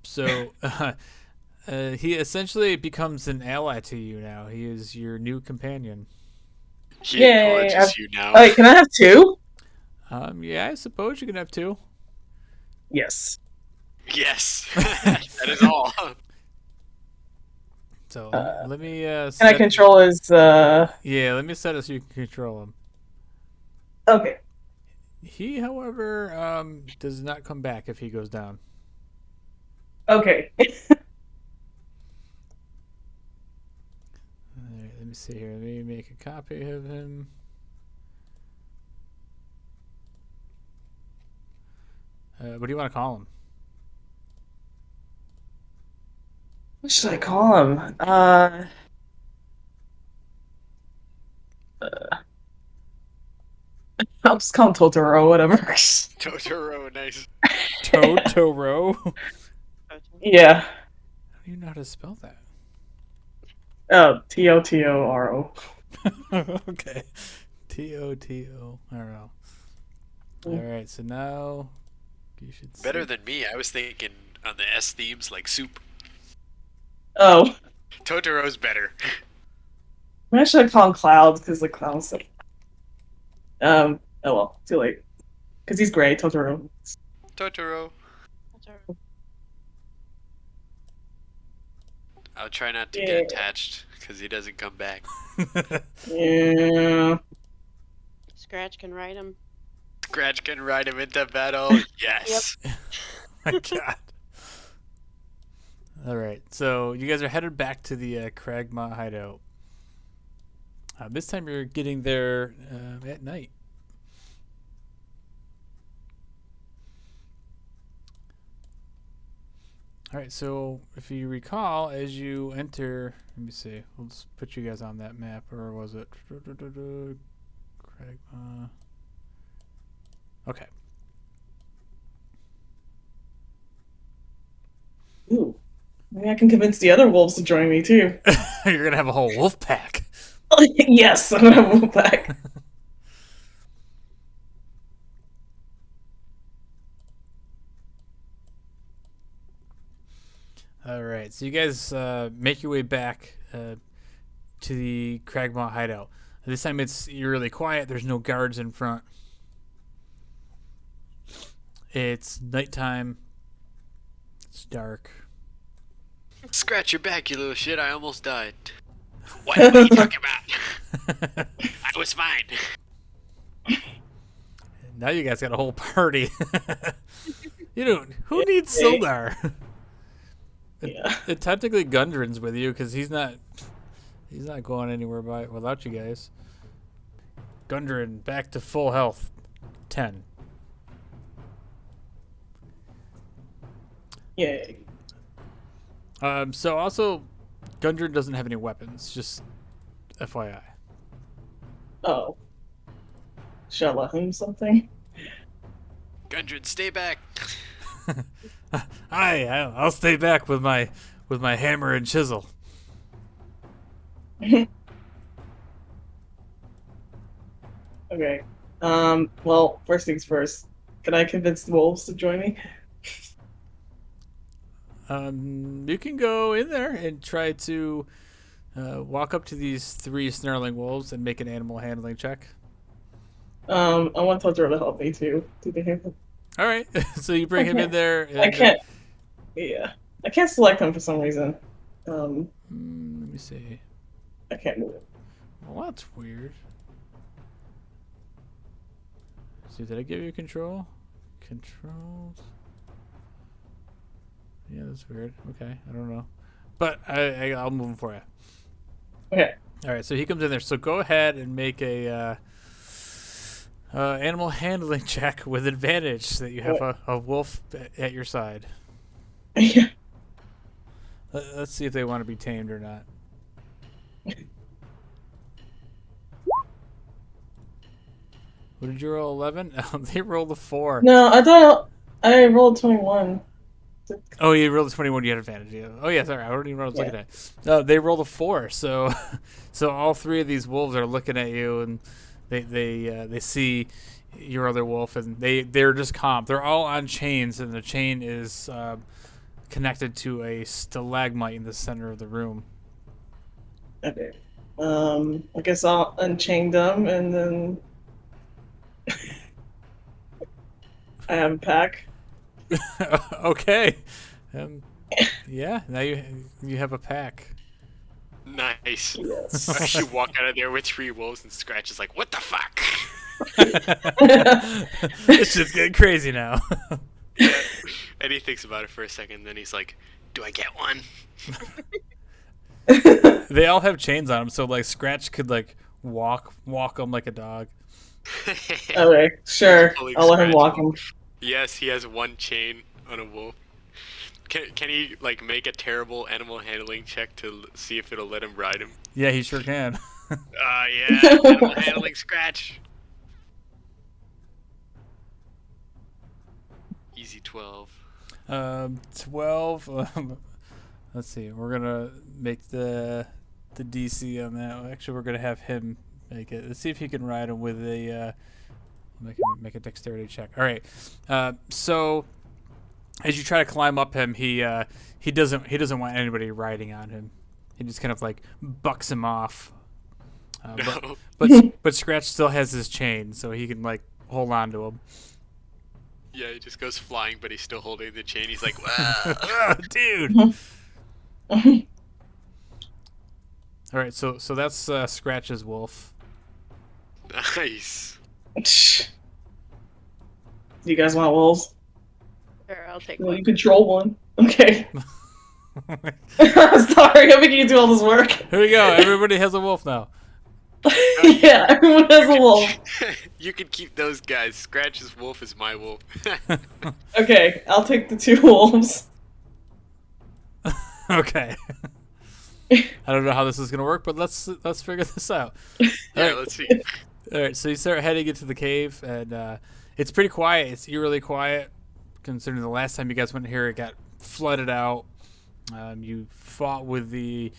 So he essentially becomes an ally to you now. He is your new companion.
He
Yay,
acknowledges you now.
Wait, can I have 2?
Yeah, I suppose you can have 2.
Yes.
Yes, that is all.
So let me.
Can I control his?
Yeah, let me set it so you can control him.
Okay.
He, however, does not come back if he goes down.
Okay.
Alright, let me see here. Let me make a copy of him. What do you want to call him?
What should I call him? I'll just call him Totoro, whatever.
Totoro, nice.
Totoro?
Yeah.
How do you know how to spell that?
Oh, Totoro.
Okay. Totoro. All right, so now you should
Better
see.
than me. I was thinking on the S themes like soup.
Oh,
Totoro's better.
I should call him Clouds because the clouds. Oh well, too late. Because he's gray, Totoro.
Totoro. I'll try not to get attached because he doesn't come back.
Yeah.
Scratch can ride him.
Scratch can ride him into battle. Yes.
My God. All right, so you guys are headed back to the Cragmaw hideout. This time you're getting there at night. All right, so if you recall, as you enter, let me see, we'll just put you guys on that map, or was it Cragmaw? Okay.
Ooh. Maybe I can convince the other wolves to join me too.
You're gonna have a whole wolf pack.
Yes, I'm gonna have a wolf pack.
All right, so you guys make your way back to the Cragmaw hideout. This time it's eerily quiet. There's no guards in front. It's nighttime. It's dark.
Scratch your back, you little shit. I almost died. What are you talking about? I was fine.
Now you guys got a whole party. You don't. Who needs Sildar?
Yeah.
It technically Gundren's with you because he's not going anywhere without you guys. Gundren back to full health. 10.
Yay.
So also, Gundren doesn't have any weapons. Just FYI.
Oh. Should I let him something?
Gundren, stay back.
I'll stay back with my hammer and chisel.
Okay. Well, first things first. Can I convince the wolves to join me?
You can go in there and try to walk up to these 3 snarling wolves and make an animal handling check.
I want Totoro to help me too. Do they have?
All right, so you bring him in there. And,
I can't. Yeah, I can't select him for some reason.
let me see.
I can't move it.
Well, that's weird. See, did I give you control? Controls. Yeah, that's weird. Okay, I don't know, but I'll move him for you.
Okay.
All right, so he comes in there. So go ahead and make a animal handling check with advantage so that you have a wolf at your side.
Yeah.
Let's see if they want to be tamed or not. What did you roll? 11? They rolled a 4.
No, I thought I rolled 21.
Oh, you rolled a 21. You had advantage. Yeah. Oh, yeah. Sorry, I already know what I was looking at. They rolled a 4. So, so all 3 of these wolves are looking at you, and they see your other wolf, and they're just calm. They're all on chains, and the chain is connected to a stalagmite in the center of the room.
Okay. I guess I'll unchain them and then I have a pack.
Okay. Yeah. Now you have a pack.
Nice.
Yes.
I should walk out of there with 3 wolves, and Scratch is like, what the fuck?
This shit's getting crazy now.
Yeah. And he thinks about it for a second, then he's like, do I get one?
They all have chains on them, so like Scratch could like walk them like a dog.
Okay, sure.
Pulling
I'll let him
Scratch
walk
off.
him.
Yes, he has 1 chain on a wolf. Can he like make a terrible animal handling check to see if it'll let him ride him?
Yeah, he sure can.
Yeah, animal handling Scratch. Easy 12.
12. Let's see. We're gonna make the DC on that. Actually, we're gonna have him make it. Let's see if he can ride him with a Make a dexterity check. All right. So as you try to climb up him, he doesn't want anybody riding on him. He just kind of like bucks him off.
No.
But Scratch still has his chain, so he can like hold on to him.
Yeah, he just goes flying, but he's still holding the chain. He's like, wow.
Dude. All right, so that's Scratch's wolf.
Nice.
Do you guys want wolves?
Sure, I'll take
Well,
one.
you control one. Okay. Sorry, I'm making you do all this work.
Here we go. Everybody has a wolf now.
Yeah, everyone has a wolf.
You can keep those guys. Scratch's wolf is my wolf.
Okay, I'll take the 2 wolves.
Okay. I don't know how this is gonna work, but let's figure this out.
Yeah,
Alright.
let's see.
All right, so you start heading into the cave, and it's pretty quiet. It's eerily quiet, considering the last time you guys went here, it got flooded out. You fought with the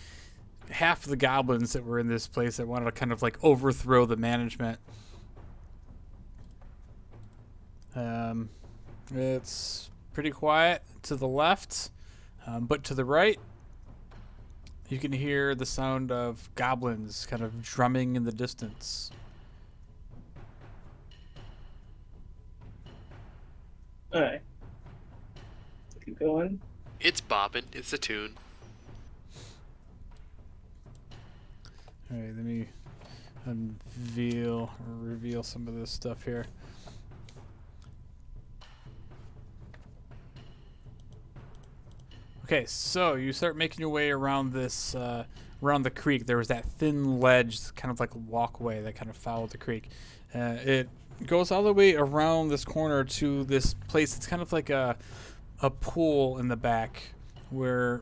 half of the goblins that were in this place that wanted to kind of like overthrow the management. It's pretty quiet to the left, but to the right, you can hear the sound of goblins kind of drumming in the distance.
Alright. Keep going.
It's bobbing. It's a tune.
All right, let me reveal some of this stuff here. Okay, so you start making your way around this, around the creek. There was that thin ledge, kind of like a walkway that kind of followed the creek. It goes all the way around this corner to this place. It's kind of like a pool in the back where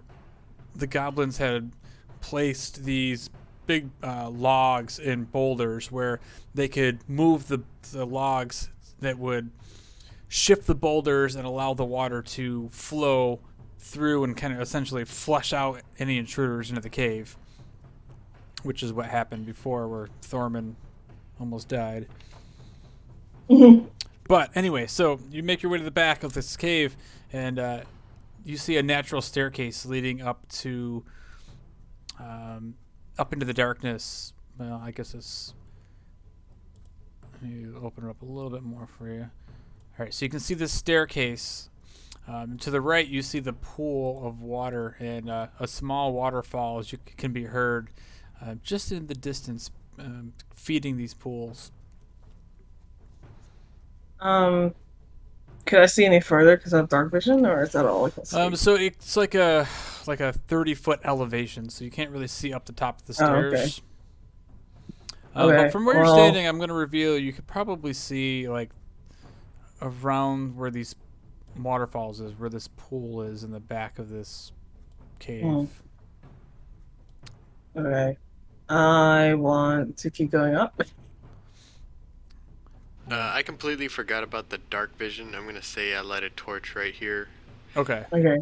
the goblins had placed these big logs and boulders where they could move the logs that would shift the boulders and allow the water to flow through and kind of essentially flush out any intruders into the cave, which is what happened before where Thorman almost died. But anyway, so you make your way to the back of this cave, and you see a natural staircase leading up to up into the darkness. Well, I guess it's... Let me open it up a little bit more for you. All right, so you can see this staircase. To the right, you see the pool of water, and a small waterfall as you can be heard just in the distance, feeding these pools.
Could I see any further because I have dark vision, or is that all I can see?
So it's like a 30-foot elevation, so you can't really see up the top of the stairs.
Okay.
But from where you're standing, I'm going to reveal you could probably see like around where these waterfalls is, where this pool is in the back of this cave.
Okay. I want to keep going up.
I completely forgot about the dark vision. I'm gonna say I light a torch right here.
Okay.
Okay.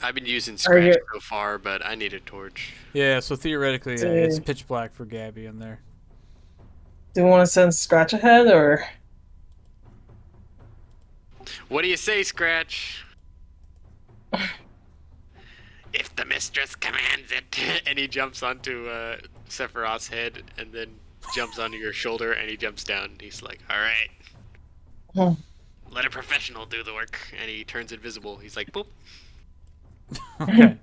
I've been using Scratch so far, but I need a torch.
Yeah, so theoretically, it's pitch black for Gabby in there.
Do you want to send Scratch ahead, or?
What do you say, Scratch? If the mistress commands it. And he jumps onto Sephiroth's head, and then jumps onto your shoulder, and he jumps down. He's like, all right. Let a professional do the work. And he turns invisible. He's like, boop.
Okay.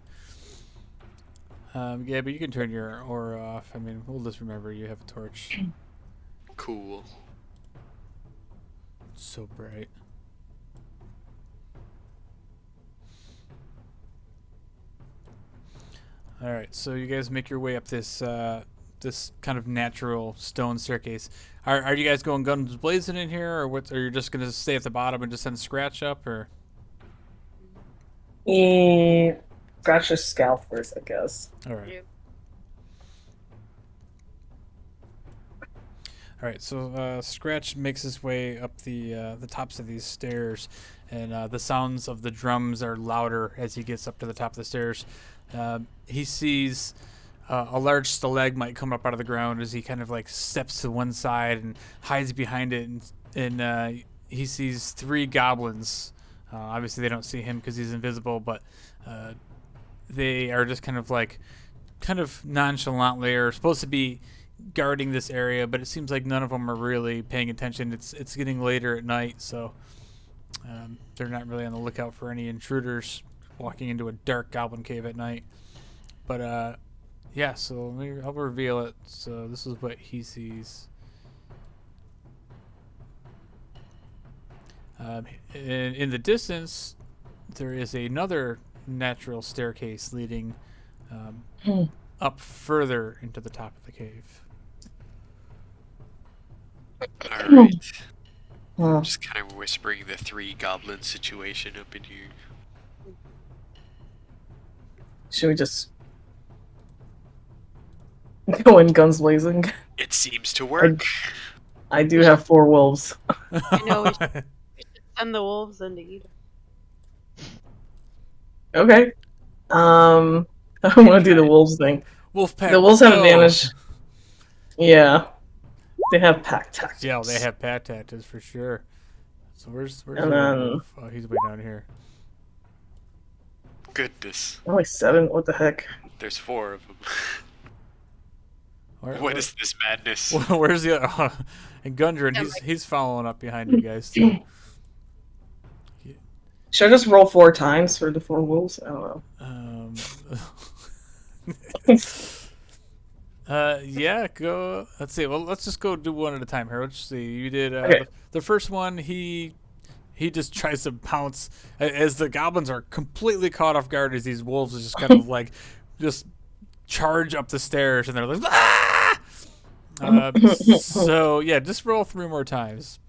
Gabby, you can turn your aura off. I mean, we'll just remember you have a torch.
Cool.
It's so bright. All right, so you guys make your way up this this kind of natural stone staircase. Are you guys going guns blazing in here, or what? Are you just gonna stay at the bottom and just send Scratch up, or?
Scratch your scalp first, I guess.
All right.
Yep.
All right, so Scratch makes his way up the tops of these stairs, and the sounds of the drums are louder as he gets up to the top of the stairs. He sees a large stalagmite come up out of the ground as he kind of like steps to one side and hides behind it and and he sees 3 goblins. Obviously, they don't see him because he's invisible, but they are just kind of nonchalantly are supposed to be guarding this area, but it seems like none of them are really paying attention. It's getting later at night, so they're not really on the lookout for any intruders walking into a dark goblin cave at night. But yeah, so I'll reveal it. So this is what he sees. In the distance, there is another natural staircase leading up further into the top of the cave.
All right.
Huh.
Just kind of whispering the 3 goblin situation up in here.
Should we just go in guns blazing?
It seems to work.
I do have 4 wolves.
I know we should send the wolves in to eat them.
Okay. I want to do the wolves thing.
Wolfpack.
The wolves have
go!
advantage. Yeah. They have pack tactics.
Yeah, they have pack tactics for sure. So where's
And
the other
then-
wolf? Oh, he's way down here.
Goodness.
Only 7? What the heck?
There's 4 of them.
Where,
What is this madness?
Where's the other? And Gundren, he's following up behind you guys too.
Should I just roll 4 times for the 4 wolves? I don't know.
Yeah, go. Let's see. Well, let's just go do one at a time here. Let's see. You did
Okay.
the first one. He just tries to pounce as the goblins are completely caught off guard as these wolves just kind of like just charge up the stairs and they're like, ah! So yeah, just roll 3 more times.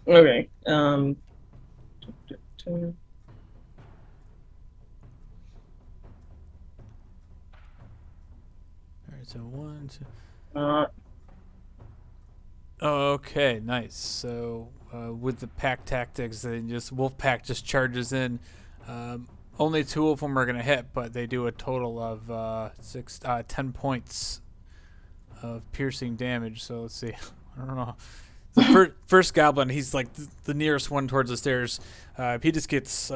Okay.
All right, so 1, 2.
Uh,
Okay, nice. So with the pack tactics, then just Wolfpack just charges in. Only 2 of them are gonna hit, but they do a total of 10 points of piercing damage. So let's see. I don't know. The first goblin, he's like the nearest one towards the stairs. He just gets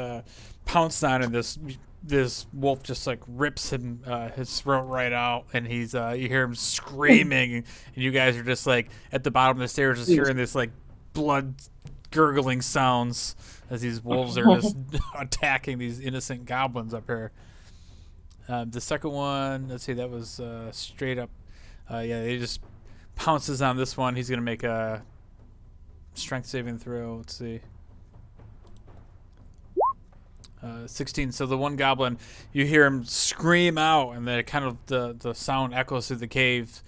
pounced on, and this wolf just like rips him his throat right out, and he's you hear him screaming, and you guys are just like at the bottom of the stairs, just hearing this like blood gurgling sounds as these wolves are just attacking these innocent goblins up here. The second one, let's see, that was straight up. Yeah, he just pounces on this one. He's gonna make a strength saving throw. Let's see. 16. So the one goblin, you hear him scream out, and then kind of the sound echoes through the cave.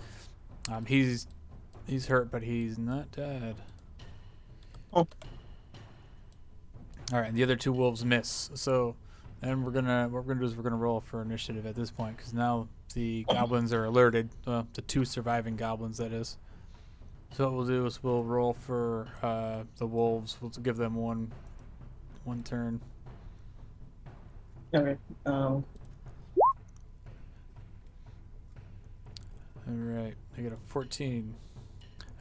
He's hurt, but he's not dead.
Oh.
All right, and the other 2 wolves miss. So then what we're gonna do is we're gonna roll for initiative at this point, because now the goblins are alerted. The 2 surviving goblins, that is. So what we'll do is we'll roll for the wolves. We'll give them one turn.
okay.
All right, I got a 14.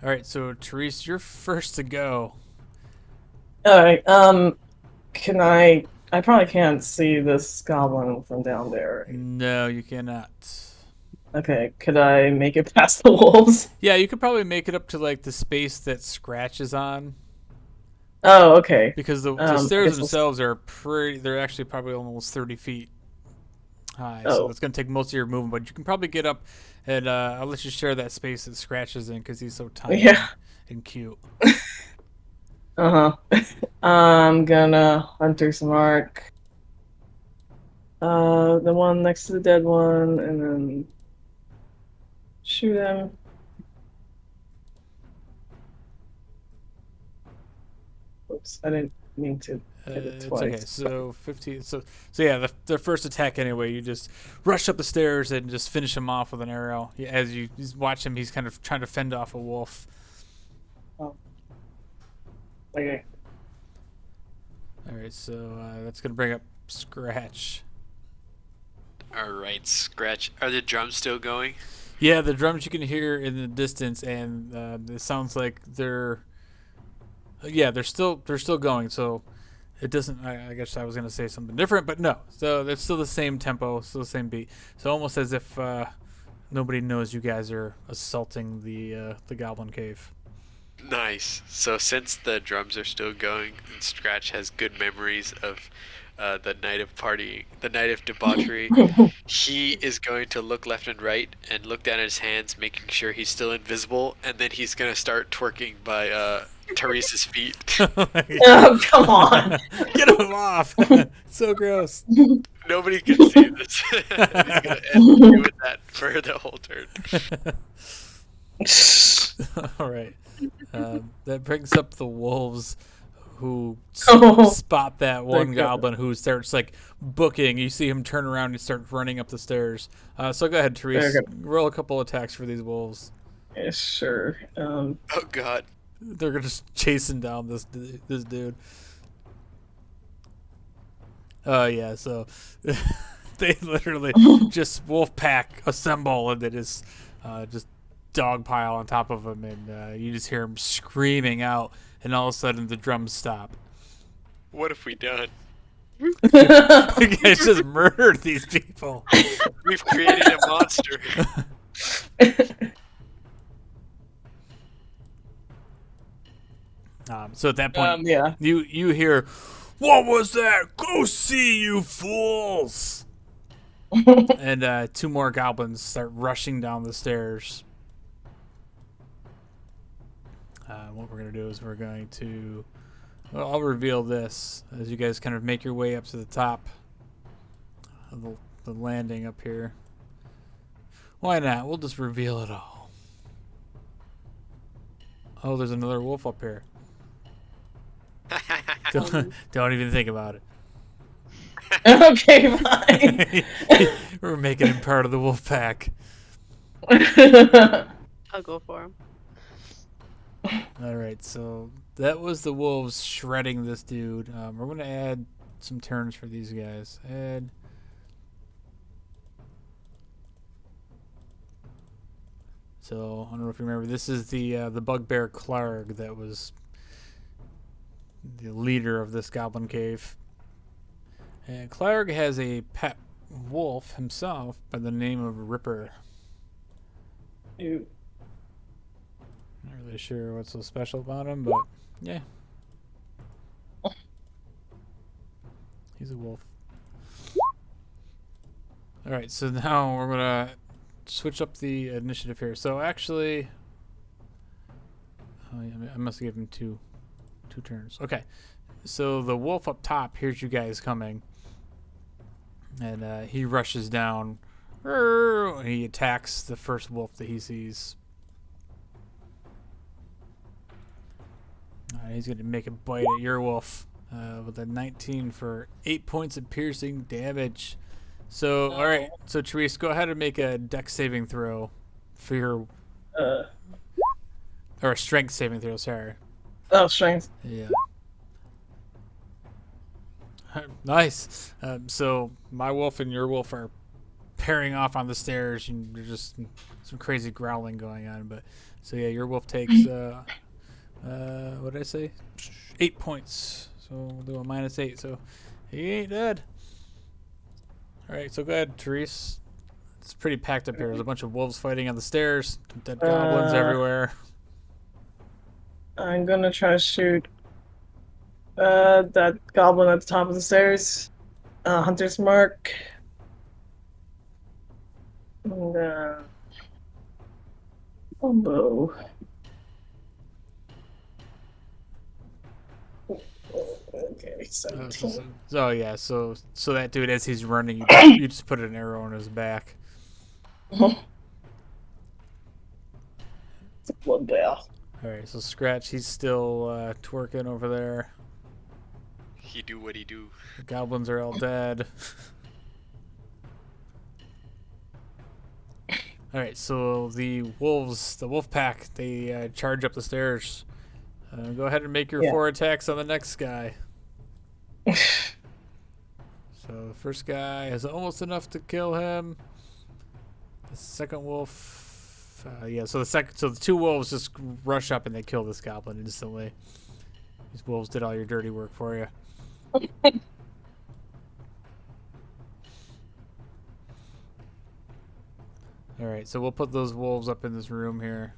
All right, so Therese, you're first to go.
Alright, can I probably can't see this goblin from down there.
No, you cannot.
Okay, could I make it past the wolves?
Yeah, you could probably make it up to like the space that Scratch is on,
Oh, okay.
because the
I
stairs
guess we'll-
themselves are they're actually probably almost 30 feet high.
Oh.
So it's going to take most of your movement, but you can probably get up, and I'll let you share that space that Scratch is in, because he's so tiny
Yeah.
and cute.
Uh-huh. I'm gonna Hunter's Mark. The one next to the dead one, and then shoot him. Oops, I didn't mean to hit it
It's
twice.
okay. So 15. So yeah, the first attack anyway. You just rush up the stairs and just finish him off with an arrow. Yeah, as you watch him, he's kind of trying to fend off a wolf.
Okay.
All right, so that's gonna bring up Scratch.
Alright, Scratch. Are the drums still going?
Yeah, the drums you can hear in the distance, and it sounds like they're Yeah, they're still going. So it doesn't. I guess I was gonna say something different, but no. So it's still the same tempo, still the same beat. So almost as if nobody knows you guys are assaulting the goblin cave.
Nice. So since the drums are still going, and Scratch has good memories of the night of partying, the night of debauchery, he is going to look left and right and look down at his hands, making sure he's still invisible, and then he's gonna start twerking by Teresa's feet.
Oh, come on.
Get him off! So gross.
Nobody can see this. He's gonna end doing that for the whole turn.
All right. That brings up the wolves, who
Oh.
spot that one
Thank
goblin who starts like booking. You see him turn around and start running up the stairs. So go ahead, Therese.
Okay.
Roll a couple attacks for these wolves.
Yeah, sure.
Oh God.
They're just chasing down this dude. Yeah. So they literally just wolf pack assemble, and they just dog pile on top of him, and you just hear him screaming out, and all of a sudden the drums stop.
What have we done?
You guys just murdered these people.
We've created a monster.
So at that point,
Yeah.
you hear, "What was that? Go see, you fools!" And two more goblins start rushing down the stairs. What we're going to do is we're going to... Well, I'll reveal this as you guys kind of make your way up to the top of the landing up here. Why not? We'll just reveal it all. Oh, there's another wolf up here. Don't even think about it.
Okay, fine.
We're making him part of the wolf pack.
I'll go for him.
All right, so that was the wolves shredding this dude. We're going to add some turns for these guys. Add. So I don't know if you remember. This is the bugbear Clarg that was the leader of this goblin cave. And Clarg has a pet wolf himself by the name of Ripper.
Ew.
Not really sure what's so special about him, but yeah. He's a wolf. Alright, so now we're gonna switch up the initiative here. So actually, oh yeah, I must give him two turns. Okay, so the wolf up top hears you guys coming, and he rushes down. And he attacks the first wolf that he sees. He's going to make a bite at your wolf with a 19 for 8 points of piercing damage. So, all right. So, Therese, go ahead and make a dex saving throw for your... or a strength saving throw, sorry.
Oh, strength.
Yeah. Nice. So, my wolf and your wolf are pairing off on the stairs, and there's just some crazy growling going on. But so, yeah, your wolf takes... what did I say? 8 points. So we'll do a -8. So he ain't dead. All right. So go ahead, Therese. It's pretty packed up here. There's a bunch of wolves fighting on the stairs. Dead goblins everywhere.
I'm gonna try to shoot that goblin at the top of the stairs. Hunter's mark. And Longbow. Okay, 17.
So yeah. So that dude, as he's running, you just put an arrow in his back.
It's a bloodbath.
All right. So Scratch, he's still twerking over there.
He do what he do.
The goblins are all dead. All right, so the wolves, the wolf pack, they charge up the stairs. Go ahead and make your 4 attacks on the next guy. So the first guy is almost enough to kill him. The second wolf, so the 2 wolves just rush up and they kill this goblin instantly. These wolves did all your dirty work for you. All right, so we'll put those wolves up in this room here.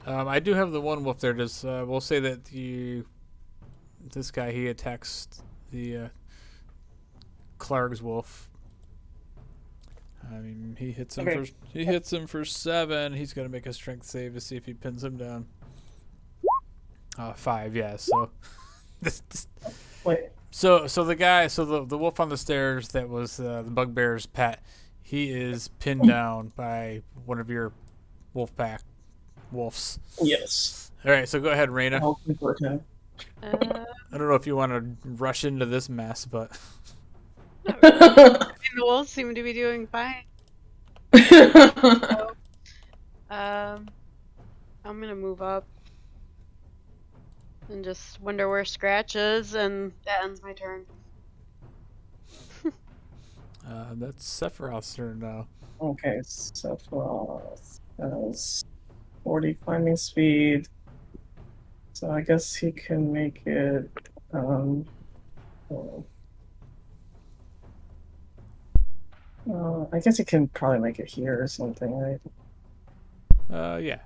I do have the one wolf there. Just we'll say that this guy, he attacks the Clark's wolf. I mean, he hits him for 7. He's gonna make a strength save to see if he pins him down. 5, yeah. So,
Wait.
so the wolf on the stairs that was the bugbear's pet, he is pinned down by one of your wolf pack wolves.
Yes.
All right, so go ahead, Raina.
Uh,
I don't know if you want to rush into this mess, but
the wolves seem to be doing fine. So, I'm gonna move up and just wonder where Scratch is, and that ends my turn.
that's Sephiroth's turn now.
Okay, Sephiroth has 40 climbing speed. So I guess he can make it. I guess he can probably make it here or something, right?
Yeah.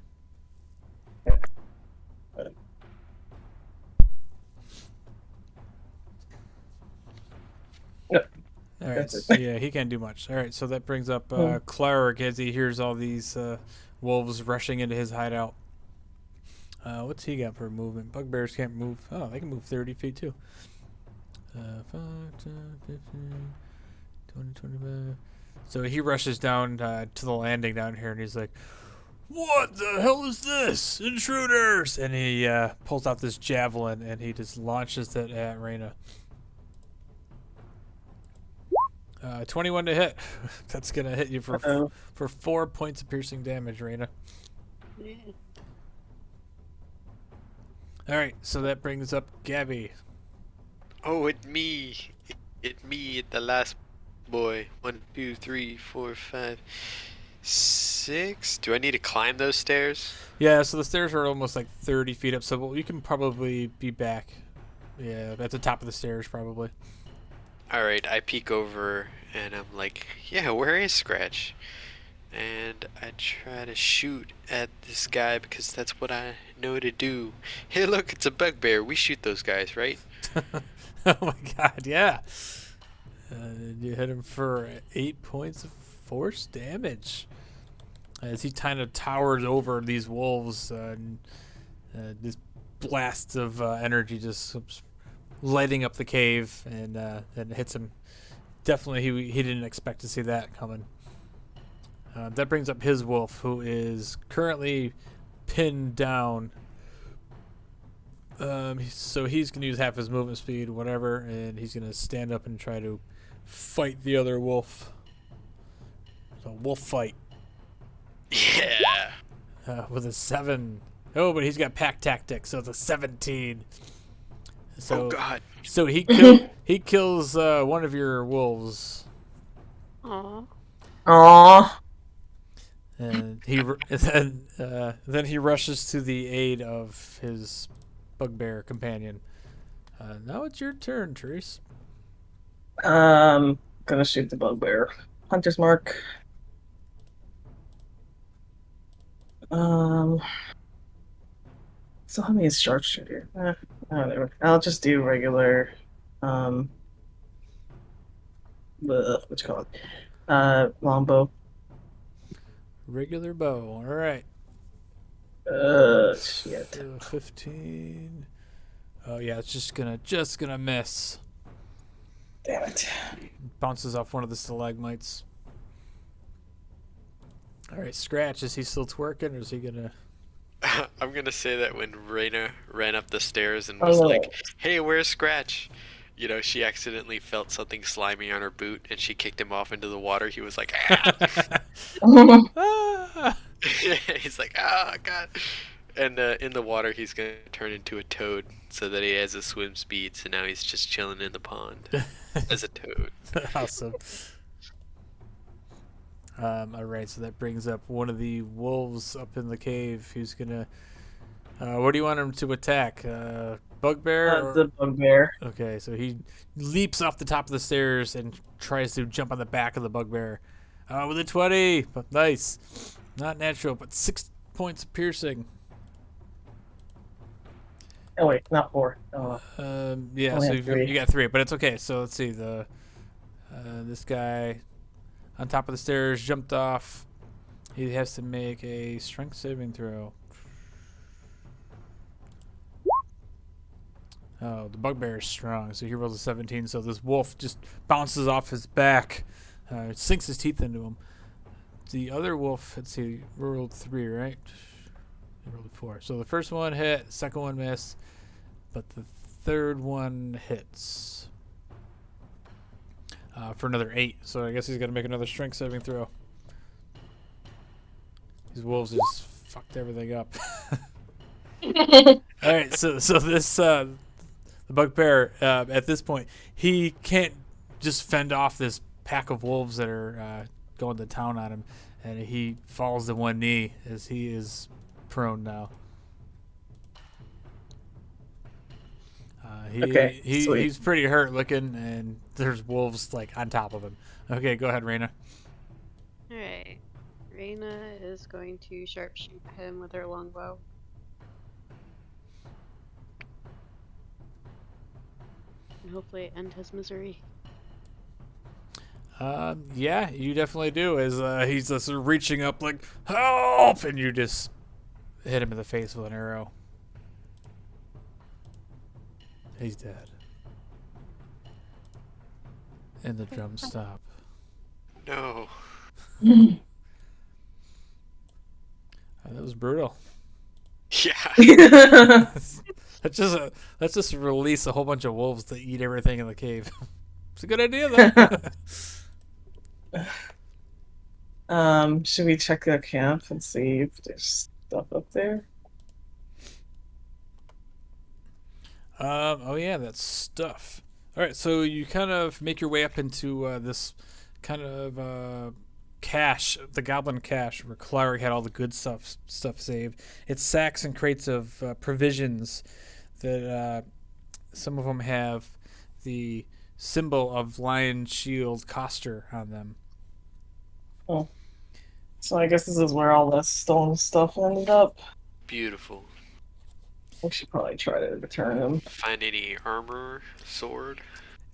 All right, so yeah, he can't do much. All right, so that brings up Clark as he hears all these wolves rushing into his hideout. What's he got for movement? Bugbears can't move. Oh, they can move 30 feet too. 5, 10, 15, 20, 25. So he rushes down to the landing down here, and he's like, "What the hell is this? Intruders!" And he pulls out this javelin, and he just launches it at Raina. 21 to hit. That's going to hit you for 4 points of piercing damage, Raina.
Yeah.
All right, so that brings up Gabby.
Oh, it's me, the last boy. 1, 2, 3, 4, 5, 6. Do I need to climb those stairs?
Yeah, so the stairs are almost like 30 feet up, so you can probably be back. Yeah, at the top of the stairs, probably.
Alright, I peek over and I'm like, yeah, where is Scratch? And I try to shoot at this guy because that's what I know to do. Hey, look, it's a bugbear. We shoot those guys, right?
Oh my god, yeah. You hit him for 8 points of force damage. As he kind of towers over these wolves, this blast of energy just lighting up the cave and hits him. Definitely, he didn't expect to see that coming. That brings up his wolf, who is currently pinned down. So he's going to use half his movement speed, whatever, and he's going to stand up and try to fight the other wolf. So wolf fight.
Yeah.
With a 7. Oh, but he's got pack tactics, so it's a 17. So,
oh God.
So he kills one of your wolves.
Aww.
Aww.
And then he rushes to the aid of his bugbear companion. Now it's your turn, Therese.
Gonna shoot the bugbear. Hunter's mark. So how many is Sharpshooter? Whatever. I'll just do regular. What you call it? Longbow.
Regular bow. All right.
Shit.
15. Oh yeah, it's just gonna miss.
Damn it.
Bounces off one of the stalagmites. All right, Scratch. Is he still twerking, or is he gonna?
I'm gonna say that when Raina ran up the stairs and was like, "Hey, where's Scratch?" You know, she accidentally felt something slimy on her boot, and she kicked him off into the water. He was like, "Ah!" He's like, "Oh God!" And in the water, he's gonna turn into a toad so that he has a swim speed. So now he's just chilling in the pond as a toad.
Awesome. All right, so that brings up one of the wolves up in the cave who's gonna What do you want him to attack? Bugbear? Or...
The bugbear.
Okay, so he leaps off the top of the stairs and tries to jump on the back of the bugbear. With a 20. But nice. Not natural, but 6 points of piercing.
Oh wait, not 4.
Yeah,
only
so
have 3.
you got 3, but it's okay. So let's see. This guy on top of the stairs jumped off. He has to make a strength saving throw. Oh, the bugbear is strong, so he rolls a 17. So this wolf just bounces off his back, sinks his teeth into him. The other wolf, let's see, rolled 3, right? He rolled 4. So the first one hit, second one missed, but the third one hits for another 8. So I guess he's gonna make another strength saving throw. These wolves just fucked everything up. All right, so this. The bugbear, at this point, he can't just fend off this pack of wolves that are going to town on him, and he falls to one knee as he is prone now. He's pretty hurt looking, and there's wolves like on top of him. Okay, go ahead, Raina.
Alright. Raina is going to sharpshoot him with her longbow. And hopefully end his misery.
Yeah, you definitely do. As he's just sort of reaching up like, help! And you just hit him in the face with an arrow. He's dead. And the drums stop.
No.
That was brutal.
Yeah.
Let's just release a whole bunch of wolves to eat everything in the cave. It's a good idea, though.
Should we check the camp and see if there's stuff up there?
Oh yeah, that's stuff. All right, so you kind of make your way up into this kind of cache, the goblin cache, where Clark had all the good stuff saved. It's sacks and crates of provisions that some of them have the symbol of Lion Shield Coster on them.
Oh. So I guess this is where all the stolen stuff ended up.
Beautiful.
We should probably try to return them.
Find any armor, sword?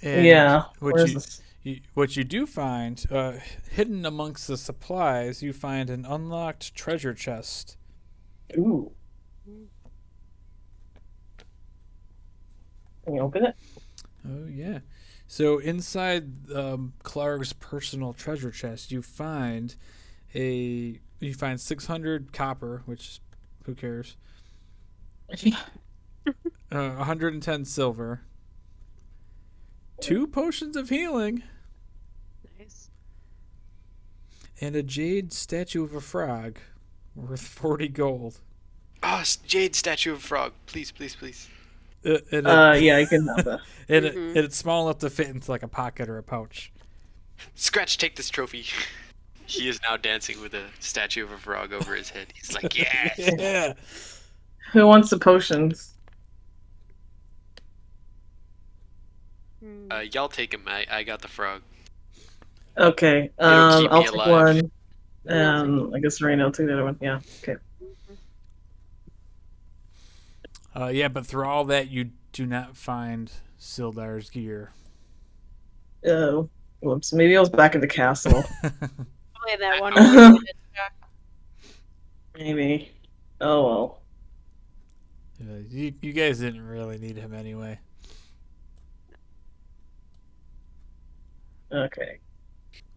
And
yeah.
What you do find, hidden amongst the supplies, you find an unlocked treasure chest.
Ooh. Can you open it?
Oh yeah. So inside Clark's personal treasure chest, you find 600 copper, which who cares? 110 silver. 2 potions of healing.
Nice.
And a jade statue of a frog worth 40 gold.
Oh, jade statue of a frog. Please, please, please.
Yeah, you can have that.
And it's small enough to fit into like a pocket or a pouch.
Scratch, take this trophy. He is now dancing with a statue of a frog over his head. He's like, yes!
Yeah.
Who wants the potions?
Y'all take him. I got the frog.
Okay.
It'll keep me
I'll take
alive.
one. I guess Raina will take the other one. Yeah. Okay.
Yeah, but through all that, you do not find Sildar's gear.
Oh. Whoops. Maybe I was back at the castle.
Probably that one. where we did check.
Maybe. Oh well.
You guys didn't really need him anyway.
Okay.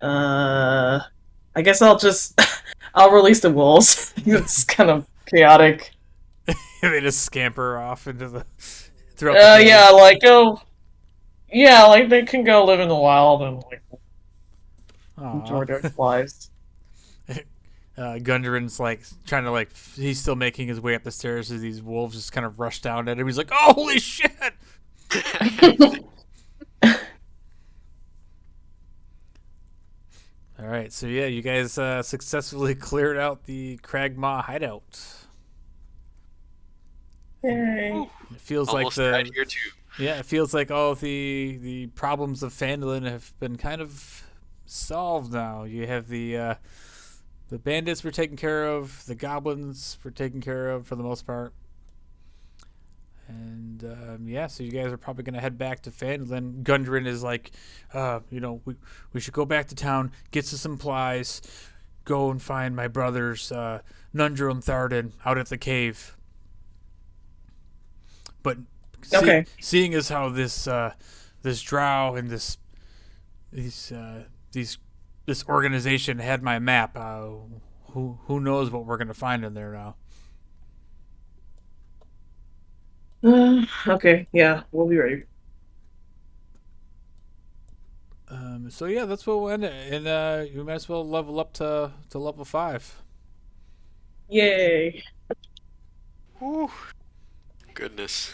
I guess I'll just I'll release the wolves. It's kind of chaotic.
They just scamper off into the throughout the cave.
Yeah, like go. Yeah, like they can go live in the wild and like enjoy their lives.
Gundren's like trying to he's still making his way up the stairs as these wolves just kind of rush down at him. He's like, "Oh, holy shit!" All right, so yeah, you guys successfully cleared out the Cragmaw hideout.
Yay.
It feels
Almost
like
right here too.
it feels like all the problems of Phandelver have been kind of solved now. You have the bandits were taken care of, the goblins were taken care of for the most part. And so you guys are probably going to head back to Phandelver. Gundren is like, we should go back to town, get some supplies, go and find my brothers, Nundro and Tharden, out at the cave. But seeing as how this drow and this organization had my map, who knows what we're going to find in there now.
Okay, yeah, we'll be ready.
That's what we'll end it. And you might as well level up to level 5.
Yay.
Whew. Goodness.